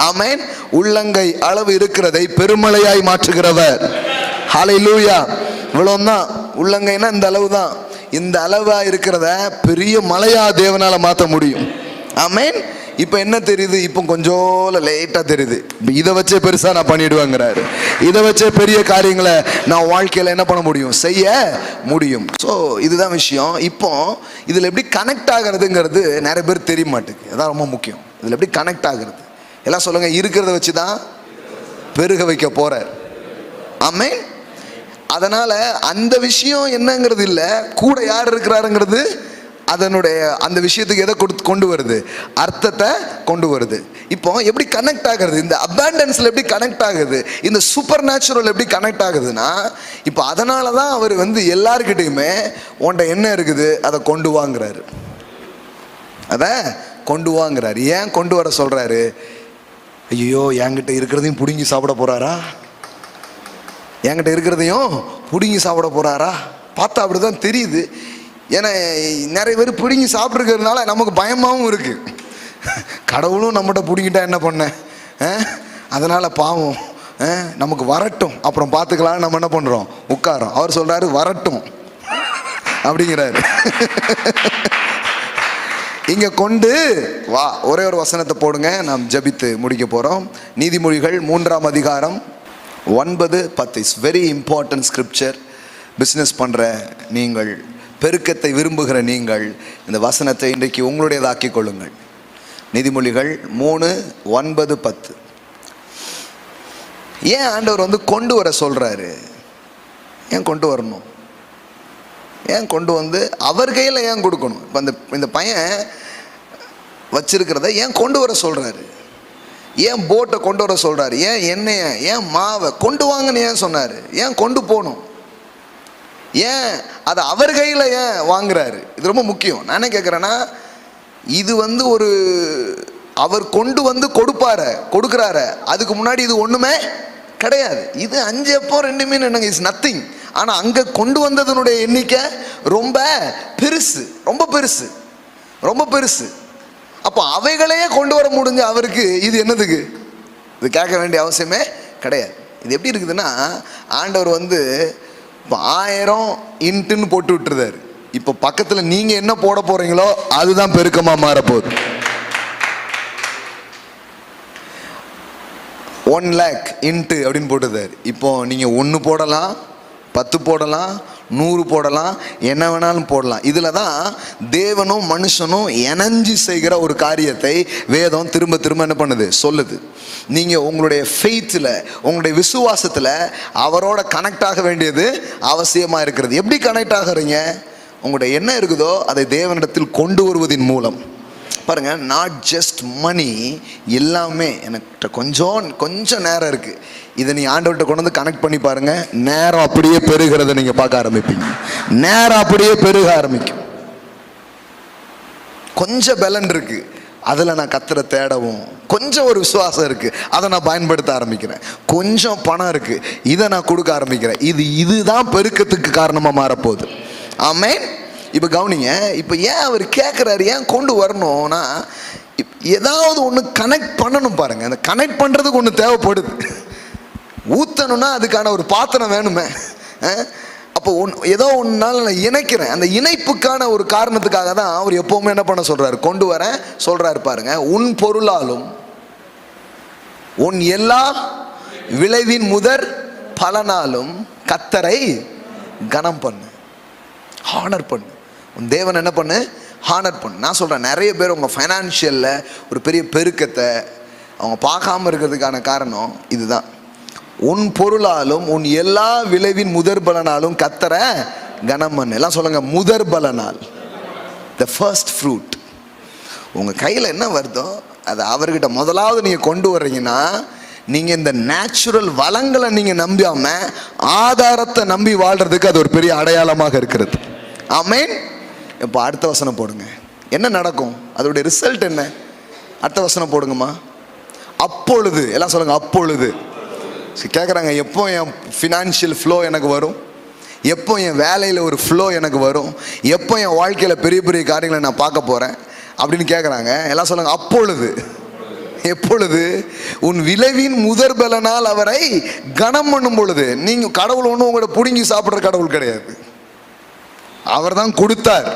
ஆமென். உள்ளங்கை அளவு இருக்கிறதை பெருமழையாய் மாற்றுகிறவர். ஹல்லேலூயா. இவ்வளவுதான். உள்ளங்கைனா இந்த அளவு தான். இந்த அளவா இருக்கிறத பெரிய மலையா தேவனால மாற்ற முடியும். ஆமென். இப்போ என்ன தெரியுது, இப்போ கொஞ்சம் லேட்டாக தெரியுது. இப்போ இதை வச்சே பெருசாக நான் பண்ணிடுவேங்கிறாரு. இதை வச்சே பெரிய காரியங்களை நான் வாழ்க்கையில் என்ன பண்ண முடியும், செய்ய முடியும். ஸோ இதுதான் விஷயம். இப்போ இதில் எப்படி கனெக்ட் ஆகிறதுங்கிறது நிறைய பேர் தெரிய மாட்டேங்குது. அதான் ரொம்ப முக்கியம். இதில் எப்படி கனெக்ட் ஆகிறது, எல்லாம் சொல்லுங்க. இருக்கிறத வச்சு தான் பெருக வைக்க போறார். ஆமென். அதனால அந்த விஷயம் என்னங்கிறது இல்லை, கூட யார் இருக்கிறாருங்கிறது அதனுடைய அந்த விஷயத்துக்கு எதை கொண்டு வருது, அர்த்தத்தை கொண்டு வருது. இப்போ எப்படி கனெக்ட் ஆகுறது, இந்த அபாண்டன்ஸ்ல எப்படி கனெக்ட் ஆகுது, இந்த சூப்பர் நேச்சுரல் எப்படி கனெக்ட் ஆகுதுன்னா, இப்போ அதனால தான் அவர் எல்லாருக்கிட்டையுமே உன்ட்ட என்ன இருக்குது அதை கொண்டு வாங்குறாரு, அதை கொண்டு வாங்குறாரு. ஏன் கொண்டு வர சொல்றாரு? ஐயோ, என்கிட்ட இருக்கிறதையும் பிடுங்கி சாப்பிட போறாரா, என்கிட்ட இருக்கிறதையும் பிடுங்கி சாப்பிட போறாரா? பார்த்தா அப்படிதான் தெரியுது. ஏன்னா நிறைய பேர் பிடுங்கி சாப்பிட்ருக்கிறதுனால நமக்கு பயமாகவும் இருக்கு. கடவுளும் நம்மகிட்ட பிடிங்கிட்டா என்ன பண்ண, அதனால பாவம் நமக்கு வரட்டும், அப்புறம் பார்த்துக்கலாம். நம்ம என்ன பண்றோம், உட்காரோம். அவர் சொல்றாரு வரட்டும் அப்படிங்கிறாரு. இங்க கொண்டு வா. ஒரே ஒரு வசனத்தை போடுங்க, நாம் ஜபித்து முடிக்க போறோம். நீதிமொழிகள் 3ஆம் அதிகாரம் 9-10. It's very important scripture. Business பண்ற நீங்கள், பெருக்கத்தை விரும்புகிற நீங்கள், இந்த வசனத்தை இன்றைக்கு உங்களுடையதாக்கி கொள்ளுங்கள். நீதிமொழிகள் 3:9-10. ஏன் ஆண்டவர் கொண்டு வர சொல்றாரு? ஏன் கொண்டு வரணும்? ஏன் கொண்டு அவர் கையில் ஏன் கொடுக்கணும்? இப்போ இந்த பையன் வச்சிருக்கிறத ஏன் கொண்டு வர சொல்றாரு? ஏன் போட்டை கொண்டு வர சொல்றாரு? ஏன் எண்ணெயை, ஏன் மாவை கொண்டு வாங்கன்னு ஏன் சொன்னாரு? ஏன் கொண்டு போகணும்? ஏன் அதை அவர் கையில் ஏன் வாங்குறாரு? இது ரொம்ப முக்கியம். நானே கேட்குறேன்னா, இது ஒரு அவர் கொண்டு கொடுக்குறாரு. அதுக்கு முன்னாடி இது ஒன்றுமே கிடையாது. இது 5 அப்போ 2 மீன் என்னங்க, இஸ் நத்திங். ஆனால் அங்கே கொண்டு வந்ததனுடைய எண்ணிக்கை ரொம்ப பெருசு, ரொம்ப பெருசு, ரொம்ப பெருசு. அப்போ அவைகளையே கொண்டு வர முடிஞ்ச அவருக்கு இது என்னதுக்கு? இது கேட்க வேண்டிய அவசியமே கிடையாது. இது எப்படி இருக்குதுன்னா, ஆண்டவர் வந்து இப்போ 1000 இன்ட்டுன்னு போட்டு விட்டுருதாரு. இப்போ பக்கத்தில் நீங்கள் என்ன போட போகிறீங்களோ அதுதான் பெருக்கமாக மாறப்போகுது. 1 lakh இன்ட்டு அப்படின்னு போட்டுருந்தாரு. இப்போ நீங்கள் 1 போடலாம், 10 போடலாம், 100 போடலாம், என்ன வேணாலும் போடலாம். இதில் தான் தேவனும் மனுஷனும் இணைஞ்சு செய்கிற ஒரு காரியத்தை வேதம் திரும்ப திரும்ப என்ன பண்ணுது, சொல்லுது. நீங்கள் உங்களுடைய ஃபெய்த்தில், உங்களுடைய விசுவாசத்தில் அவரோட கனெக்ட் ஆக வேண்டியது அவசியமாக இருக்கிறது. எப்படி கனெக்ட் ஆகுறீங்க? உங்களுடைய என்ன இருக்குதோ அதை தேவனிடத்தில் கொண்டு வருவதின் மூலம். பாருங்கள், நாட் ஜஸ்ட் மணி, எல்லாமே எனக்கு கொஞ்சம் நேரம் இருக்குது, இதை நீ ஆண்டவர்கிட்ட கொண்டு வந்து கனெக்ட் பண்ணி பாருங்கள், நேரம் அப்படியே பெருகிறத நீங்கள் பார்க்க ஆரம்பிப்பீங்க. நேரம் அப்படியே பெருக ஆரம்பிக்கும். கொஞ்சம் பலன் இருக்குது, அதில் நான் கத்தரை தேடவும், கொஞ்சம் ஒரு விசுவாசம் இருக்குது, அதை நான் பயன்படுத்த ஆரம்பிக்கிறேன், கொஞ்சம் பணம் இருக்குது, இதை நான் கொடுக்க ஆரம்பிக்கிறேன். இதுதான் பெருக்கத்துக்கு காரணமாக மாறப்போகுது. ஆமென். இப்போ கவனிங்க, இப்போ ஏன் அவர் கேட்குறாரு, ஏன் கொண்டு வரணும்னா, ஏதாவது ஒன்று கனெக்ட் பண்ணணும். பாருங்கள், அந்த கனெக்ட் பண்ணுறதுக்கு ஒன்று தேவைப்படுது. ஊற்றணும்னா அதுக்கான ஒரு பாத்திரம் வேணுமே. அப்போ ஏதோ ஒன்றால் நான் இணைக்கிறேன். அந்த இணைப்புக்கான ஒரு காரணத்துக்காக தான் அவர் எப்போவுமே என்ன பண்ண சொல்கிறார், கொண்டு வர சொல்கிறாரு. பாருங்க, உன் பொருளாலும் உன் எல்லா விளைவின் முதற் பலனாலும் கர்த்தரை கனம் பண்ணு, ஹானர் பண்ணு. உன் தேவன் என்ன பண்ணு, ஹானர் பண்ணு. நான் சொல்கிறேன், நிறைய பேர் உங்கள் ஃபைனான்ஷியலில் ஒரு பெரிய பெருக்கத்தை அவங்க பார்க்காம இருக்கிறதுக்கான காரணம் இதுதான். உன் பொருளாலும் உன் எல்லா விளைவின் முதற் பலனாலும் கர்த்தரை கனம் பண்ணு. எல்லாம் சொல்லுங்கள், முதற் பலனால், த ஃபர்ஸ்ட் ஃப்ரூட். உங்கள் கையில் என்ன வருதோ அதை அவர்கிட்ட முதலாவது நீங்கள் கொண்டு வர்றீங்கன்னா, நீங்கள் இந்த நேச்சுரல் வளங்களை நீங்கள் நம்பாமல் ஆதாரத்தை நம்பி வாழ்கிறதுக்கு அது ஒரு பெரிய அடையாளமாக இருக்கிறது. ஆமென். இப்போ அடுத்த வசனம் போடுங்க. என்ன நடக்கும், அதோடைய ரிசல்ட் என்ன? அடுத்த வசனம் போடுங்கம்மா. அப்பொழுது, எல்லாம் சொல்லுங்கள், அப்பொழுது. கேட்குறாங்க, எப்போ என் ஃபினான்ஷியல் ஃப்ளோ எனக்கு வரும், எப்போ என் வேலையில் ஒரு ஃப்ளோ எனக்கு வரும், எப்போ என் வாழ்க்கையில் பெரிய பெரிய காரியங்களை நான் பார்க்க போகிறேன் அப்படின்னு கேட்குறாங்க. எல்லாம் சொல்லுங்கள், அப்பொழுது. எப்பொழுது? உன் விளைவின் முதற் பலனால் அவரை கனம் பண்ணும் பொழுது. நீங்கள் கடவுள் ஒன்றும் உங்களோட பிடுங்கி சாப்பிட்ற கடவுள் கிடையாது. அவர் தான் கொடுத்தார்.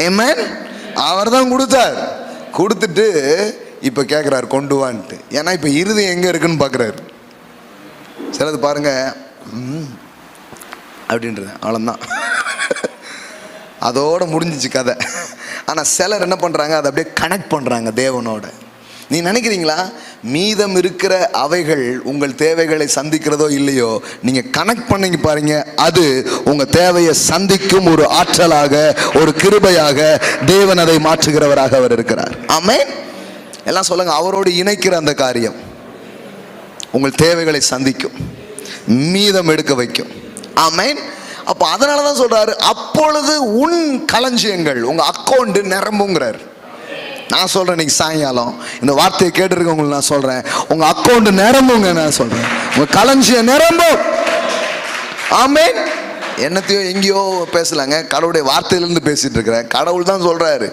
ஆமென். அவர் தான் கொடுத்தார். கொடுத்துட்டு இப்போ கேட்குறாரு கொண்டு வான்ட்டு. ஏன்னா இப்போ இருதயம் எங்கே இருக்குன்னு பார்க்குறாரு. சிலது பாருங்க அப்படின்றது அவ்வளோதான், அதோட முடிஞ்சிச்சு கதை. ஆனால் சிலர் என்ன பண்ணுறாங்க, அதை அப்படியே கனெக்ட் பண்ணுறாங்க தேவனோட. நீ நினைக்கிறீங்களா, மீதம் இருக்கிற அவைகள் உங்கள் தேவைகளை சந்திக்கிறதோ இல்லையோ, நீங்கள் கனெக்ட் பண்ணி பாருங்க, அது உங்கள் தேவையை சந்திக்கும் ஒரு ஆற்றலாக, ஒரு கிருபையாக தேவன் அதை மாற்றுகிறவராக அவர் இருக்கிறார். ஆமென். எல்லாம் சொல்லுங்க, அவரோடு இணைக்கிற அந்த காரியம் உங்கள் தேவைகளை சந்திக்கும், மீதம் எடுக்க வைக்கும். ஆமென். அப்போ அதனால தான் சொல்றாரு, அப்பொழுது உன் களஞ்சியங்கள், உங்கள் அக்கௌண்ட் நிரம்புங்கிறார். நான் சொல்கிறேன், இன்னைக்கு சாயங்காலம் இந்த வார்த்தையை கேட்டுருக்கவங்களுக்கு நான் சொல்கிறேன், உங்கள் அக்கௌண்ட் நிரம்புங்க. நான் சொல்கிறேன், உங்கள் களஞ்சியம் நிரம்பும். ஆமென். என்னத்தையோ எங்கேயோ பேசலாங்க, கடவுளுடைய வார்த்தையிலேருந்து பேசிகிட்டு இருக்கிறேன். கடவுள் தான் சொல்கிறாரு,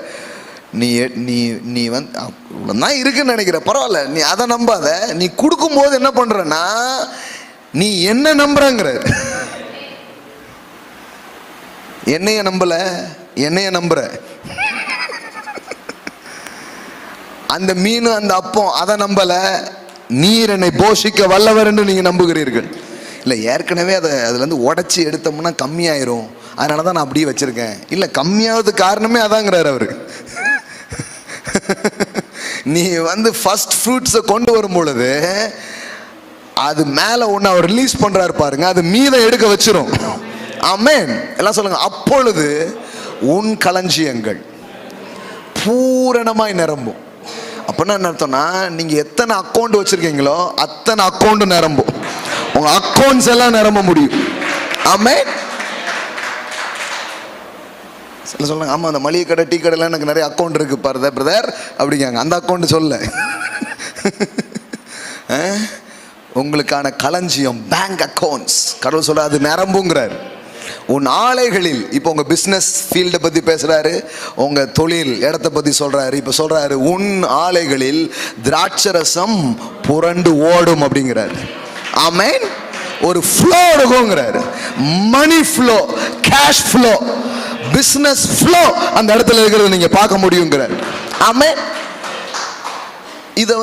நீ நீ நீ வந்து இவ்வளோதான் இருக்குன்னு நினைக்கிற, பரவாயில்ல, நீ அதை நம்பாத. நீ கொடுக்கும்போது என்ன பண்ணுறன்னா, நீ என்ன நம்புறங்கிறார். என்னைய நம்பலை, என்னைய நம்புற. அந்த மீன், அந்த அப்பம், அதை நம்பலை. நீர் என்னை போஷிக்க வல்லவர் என்று நீங்கள் நம்புகிறீர்கள். இல்லை, ஏற்கனவே அதுலேருந்து உடச்சி எடுத்தோம்னா கம்மியாயிரும், அதனால தான் நான் அப்படியே வச்சுருக்கேன். இல்லை, கம்மியாகிறதுக்கு காரணமே அதாங்கிறார் அவர். நீ வந்து ஃபர்ஸ்ட் ஃப்ரூட்ஸை கொண்டு வரும் பொழுது அது மேலே ஒன்று அவர் ரிலீஸ் பண்ணுறாரு பாருங்க, அது மீதம் எடுக்க வச்சிரும். ஆமென். எல்லாம் சொல்லுங்க, அப்பொழுது உன் களஞ்சியங்கள் பூரணமாய் நிரம்பும். அப்படின்னா என்ன அர்த்தம்னா, நீங்கள் எத்தனை அக்கௌண்ட் வச்சுருக்கீங்களோ அத்தனை அக்கௌண்ட் நிரம்பும். உங்கள் அக்கௌண்ட்ஸ் எல்லாம் நிரம்ப முடியும். ஆமென். சில சொல்லுங்க, ஆமாம், அந்த மளிகை கடை, டீ கடைலாம் எனக்கு நிறைய அக்கௌண்ட் இருக்குது பாரு பிரதர் அப்படிங்காங்க. அந்த அக்கௌண்ட் சொல்ல, உங்களுக்கான களஞ்சியம், பேங்க் அக்கௌண்ட்ஸ், கடவுள் சொல்ல அது நிரம்புங்கிறார். உன் ஆலைகளில், இப்போ உங்க பிசினஸ் ஃபீல்டை பத்தி பேசுறாரு, உங்க தொழில் இடத்தை பத்தி சொல்றாரு. இப்ப சொல்றாரு உன் ஆலைகளில் திராட்சரசம் புரண்டு ஓடும் அப்படிங்கிறாரு. ஆமென். ஒரு ஃப்ளோ இருக்குங்கிறாரு. Money flow, cash flow, business flow அந்த இடத்துல இருக்கிறது நீங்க பார்க்க முடியுங்கிறாரு. ஆமென். இதை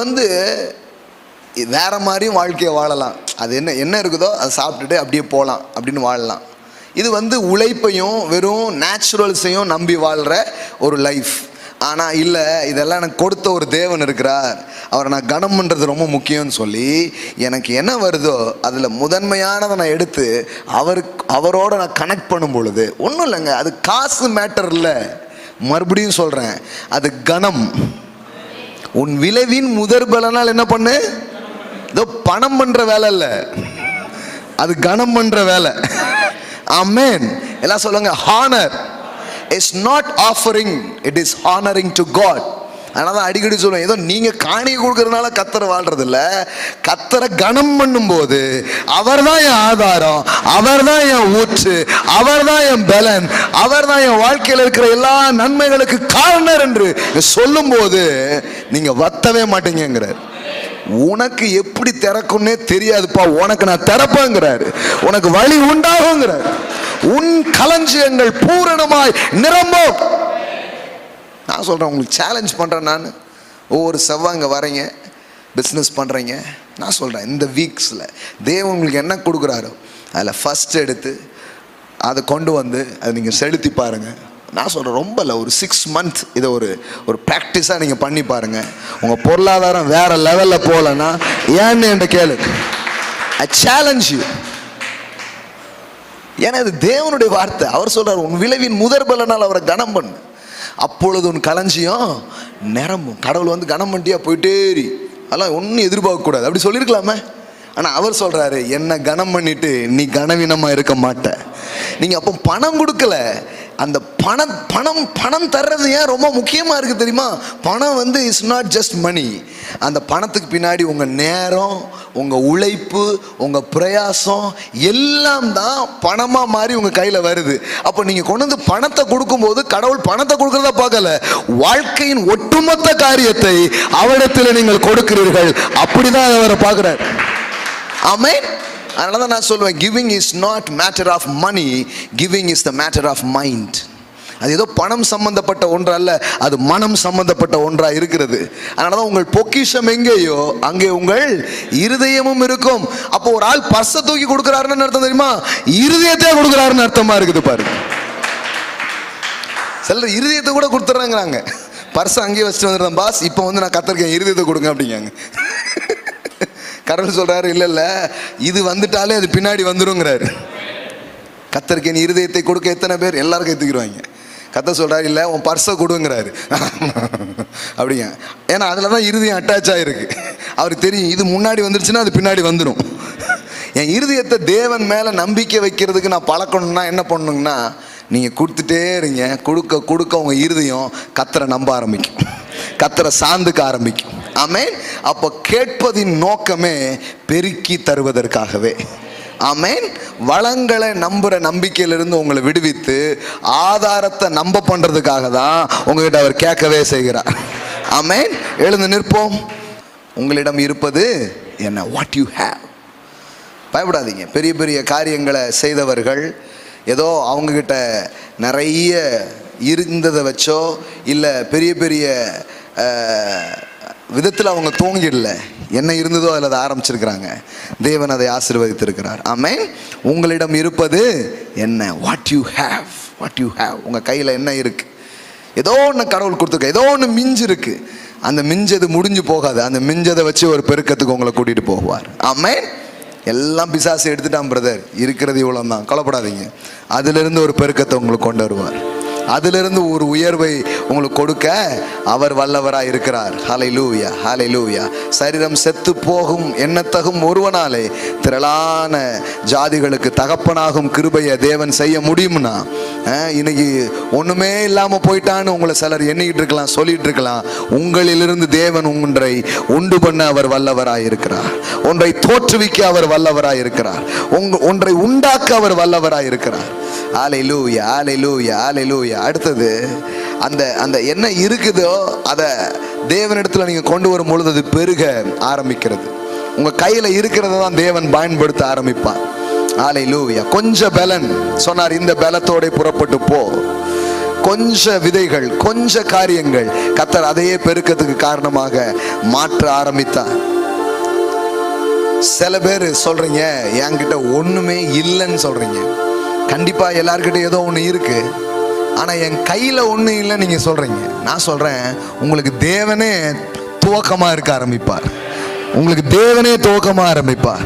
வேற மாதிரியும் வாழ்க்கையை வாழலாம். அது என்ன இருக்குதோ அதை சாப்பிட்டுட்டு அப்படியே போகலாம் அப்படின்னு வாழலாம். இது உழைப்பையும் வெறும் நேச்சுரல்ஸையும் நம்பி வாழ்கிற ஒரு லைஃப். ஆனால் இல்லை, இதெல்லாம் எனக்கு கொடுத்த ஒரு தேவன் இருக்கிறார், அவரை நான் கனம் பண்ணுறது ரொம்ப முக்கியம்னு சொல்லி எனக்கு என்ன வருதோ அதில் முதன்மையானதை நான் எடுத்து அவரோட நான் கனெக்ட் பண்ணும் பொழுது ஒன்றும் இல்லைங்க, அது காசு மேட்டர் இல்லை. மறுபடியும் சொல்கிறேன், அது கனம். உன் விளைவின் முதற் பலனால் என்ன பண்ணு, இதோ பணம் பண்ற வேலை இல்ல, அது கனம் பண்ற வேலை. ஆமென். எல்லாம் சொல்லுங்க, honour is not offering, it is honouring to God. அதனால தான் அடிக்கடி சொல்லுவேன், ஏதோ நீங்க காணிக்கை கொடுக்கறதுனால கத்தரை வாழ்றது இல்ல, கத்தரை கனம் பண்ணும் போது அவர் தான் என் ஆதாரம், அவர் தான் என் ஊற்று, அவர் தான் என் பலன், அவர் தான் என் வாழ்க்கையில் இருக்கிற எல்லா நன்மைகளுக்கு காரணர் என்று சொல்லும் போது நீங்க வத்தவே மாட்டீங்கிறார். உனக்கு எப்படி திறக்கும்னே தெரியாதுப்பா, உனக்கு நான் திறப்பேங்கிறாரு, உனக்கு வழி உண்டாகுங்கிறார். உன் களஞ்சியங்கள் பூரணமாய் நிரம்பும். நான் சொல்றேன், உங்களுக்கு சேலஞ்ச் பண்றேன். நான் ஒவ்வொரு செவ்வாய் இங்கே வரீங்க, பிஸ்னஸ் பண்ணுறீங்க, நான் சொல்கிறேன் இந்த வீக்ஸில் தேவன் உங்களுக்கு என்ன கொடுக்குறாரோ அதில் ஃபஸ்ட் எடுத்து அதை கொண்டு அதை நீங்கள் செலுத்தி பாருங்கள். நான் சொல்கிறேன், ரொம்ப இல்லை, ஒரு 6 months இதை ஒரு ப்ராக்டிஸாக நீங்கள் பண்ணி பாருங்கள். உங்கள் பொருளாதாரம் வேறு லெவலில் போகலன்னா ஏன்னு என்கிட்ட கேளு. ஐ சேலஞ்ச் யூ. ஏன்னா இது தேவனுடைய வார்த்தை. அவர் சொல்கிறார், உன் விளைவின் முதற் பலனால் அவரை கனம் பண்ணு, அப்பொழுது உன் களஞ்சியம் நிரம்பும். கடவுள் கனம் பண்ணிட்டியா போயிட்டேரி, அதெல்லாம் ஒன்றும் எதிர்பார்க்கக்கூடாது அப்படி சொல்லியிருக்கலாமே. ஆனால் அவர் சொல்கிறாரு, என்னை கனம் பண்ணிட்டு நீ கனவீனமாக இருக்க மாட்ட. நீங்கள் அப்போ பணம் கொடுக்கல, அந்த பணம் தர்றது ஏன் ரொம்ப முக்கியமாக இருக்குது தெரியுமா? பணம் இஸ் நாட் ஜஸ்ட் மணி. அந்த பணத்துக்கு பின்னாடி உங்கள் நேரம், உங்கள் உழைப்பு, உங்கள் பிரயாசம் எல்லாம் தான் பணமாக மாறி உங்கள் கையில் வருது. அப்போ நீங்கள் கொண்டு பணத்தை கொடுக்கும்போது கடவுள் பணத்தை கொடுக்குறதா பார்க்கல, வாழ்க்கையின் ஒட்டுமொத்த காரியத்தை அவரிடத்தில் நீங்கள் கொடுக்கிறீர்கள். அப்படிதான் அவரை பார்க்குறார். ஆமென். அதனால தான் நான் சொல்லுவேன், giving is not matter of money, giving is the matter of mind. அது ஏதோ பணம் சம்பந்தப்பட்ட ஒன்று அல்ல, அது மனம் சம்பந்தப்பட்ட ஒன்றாக இருக்கிறது. அதனால தான் உங்கள் பொக்கிஷம் எங்கேயோ அங்கே உங்கள் இருதயமும் இருக்கும். அப்போ ஒரு ஆள் பர்ஸை தூக்கி கொடுக்குறாருன்னு அர்த்தம் தெரியுமா? இருதயத்தை கொடுக்குறாருன்னு அர்த்தமா இருக்குது பாருங்க. சிலர் இருதயத்தை கூட கொடுத்துட்றாங்கிறாங்க. பர்ஸை அங்கேயே வச்சுட்டு வந்துடுறேன் பாஸ், இப்போ நான் கத்திருக்கேன், இருதயத்தை கொடுங்க அப்படிங்காங்க. கடவுள் சொல்றாரு, இல்ல இல்ல, இது வந்துட்டாலே அது பின்னாடி வந்துருங்கிறாரு. கத்தருக்கு நீ இருதயத்தை கொடுக்க எத்தனை பேர் எல்லாருக்கும் ஏத்துக்கிடுவாங்க. கத்த சொல்றாரு, இல்ல உன் பர்ஸை கொடுங்கிறாரு அப்படிங்க. ஏன்னா அதுல தான் இருதயம் அட்டாச் ஆயிருக்கு. அவருக்கு தெரியும், இது முன்னாடி வந்துருச்சுன்னா அது பின்னாடி வந்துடும். என் இருதயத்தை தேவன் மேல நம்பிக்கை வைக்கிறதுக்கு நான் பழக்கணும்னா என்ன பண்ணணுங்கன்னா, நீங்க கொடுத்துட்டே இருங்க. கொடுக்க கொடுக்க உங்க இருதயம் கத்தரை நம்ப ஆரம்பிக்கும், கத்தரை சார்ந்துக்க ஆரம்பிக்கும். ஆமென். அப்போ கேட்பதின் நோக்கமே பெருக்கி தருவதற்காகவே. ஆமென். வளங்களை நம்புற நம்பிக்கையிலிருந்து உங்களை விடுவித்து ஆதாரத்தை நம்ப பண்றதுக்காக தான் உங்ககிட்ட அவர் கேட்கவே செய்கிறார். ஆமென். எழுந்து நிற்போம். உங்களிடம் இருப்பது என்ன? What you have. பயப்படாதீங்க. பெரிய பெரிய காரியங்களை செய்தவர்கள் ஏதோ அவங்கக்கிட்ட நிறைய இருந்ததை வச்சோ இல்லை பெரிய பெரிய விதத்தில் அவங்க தூங்கிடல, என்ன இருந்ததோ அதில் அதை ஆரம்பிச்சிருக்கிறாங்க. தேவன் அதை ஆசீர்வதித்திருக்கிறார். ஆமென். உங்களிடம் இருப்பது என்ன? What you have. What you have. உங்கள் கையில் என்ன இருக்கு? ஏதோ ஒன்று கடவுள் கொடுத்துருக்க, ஏதோ ஒன்று மிஞ்சு இருக்கு. அந்த மிஞ்சது முடிஞ்சு போகாது, அந்த மிஞ்சதை வச்சு ஒரு பெருக்கத்துக்கு உங்களை கூட்டிகிட்டு போவார். ஆமென். எல்லாம் பிசாசு எடுத்துட்டான் பிரதர், இருக்கிறது இவ்வளோ தான், கவலைப்படாதீங்க. அதிலிருந்து ஒரு பெருக்கத்தை உங்களுக்கு கொண்டு வருவார். அதிலிருந்து ஒரு உயர்வை உங்களுக்கு கொடுக்க அவர் வல்லவராய் இருக்கிறார். ஹல்லேலூயா, ஹல்லேலூயா. சரீரம் செத்து போகும் எண்ணத்தகும் ஒருவனாலே திரளான ஜாதிகளுக்கு தகப்பனாகும் கிருபையை தேவன் செய்ய முடியும்னா இன்னைக்கு ஒண்ணுமே இல்லாம போயிட்டான்னு உங்களை சிலர் எண்ணிக்கிட்டு இருக்கலாம், சொல்லிட்டு இருக்கலாம். உங்களிலிருந்து தேவன் ஒன்றை உண்டு பண்ண அவர் வல்லவராய் இருக்கிறார். ஒன்றை தோற்றுவிக்க அவர் வல்லவராய் இருக்கிறார். ஒன்றை உண்டாக்க அவர் வல்லவராய் இருக்கிறார். ஹல்லேலூயா, ஹல்லேலூயா, ஹல்லேலூயா. அடுத்தது அந்த என்ன இருக்குதோ அதை தேவனிடத்துல நீங்க கொண்டு வரும் பொழுது அது பெருக ஆரம்பிக்கிறது. உங்க கையில இருக்கிறத தான் தேவன் பயன்படுத்த ஆரம்பிப்பார். ஹல்லேலூயா. கொஞ்சம் பலன் சொன்னார், இந்த பலத்தோட புறப்பட்டு போ. கொஞ்ச விதைகள், கொஞ்ச காரியங்கள், கர்த்தர் அதையே பெருக்கத்துக்கு காரணமாக மாற்ற ஆரம்பித்தார். சில பேர் சொல்றீங்க, என்கிட்ட ஒண்ணுமே இல்லைன்னு சொல்றீங்க. கண்டிப்பா எல்லார்கிட்ட ஏதோ ஒண்ணு இருக்கு, ஆனா என் கையில ஒண்ணு இல்லைன்னு நீங்க சொல்றீங்க. நான் சொல்றேன், உங்களுக்கு தேவனே துவக்கமா இருக்க ஆரம்பிப்பார். உங்களுக்கு தேவனே துவக்கமா ஆரம்பிப்பார்.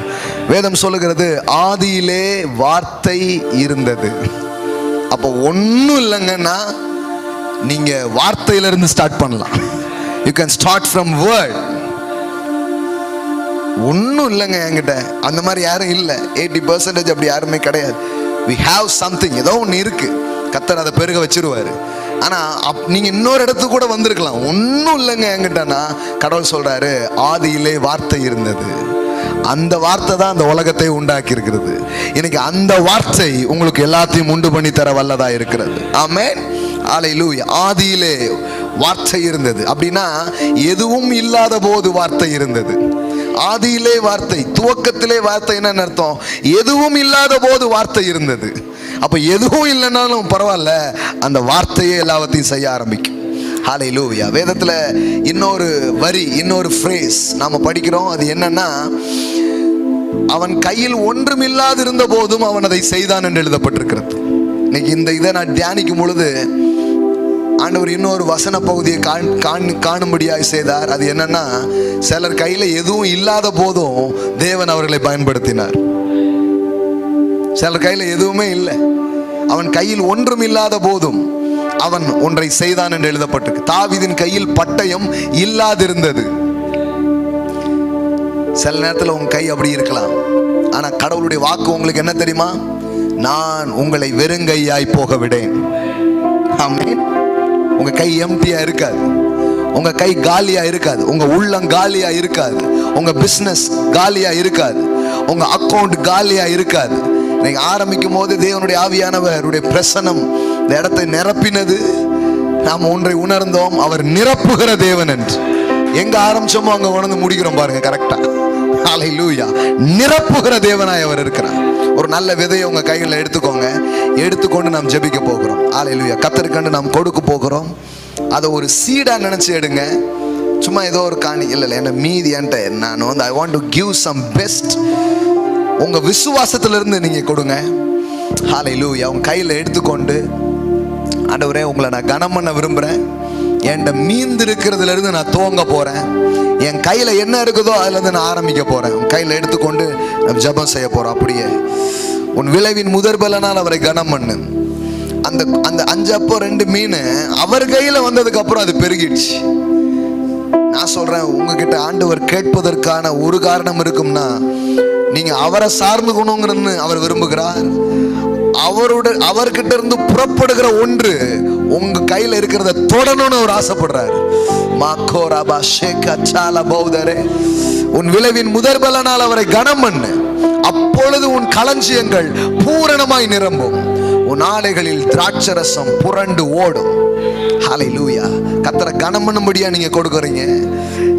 வேதம் சொல்லுகிறது, ஆதியிலே வார்த்தை இருந்தது. அப்போ ஒன்றும் இல்லைங்கன்னா நீங்க வார்த்தையிலிருந்து ஸ்டார்ட் பண்ணலாம். You can start from word. ஒன்றும் இல்லைங்க என்கிட்ட, அந்த மாதிரி யாரும் இல்லை. 80% அப்படி யாருமே கிடையாது. we have something, ஏதோ ஒன்று இருக்கு, கர்த்தர் அதை பெருக வச்சிருவாரு. ஆனா நீங்க இன்னொரு இடத்துக்கு கூட வந்திருக்கலாம். ஒன்றும் இல்லைங்க என்கிட்டனா கடவுள் சொல்றாரு, ஆதியிலே வார்த்தை இருந்தது. அந்த வார்த்தை தான் அந்த உலகத்தை உண்டாக்கி இருக்கிறது. இன்னைக்கு அந்த வார்த்தை உங்களுக்கு எல்லாத்தையும் உண்டு பண்ணி தர வல்லதா இருக்கிறது. ஆமென், ஹல்லேலூயா. ஆதியிலே வார்த்தை இருந்தது அப்படின்னா எதுவும் இல்லாத போது வார்த்தை இருந்தது. ஆதியிலே வார்த்தை, துவக்கத்திலே வார்த்தை. என்ன அர்த்தம்? எதுவும் இல்லாத போது வார்த்தை இருந்தது. அப்ப எதுவும் இல்லைன்னாலும் பரவாயில்ல, அந்த வார்த்தையே எல்லாத்தையும் செய்ய ஆரம்பிக்கும். ஹல்லேலூயா. வேதத்துல இன்னொரு வரி, இன்னொரு ஃப்ரேஸ் நாம படிக்கிறோம். அது என்னன்னா, அவன் கையில் ஒன்றும் இல்லாது இருந்த போதும் அவன் அதை செய்தான் என்று எழுதப்பட்டிருக்கிறது. இன்னைக்கு இந்த இதை நான் தியானிக்கும் பொழுது ஆண்டவர் இன்னொரு வசன பகுதியை காணும்படியாய் செய்தார். அது என்னன்னா, சிலர் கையில எதுவும் இல்லாத போதும் தேவன் அவர்களை பயன்படுத்தினார். சிலர் கையில எதுவுமே இல்லை, அவன் கையில் ஒன்றும் இல்லாத போதும் அவன் ஒன்றை செய்தான் என்று எழுதப்பட்டிருக்கு. தாவீதின் கையில் பட்டயம் இல்லாதிருந்தது. சில நேரத்தில் உங்க கை அப்படி இருக்கலாம், ஆனா கடவுளுடைய வாக்கு உங்களுக்கு என்ன தெரியுமா? நான் உங்களை வெறுங்கையாய் போக விடேன். ஆமென். உங்க கை எம்டியா இருக்காது, உங்க கை காலியா இருக்காது, உங்க உள்ளம் காலியா இருக்காது, உங்க பிசினஸ் காலியா இருக்காது, உங்க அக்கௌண்ட் காலியா இருக்காது. நீங்க ஆரம்பிக்கும் போது தேவனுடைய ஆவியானவருடைய பிரசன்னம் இந்த இடத்தை நிரப்பினது. நாம் ஒன்றை உணர்ந்தோம், அவர் நிரப்புகிற தேவன் என்று. எங்க ஆரம்பிச்சோமோ அங்க உணர்ந்து முடிக்கிறோம் பாருங்க, கரெக்டா. ஹல்லேலூயா. நிரப்புகிற தேவனாய் அவர் இருக்கிறார். ஒரு நல்ல விதையை உங்க கைகளில் எடுத்துக்கோங்க. எடுத்துக்கொண்டு நாம் ஜெபிக்க போகிறோம். ஹல்லேலூயா. கர்த்தருக்கென்று நாம் கொடுக்க போகிறோம். அதை ஒரு சீடா நினைச்சு எடுங்க. சும்மா ஏதோ ஒரு காணி இல்லை, என்ன மீதி என்கிட்ட நான் வந்து I want to give some best. உங்க விசுவாசத்திலிருந்து நீங்க கொடுங்க. ஹல்லேலூயா. உங்க கையில எடுத்துக்கொண்டு, ஆண்டவரே உங்களை நான் கனம் பண்ண விரும்புறேன். என்கிட்ட மீந்து இருக்கிறதுல இருந்து நான் துவங்க போறேன். என் கையில என்ன இருக்குதோ அதுல இருந்து நான் ஆரம்பிக்க போறேன். உன் கையில எடுத்துக்கொண்டு நம்ம ஜெபம் செய்ய போறோம். அப்படியே உன் விளைவின் முதற்பலனால் அவரை கனம் பண்ணு. அந்த அந்த 5 அப்போ 2 மீன் அவர் கையில வந்ததுக்கு அப்புறம் அது பெருகிடுச்சு. நான் சொல்றேன், உங்ககிட்ட ஆண்டவர் கேட்பதற்கான ஒரு காரணம் இருக்கும்னா, நீங்க அவரை சார்ந்துக்கணுங்கிறது அவர் விரும்புகிறார். அவர்கிட்ட இருந்து புறப்படுகிற ஒன்று உங்க கையில இருக்கிறத தொடணும்னு அவர் ஆசைப்படுறாரு. உன் விளைவின் முதற்பலனால் அவரை கனம் பண்ணு. அப்பொழுது உன் களஞ்சியங்கள் பூரணமாய் நிரம்பும், உன் ஆலைகளில் திராட்சரசம் புரண்டு ஓடும். ஹல்லேலூயா. கர்த்தரை கனம் பண்ணும்படியா நீங்க கொடுக்குறீங்க.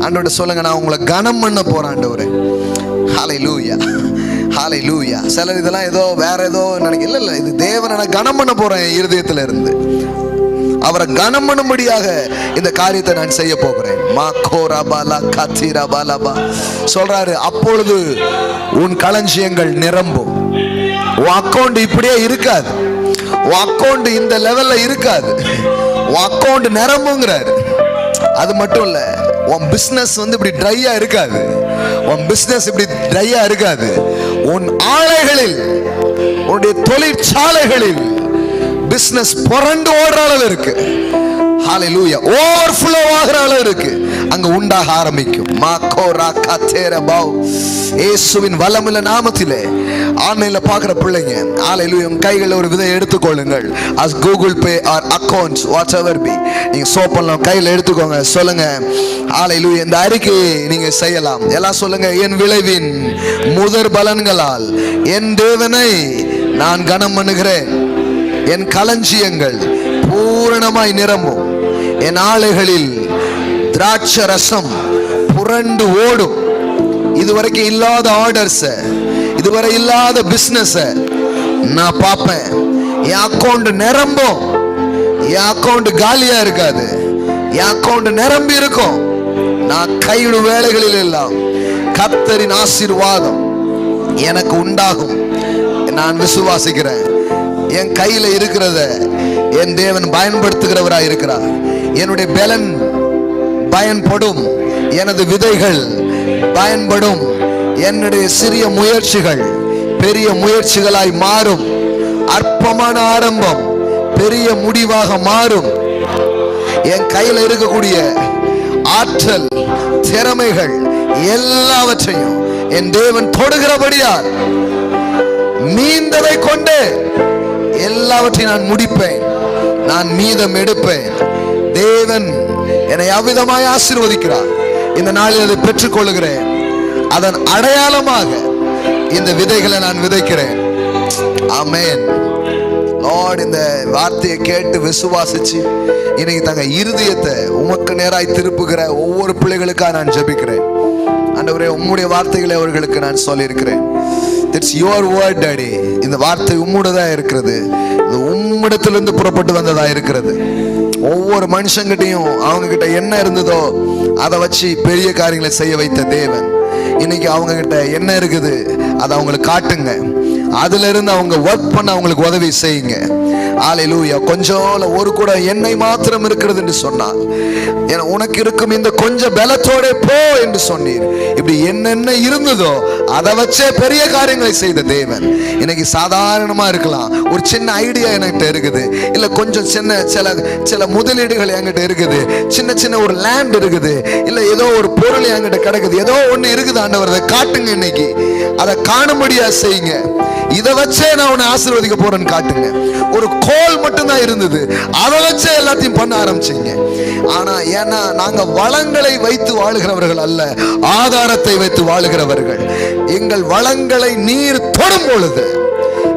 ஆண்டவரே சொல்லுங்க, நான் உங்களை கனம் பண்ண போறேன் ஆண்டவரே. ஹல்லேலூயா, ஹல்லேலூயா. சிலர் இதெல்லாம் ஏதோ வேற ஏதோ நினைக்க, இல்ல இது தேவனை நான் கனம் பண்ண போறேன். இருதயத்துல இருந்து அவரை கனம் பண்ணும்படியாக இந்த காரியத்தை நான் செய்ய போகிறேன். சொல்றாரு, அப்பொழுது உன் களஞ்சியங்கள் நிரம்பும். உன் அக்கௌண்ட் இப்படியே இருக்காது, உன் அக்கௌண்ட் இந்த லெவல்ல இருக்காது, உன் அக்கௌண்ட் நிரம்புங்கிறாரு. அது மட்டும் இல்ல, உன் பிசினஸ் வந்து இப்படி ட்ரையா இருக்காது, உன் பிசினஸ் இப்படி ட்ரையா இருக்காது. உன் ஆலைகளில், உன்னுடைய தொழிற்சாலைகளில் பிசினஸ் புரண்டு ஓடுற அளவு இருக்கு. ஹல்லேலூயா. ஓவர்ஃப்ளோ ஆகிற அளவு இருக்கு. அங்க உண்டாக ஆரம்பிக்கும். இயேசுவின் வல்லமுள்ள நாமத்திலே ஆன்லைன்ல பாக்குற பிள்ளைங்க, ஹalleluya, உங்க கைகளில் ஒரு விதை எடுத்துக்கொள்ளுங்கள். as Google Pay or accounts whatever be, நீங்க சோப் பண்ணலாம், கையில் எடுத்துக்கோங்க. சொல்லுங்க ஹalleluya, இந்த அறிக்கையை நீங்க செய்யலாம். எல்லாம் சொல்லுங்க, என் விளைவின் முதற் பலன்களால் என் தேவனை நான் கனம் பண்ணுகிறேன். என் களஞ்சியங்கள் பூரணமாய் நிரம்பும். என் ஆலைகளில் திராட்சை ரசம் புரண்டு ஓடும். இதுவரைக்கும் இல்லாத ஆர்டர்ஸ், இதுவரை இல்லாத பிசினஸ் நான் பார்ப்பேன். என் அக்கௌண்ட் நிரம்பும். என் அக்கௌண்ட் காலியா இருக்காது, என் அக்கௌண்ட் நிரம்பி இருக்கும். நான் கைவிடும் வேலைகளில் எல்லாம் கர்த்தரின் ஆசீர்வாதம் எனக்கு உண்டாகும். நான் விசுவாசிக்கிறேன். என் கையில இருக்கிறத என் தேவன் பயன்படுத்துகிறவராய் இருக்கிறார். என்னுடைய பலன் பயன்படும், எனது விதைகள் பயன்படும். என்னுடைய சிறிய முயற்சிகள் பெரிய முயற்சிகளாய் மாறும். அற்பமான ஆரம்பம் பெரிய முடிவாக மாறும். என் கையில் இருக்கக்கூடிய ஆற்றல், திறமைகள் எல்லாவற்றையும் என் தேவன் தொடுகிறபடியால் மீந்ததை கொண்டு எல்லாவற்றையும் நான் முடிப்பேன். நான் மீதம் எடுப்பேன். தேவன் என்னை அவ்விதமாய் ஆசீர்வதிக்கிறார். இந்த நாளில் அதை பெற்றுக் கொள்ளுகிறேன். அதன் அடையாளமாக இந்த விதைகளை நான் விதைக்கிறேன். ஆமென். லார்ட், இந்த வார்த்தையை கேட்டு விசுவாசிச்சு இன்னைக்கு தங்க இருதயத்தை உமக்கு நேராய் திருப்புகிற ஒவ்வொரு பிள்ளைகளுக்காக நான் ஜெபிக்கிறேன். ஆண்டவரே, உம்முடைய வார்த்தைகளை அவர்களுக்கு நான் சொல்லியிருக்கிறேன். It's your word daddy. இந்த வார்த்தை உம்முடையதா இருக்கிறது, இது உம்மிடத்திலிருந்து புறப்பட்டு வந்ததா இருக்கிறது. ஒவ்வொரு மனுஷங்கிட்டையும் அவங்க கிட்ட என்ன இருந்ததோ அதை வச்சு பெரிய காரியங்களை செய்ய வைத்த தேவன் இன்னைக்கு அவங்க கிட்ட என்ன இருக்குது அதை அவங்களுக்கு காட்டுங்க. அதுல இருந்து அவங்க ஒர்க் பண்ண அவங்களுக்கு உதவி செய்யுங்க. ஹalleluya. கொஞ்சம் ஒரு கூட எண்ணெய் மாத்திரம் இருக்கிறது என்று சொன்னார். உனக்கு இருக்கும் இந்த கொஞ்சம் பலத்தோட போ என்று சொன்னீர். இப்படி என்னென்ன இருந்ததோ அதை வச்சே பெரிய காரியங்களை செய்த தேவன் இன்னைக்கு சாதாரணமா இருக்கலாம். ஒரு சின்ன ஐடியா என்கிட்ட இருக்குது, இல்ல கொஞ்சம் சில முதலீடுகள் என்கிட்ட இருக்குது, சின்ன சின்ன ஒரு லேண்ட் இருக்குது, இல்ல ஏதோ ஒரு பொருள் என்கிட்ட கிடக்குது, ஏதோ ஒண்ணு இருக்குது. ஆண்டவர் அதை காட்டுங்க. இன்னைக்கு அதை காணும்படியா செய்யுங்க. இதை வச்சே நான் உன்னை ஆசீர்வதிக்க போறேன்னு காட்டுங்க. ஒரு கோல் மட்டும்தான் இருந்தது, அதை வச்சே எல்லாத்தையும் பண்ண ஆரம்பிச்சீங்க. ஆனா ஏன்னா நாங்க வளங்களை வைத்து வாழுகிறவர்கள் அல்ல, ஆதாரத்தை வைத்து வாழுகிறவர்கள். எங்கள் வளங்களை நீர் தொடும் பொழுது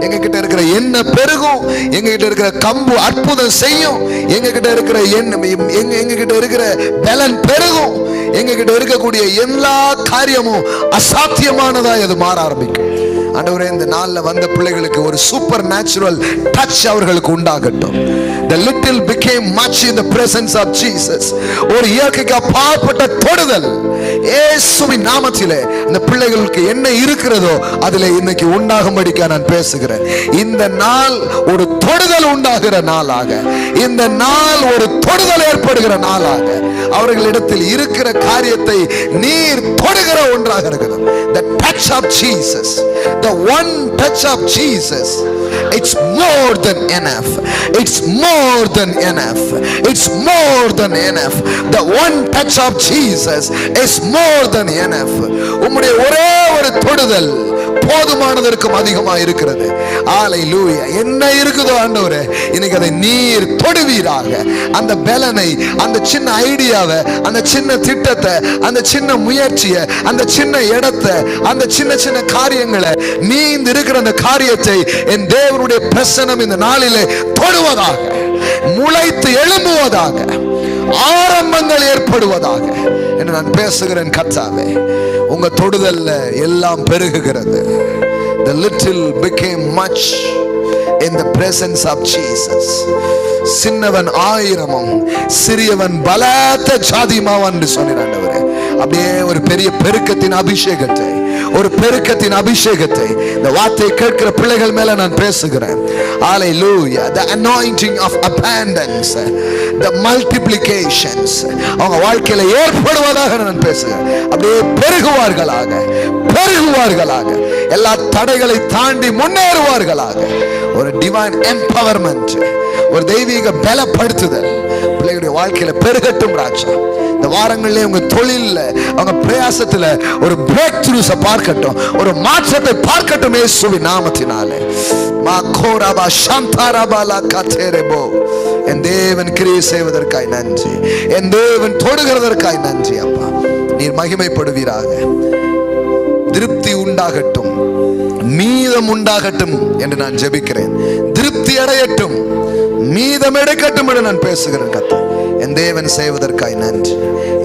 எங்க கிட்ட இருக்கிற எண்ணெய் பெருகும், எங்க கிட்ட இருக்கிற கம்பு அற்புதம் செய்யும், எங்க கிட்ட இருக்கிற எங்க கிட்ட இருக்கிற பலன் பெருகும், எங்க கிட்ட இருக்கக்கூடிய எல்லா காரியமும் அசாத்தியமானதா அது மாற ஆரம்பிக்கும். ஆண்டவரே, இந்த நாள்ல வந்த பிள்ளைகளுக்கு ஒரு சூப்பர் நேச்சுரல் டச் அவர்களுக்கு உண்டாகட்டும். The little became much in the presence of Jesus. ஒரு இயற்கைக்கு அப்பாற்பட்ட தொடுதல் இயேசுவின் நாமத்திலே இந்த பிள்ளைகளுக்கு என்ன இருக்கிறதோ அதிலே இன்னைக்கு உண்டாகும்படிக்கு நான் பேசுகிறேன். இந்த நாள் ஒரு தொடுதல் உண்டாகிற நாளாக, இந்த நாள் ஒரு தொடுதல் ஏற்படுகிற நாளாக, அவர்களிடத்தில் இருக்கிற காரியத்தை நீர் தொடுகிற ஒன்றாக இருக்கிறது. The touch of Jesus, the one touch of Jesus, it's more than enough. It's more than enough. It's more than enough. The one touch of Jesus is more than enough. உம்முடைய ஒரே ஒரு தொடுதல் போதுமானதற்கும் அதிகமாக இருக்கிறது. ஹalleluya. என்ன இருக்குதோ ஆண்டவரே, இன்னைக்கு அதை நீர் தொடுவீராக. அந்த பலனை, அந்த சின்ன ஐடியாவை, அந்த சின்ன திட்டத்தை, அந்த சின்ன முயற்சியை, அந்த சின்ன இடத்தை, அந்த சின்ன சின்ன காரியங்களை, நீந்து இருக்கிற அந்த காரியத்தை என் தேவனுடைய பிரசன்னம் இந்த நாளிலே தொடுவதாக, முளைத்து எழும்புவதாக, ஆரம்பங்கள் ஏற்படுவதாக என்று நான் பேசுகிறேன். கர்த்தாவே, உங்க தொடுதல்ல எல்லாம் பெருகுகிறது. The little became much in the presence of Jesus. சின்னவன் ஆயிரமும் சிறியவன் பலத்த ஜாதிமாவன் என்று சொன்னார். அப்படியே ஒரு பெரிய பெருக்கத்தின் அபிஷேகத்தை, ஒரு பெருக்கத்தின் அபிஷேகத்தை இந்த வார்த்தையை கேட்கிற பிள்ளைகள் மேல நான் பேசுகிறேன். Hallelujah. The anointing of abundance, the multiplications அவங்க வாழ்க்கையில ஏற்படுவதாக நான் பேசுகிறேன். அப்படியே பெருகுவார்களாக, பெருகுவார்களாக, எல்லா தடைகளை தாண்டி முன்னேறுவார்களாக. ஒரு டிவைன் எம்பவர்மெண்ட், ஒரு தெய்வீக பலப்படுத்துதல் பிள்ளைகள் பிள்ளைகளுடைய வாழ்க்கையில பெருகட்டும் ராஜா. இந்த வாரங்களிலே உங்க தொழில்ல, அவங்க பிரயாசத்துல ஒரு பிரேக் த்ரூஸ பார்க்கட்டும், ஒரு மாற்றத்தை பார்க்கட்டும் இயேசுவின் நாமத்தினாலே. மாகோரபா சாந்தாரபாலா கதேரபோ. என் தேவன் கிரியை செய்வதற்காய் நன்றி, என் தேவன் தொடுகிறதற்காய் நன்றி அப்பா. நீர் மகிமைப்படுவீராக. திருப்தி உண்டாகட்டும், மீதம் உண்டாகட்டும் என்று நான் ஜெபிக்கிறேன். திருப்தி அடையட்டும், மீதம் எடுக்கட்டும் என்று நான் பேசுகிறேன் கர்த்தர். என் தேவன் செய்வதற்காய் நன்றி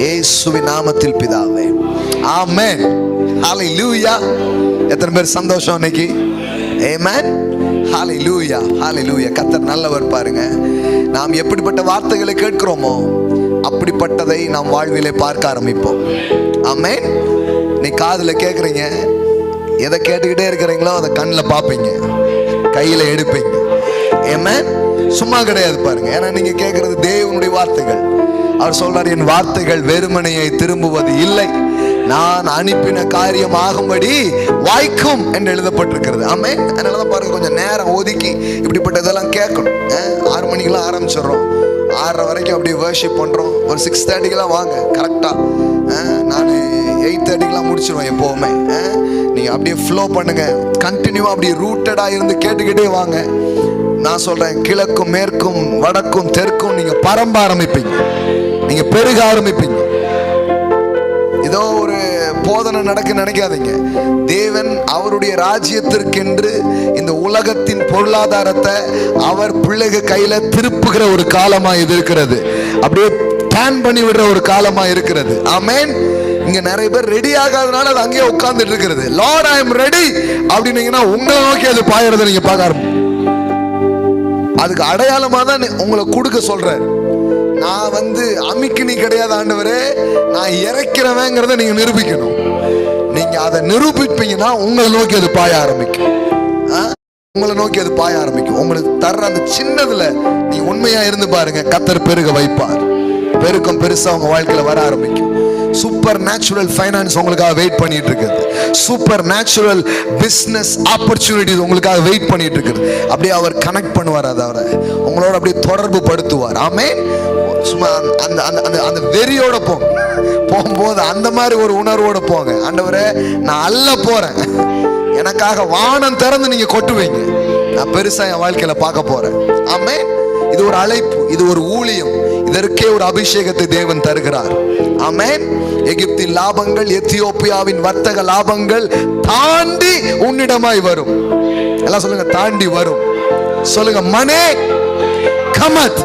இயேசுவின் நாமத்தில் பிதாவே, ஆமென். ஹல்லேலூயா. எத்தனை பேர் சந்தோஷம் இன்னைக்கு? ஆமென். ஹல்லேலூயா, ஹல்லேலூயா. கர்த்தர் நல்லவர் பாருங்க. நாம் எப்படிப்பட்ட வார்த்தைகளை கேட்கிறோமோ அப்படிப்பட்டதை நாம் வாழ்விலே பார்க்க ஆரம்பிப்போம். ஆமென். நீ காதுல கேட்குறீங்க, எதை கேட்டுக்கிட்டே இருக்கிறீங்களோ அதை கண்ணில் பார்ப்பீங்க, கையில் எடுப்பீங்க. ஆமென். சும்மா கிடையாது பாருங்க. ஏன்னா நீங்க கேட்கறது தேவனுடைய வார்த்தைகள். அவர் சொல்றார், என் வார்த்தைகள் வெறுமனையை திரும்புவது இல்லை, நான் அனுப்பின காரியம் ஆகும்படி வாய்க்கும் என்று எழுதப்பட்டிருக்கிறது. ஆமென். அதனாலதான் பாருங்க, கொஞ்சம் நேரம் ஒதுக்கி இப்படிப்பட்டதெல்லாம் கேட்கணும். 6 மணிக்கெல்லாம் ஆரம்பிச்சிடுறோம், 6:30 வரைக்கும் அப்படியே வர்ஷிப் பண்றோம். ஒரு 6:30 வாங்க கரெக்டா. நான் 8:30 முடிச்சிருவேன் எப்பவுமே. நீங்க அப்படியே ஃப்ளோ பண்ணுங்க, கண்டினியூவா அப்படியே ரூட்டடா இருந்து கேட்டுக்கிட்டே வாங்க. நான் சொல்றேன், கிழக்கும் மேற்கும் வடக்கும் தெற்கும் நீங்க பரம்ப ஆரம்பிப்பீங்க, நீங்க பெருக ஆரம்பிப்பீங்க. ஏதோ ஒரு போதனை நடக்க நினைக்காதீங்க. தேவன் அவருடைய ராஜ்யத்திற்கென்று இந்த உலகத்தின் பொருளாதாரத்தை அவர் பிள்ளைக கையில திருப்புகிற ஒரு காலமா இது இருக்கிறது. அப்படியே டேன் பண்ணி விடுற ஒரு காலமா இருக்கிறது. ஆமென். இங்க நிறைய பேர் ரெடி ஆகாதனால அது அங்கேயே உட்கார்ந்துட்டு இருக்கிறது. லார்ட் ஐ அம் ரெடி அப்படின்னீங்கன்னா உங்களை நோக்கி அது பாயறதை நீங்க பார்க்க ஆரம்பிப்பீங்க. அதுக்கு அடையாளமா தான் உங்களை கொடுக்க சொல்றேன். நான் அமிக்கினி கிடையாது ஆண்டவரே, நான் இறக்கிறவங்கிறத நீங்க நிரூபிக்கணும். நீங்க அதை நிரூபிப்பீங்கன்னா உங்களை நோக்கி அது பாய ஆரம்பிக்கும். உங்களை நோக்கி அது பாய ஆரம்பிக்கும். உங்களுக்கு தர்ற அந்த சின்னதுல நீங்க உண்மையா இருந்து பாருங்க, கர்த்தர் பெருக வைப்பார். பெருக்கம் பெருசா உங்க வாழ்க்கையில வர ஆரம்பிக்கும். சூப்பர் நேச்சுரல் ஃபைனான்ஸ் உங்களுக்காக வெயிட் பண்ணிட்டு இருக்குது. சூப்பர் நேச்சுரல் பிசினஸ் ஆப்பர்ச்சுனிட்டிஸ் உங்களுக்காக வெயிட் பண்ணிட்டு இருக்குது. அப்படியே அவர் கனெக்ட் பண்ணுவார், அதை உங்களோட அப்படியே தொடர்பு படுத்துவார். ஆமென். சும்மா அந்த அந்த அந்த வெறியோட போகும்போது அந்த மாதிரி ஒரு உணர்வோட போங்க. ஆண்டவரே, நான் அல்ல போறேன், எனக்காக வானம் திறந்து நீங்க கொட்டுவீங்க, நான் பெருசா என் வாழ்க்கையில பார்க்க போறேன். ஆமென். இது ஒரு அழைப்பு, இது ஒரு ஊழியம், இதற்கே ஒரு அபிஷேகத்தை தேவன் தருகிறார். ஆமென். எகிப்தின் லாபங்கள், எத்தியோப்பியாவின் வர்த்தக லாபங்கள் தாண்டி உன்னிடமாய் வரும். எல்லாம் சொல்லுங்க, தாண்டி வரும். சொல்லுங்க, மனே கமத்.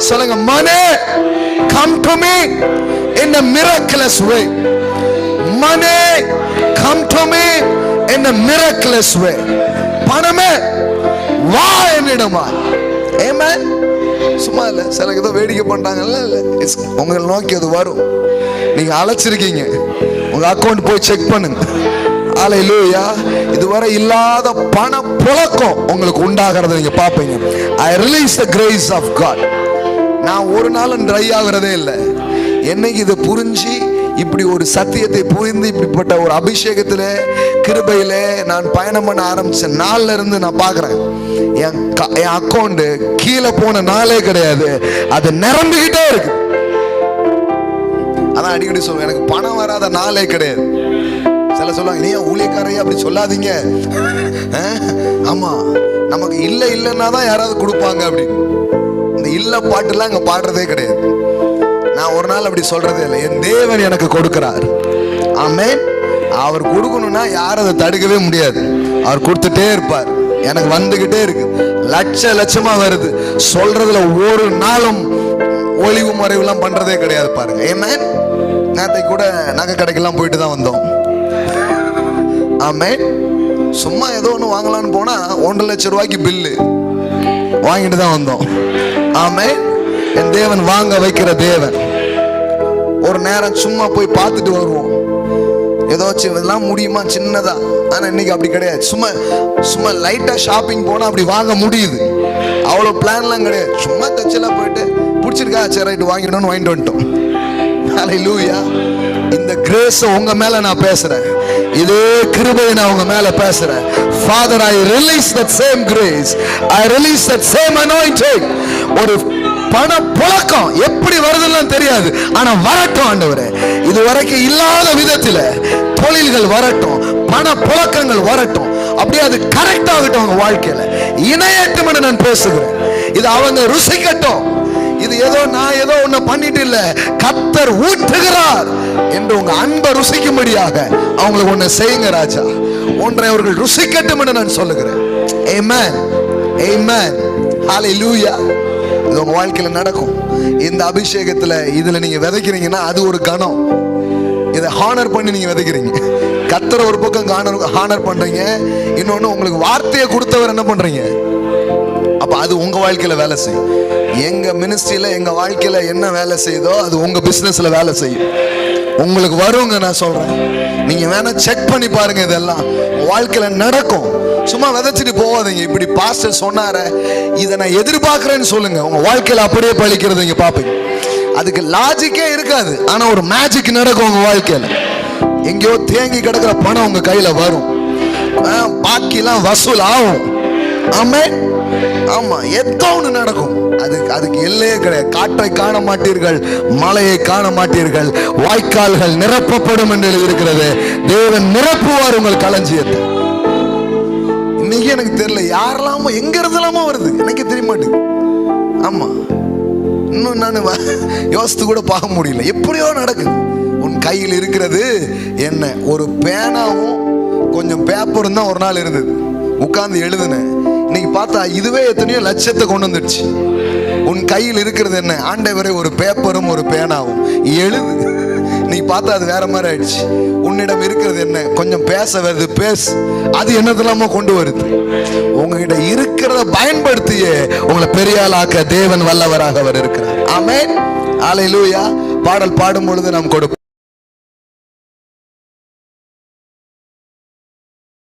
சொல்லுங்க, மனே come to me in a miraculous way. Money come to me in a miraculous way. பணமே வா என்னிடமா. ஆமென். சும்மா இல்ல, சில ஏதோ வேடிக்கை பண்றாங்கல்ல, உங்களை நோக்கி அது வரும். நீங்க அழைச்சிருக்கீங்க, உங்க அக்கௌண்ட் போய் செக் பண்ணுங்க. ஹல்லேலூயா. இதுவரை இல்லாத பண புழக்கம் உங்களுக்கு உண்டாகிறத நீங்க பாப்பீங்க. I release the grace of God. நான் ஒரு நாளும் ட்ரை ஆகிறதே இல்லை. என்னைக்கு இதை புரிஞ்சு இப்படி ஒரு சத்தியத்தை புரிந்து இப்படிப்பட்ட ஒரு அபிஷேகத்துல கிருபையில நான் பயணம் பண்ண ஆரம்பிச்ச நாள்ல இருந்து நான் பாக்குறேன், என் அக்கௌண்ட் கீழே போன நாளே கிடையாது, அது நிரம்பிக்கிட்டே இருக்கு. அதான் அடிக்கடி சொல்லுவேன், எனக்கு பணம் வராத நாளே கிடையாது. சில சொல்லுவாங்க, நீ ஊழியக்காரையா அப்படி சொல்லாதீங்க. ஆமா, நமக்கு இல்லை இல்லைன்னா தான் யாராவது கொடுப்பாங்க அப்படின்னு. இந்த இல்ல பாட்டுலாம் அங்க பாடுறதே கிடையாது. நான் ஒரு நாள் அப்படி சொல்றதே இல்லை. என் தேவன் எனக்கு கொடுக்கிறார். ஆமென். அவர் கொடுக்கணும்னா யாரும் அதை தடுக்கவே முடியாது. அவர் கொடுத்துட்டே இருப்பார். எனக்கு வந்துகிட்டே இருக்கு, லட்சமா வருது. சொல்றதுல ஒரு நாளும் ஒளிவு மறைவுலாம் பண்றதே கிடையாது பாருங்க. ஆமென். நேற்றை கூட நகை கடைக்கெல்லாம் போயிட்டு தான் வந்தோம். ஆமென். சும்மா ஏதோ ஒன்று வாங்கலான்னு போனா 1.5 லட்சம் ரூபாய்க்கு பில்லு வாங்கிட்டு தான் வந்தோம். ஆமென். என் தேவன் வாங்க வைக்கிற தேவன். ஒரு நேரம் சும்மா போய் பார்த்துட்டு வருவோம், ஏதோ இதெல்லாம் முடியுமா சின்னதா. ஆனா இன்னைக்கு அப்படி கிடையாது. சும்மா லைட்டா ஷாப்பிங் போனா அப்படி வாங்க முடியுது. அவ்வளவு பிளான்லாம் கிடையாது. சும்மா தச்செல்லாம் போயிட்டு பிடிச்சிருக்கா, சரி ரைட்டு வாங்கிடணும்னு வாங்கிட்டு வந்துட்டோம். ஹல்லேலூயா. இந்த கிரேஸ் உங்க மேல நான் பேசுறேன், இதே கிருபையை நான் உங்க மேல பேசுறேன். Father, I release that same grace, I release that same anointing. ஒரு பண புழக்கம் எப்படி வருதுன்னு தெரியாது, ஆனா வரட்டும் ஆண்டவரே. இது வரைக்கும் இல்லாத விதத்துல தொழில்கள் வரட்டும், பண புழக்கங்கள் வரட்டும். அப்படியே அது கரெக்ட் ஆகட்டும் அவங்க வாழ்க்கையில, இணையட்டும் என்று நான் பேசுகிறேன். இது அவங்க ருசிக்கட்டும். இது ஏதோ நான் ஏதோ ஒண்ணு பண்ணிட்டு இல்ல, கர்த்தர் ஊற்றுகிறார் என்று உங்க அன்பை ருசிக்கும்படியாக அவங்களுக்கு ஒண்ணு செய்யுங்க ராஜா. ஒன்றை அவர்கள் ருசிக்கட்டும் என்று நான் சொல்லுகிறேன். ஆமென், ஆமென், ஹல்லேலூயா. இது உங்க வாழ்க்கையில நடக்கும். இந்த அபிஷேகத்துல இதுல நீங்க விதைக்கிறீங்கன்னா அது ஒரு கணம். இதை ஹானர் பண்ணி நீங்க விதைக்கிறீங்க. கர்த்தரை ஒரு பக்கம் ஹானர் பண்றீங்க, இன்னொன்னு உங்களுக்கு வார்த்தையை கொடுத்தவர் என்ன பண்றீங்க. அப்ப அது உங்க வாழ்க்கையில வேலை செய்யும். எங்க மினிஸ்ட்ரியில எங்க வாழ்க்கையில என்ன வேலை செய்யுதோ அது உங்க பிசினஸ்ல வேலை செய்யும். உங்களுக்கு வருங்க, நான் சொல்றேன். நீங்க வேணா செக் பண்ணி பாருங்க, இதெல்லாம் வாழ்க்கையில நடக்கும். சும்மா விதைச்சிட்டு போவாதீங்க. இப்படி பாஸ்டர் சொன்னார, இதை நான் எதிர்பார்க்கிறேன்னு சொல்லுங்க, உங்க வாழ்க்கையில அப்படியே பழிக்கிறது நீங்க பாப்பீங்க. அதுக்கு லாஜிக்கே இருக்காது, ஆனா ஒரு மேஜிக் நடக்கும் உங்க வாழ்க்கையில. எங்கேயோ தேங்கி கிடக்கிற பணம் உங்க கையில வரும், பாக்கிலாம் வசூல் ஆகும். ஆமென். ஆமா, ஏதோ ஒண்ணு நடக்கும். அதுக்கு எல்லையே கிடையாது. காற்றை காண மாட்டீர்கள், மலையை காண மாட்டீர்கள், வாய்க்கால்கள் நிரப்பப்படும் என்று எழுதியிருக்கிறது. தேவன் நிரப்புவார் உங்கள் களஞ்சியத்தை. இன்னைக்கு எனக்கு தெரியல யாரெல்லாமோ எங்க இருந்தலாமோ வருது, எனக்கு தெரிய மாட்டேங்குது. ஆமா, இன்னும் நான் யோசித்து கூட பார்க்க முடியல. எப்படியோ நடக்குது. உன் கையில் இருக்கிறது என்ன? ஒரு பேனாவும் கொஞ்சம் பேப்பரும் தான் ஒரு நாள் இருந்தது. உட்கார்ந்து எழுதுனேன். இன்னைக்கு பார்த்தா இதுவே எத்தனையோ லட்சத்தை கொண்டு வந்துடுச்சு. உன் கையில் இருக்கிறது என்ன? ஆண்டவரே, ஒரு பேப்பரும் ஒரு பேனாவும், எழுது. நீ பார்த்தா அது வேற மாதிரி ஆயிடுச்சு. உன்னிடம் இருக்கிறது என்ன? கொஞ்சம் பேச வருது, பேசு. அது என்னதெல்லாமோ கொண்டு வருது. உங்ககிட்ட இருக்கிறத பயன்படுத்தியே உங்களை பெரிய ஆளாக்க தேவன் வல்லவராக அவர் இருக்கிறார். ஆமென், ஹல்லேலூயா. பாடல் பாடும் பொழுது நாம் கொடுப்போம்.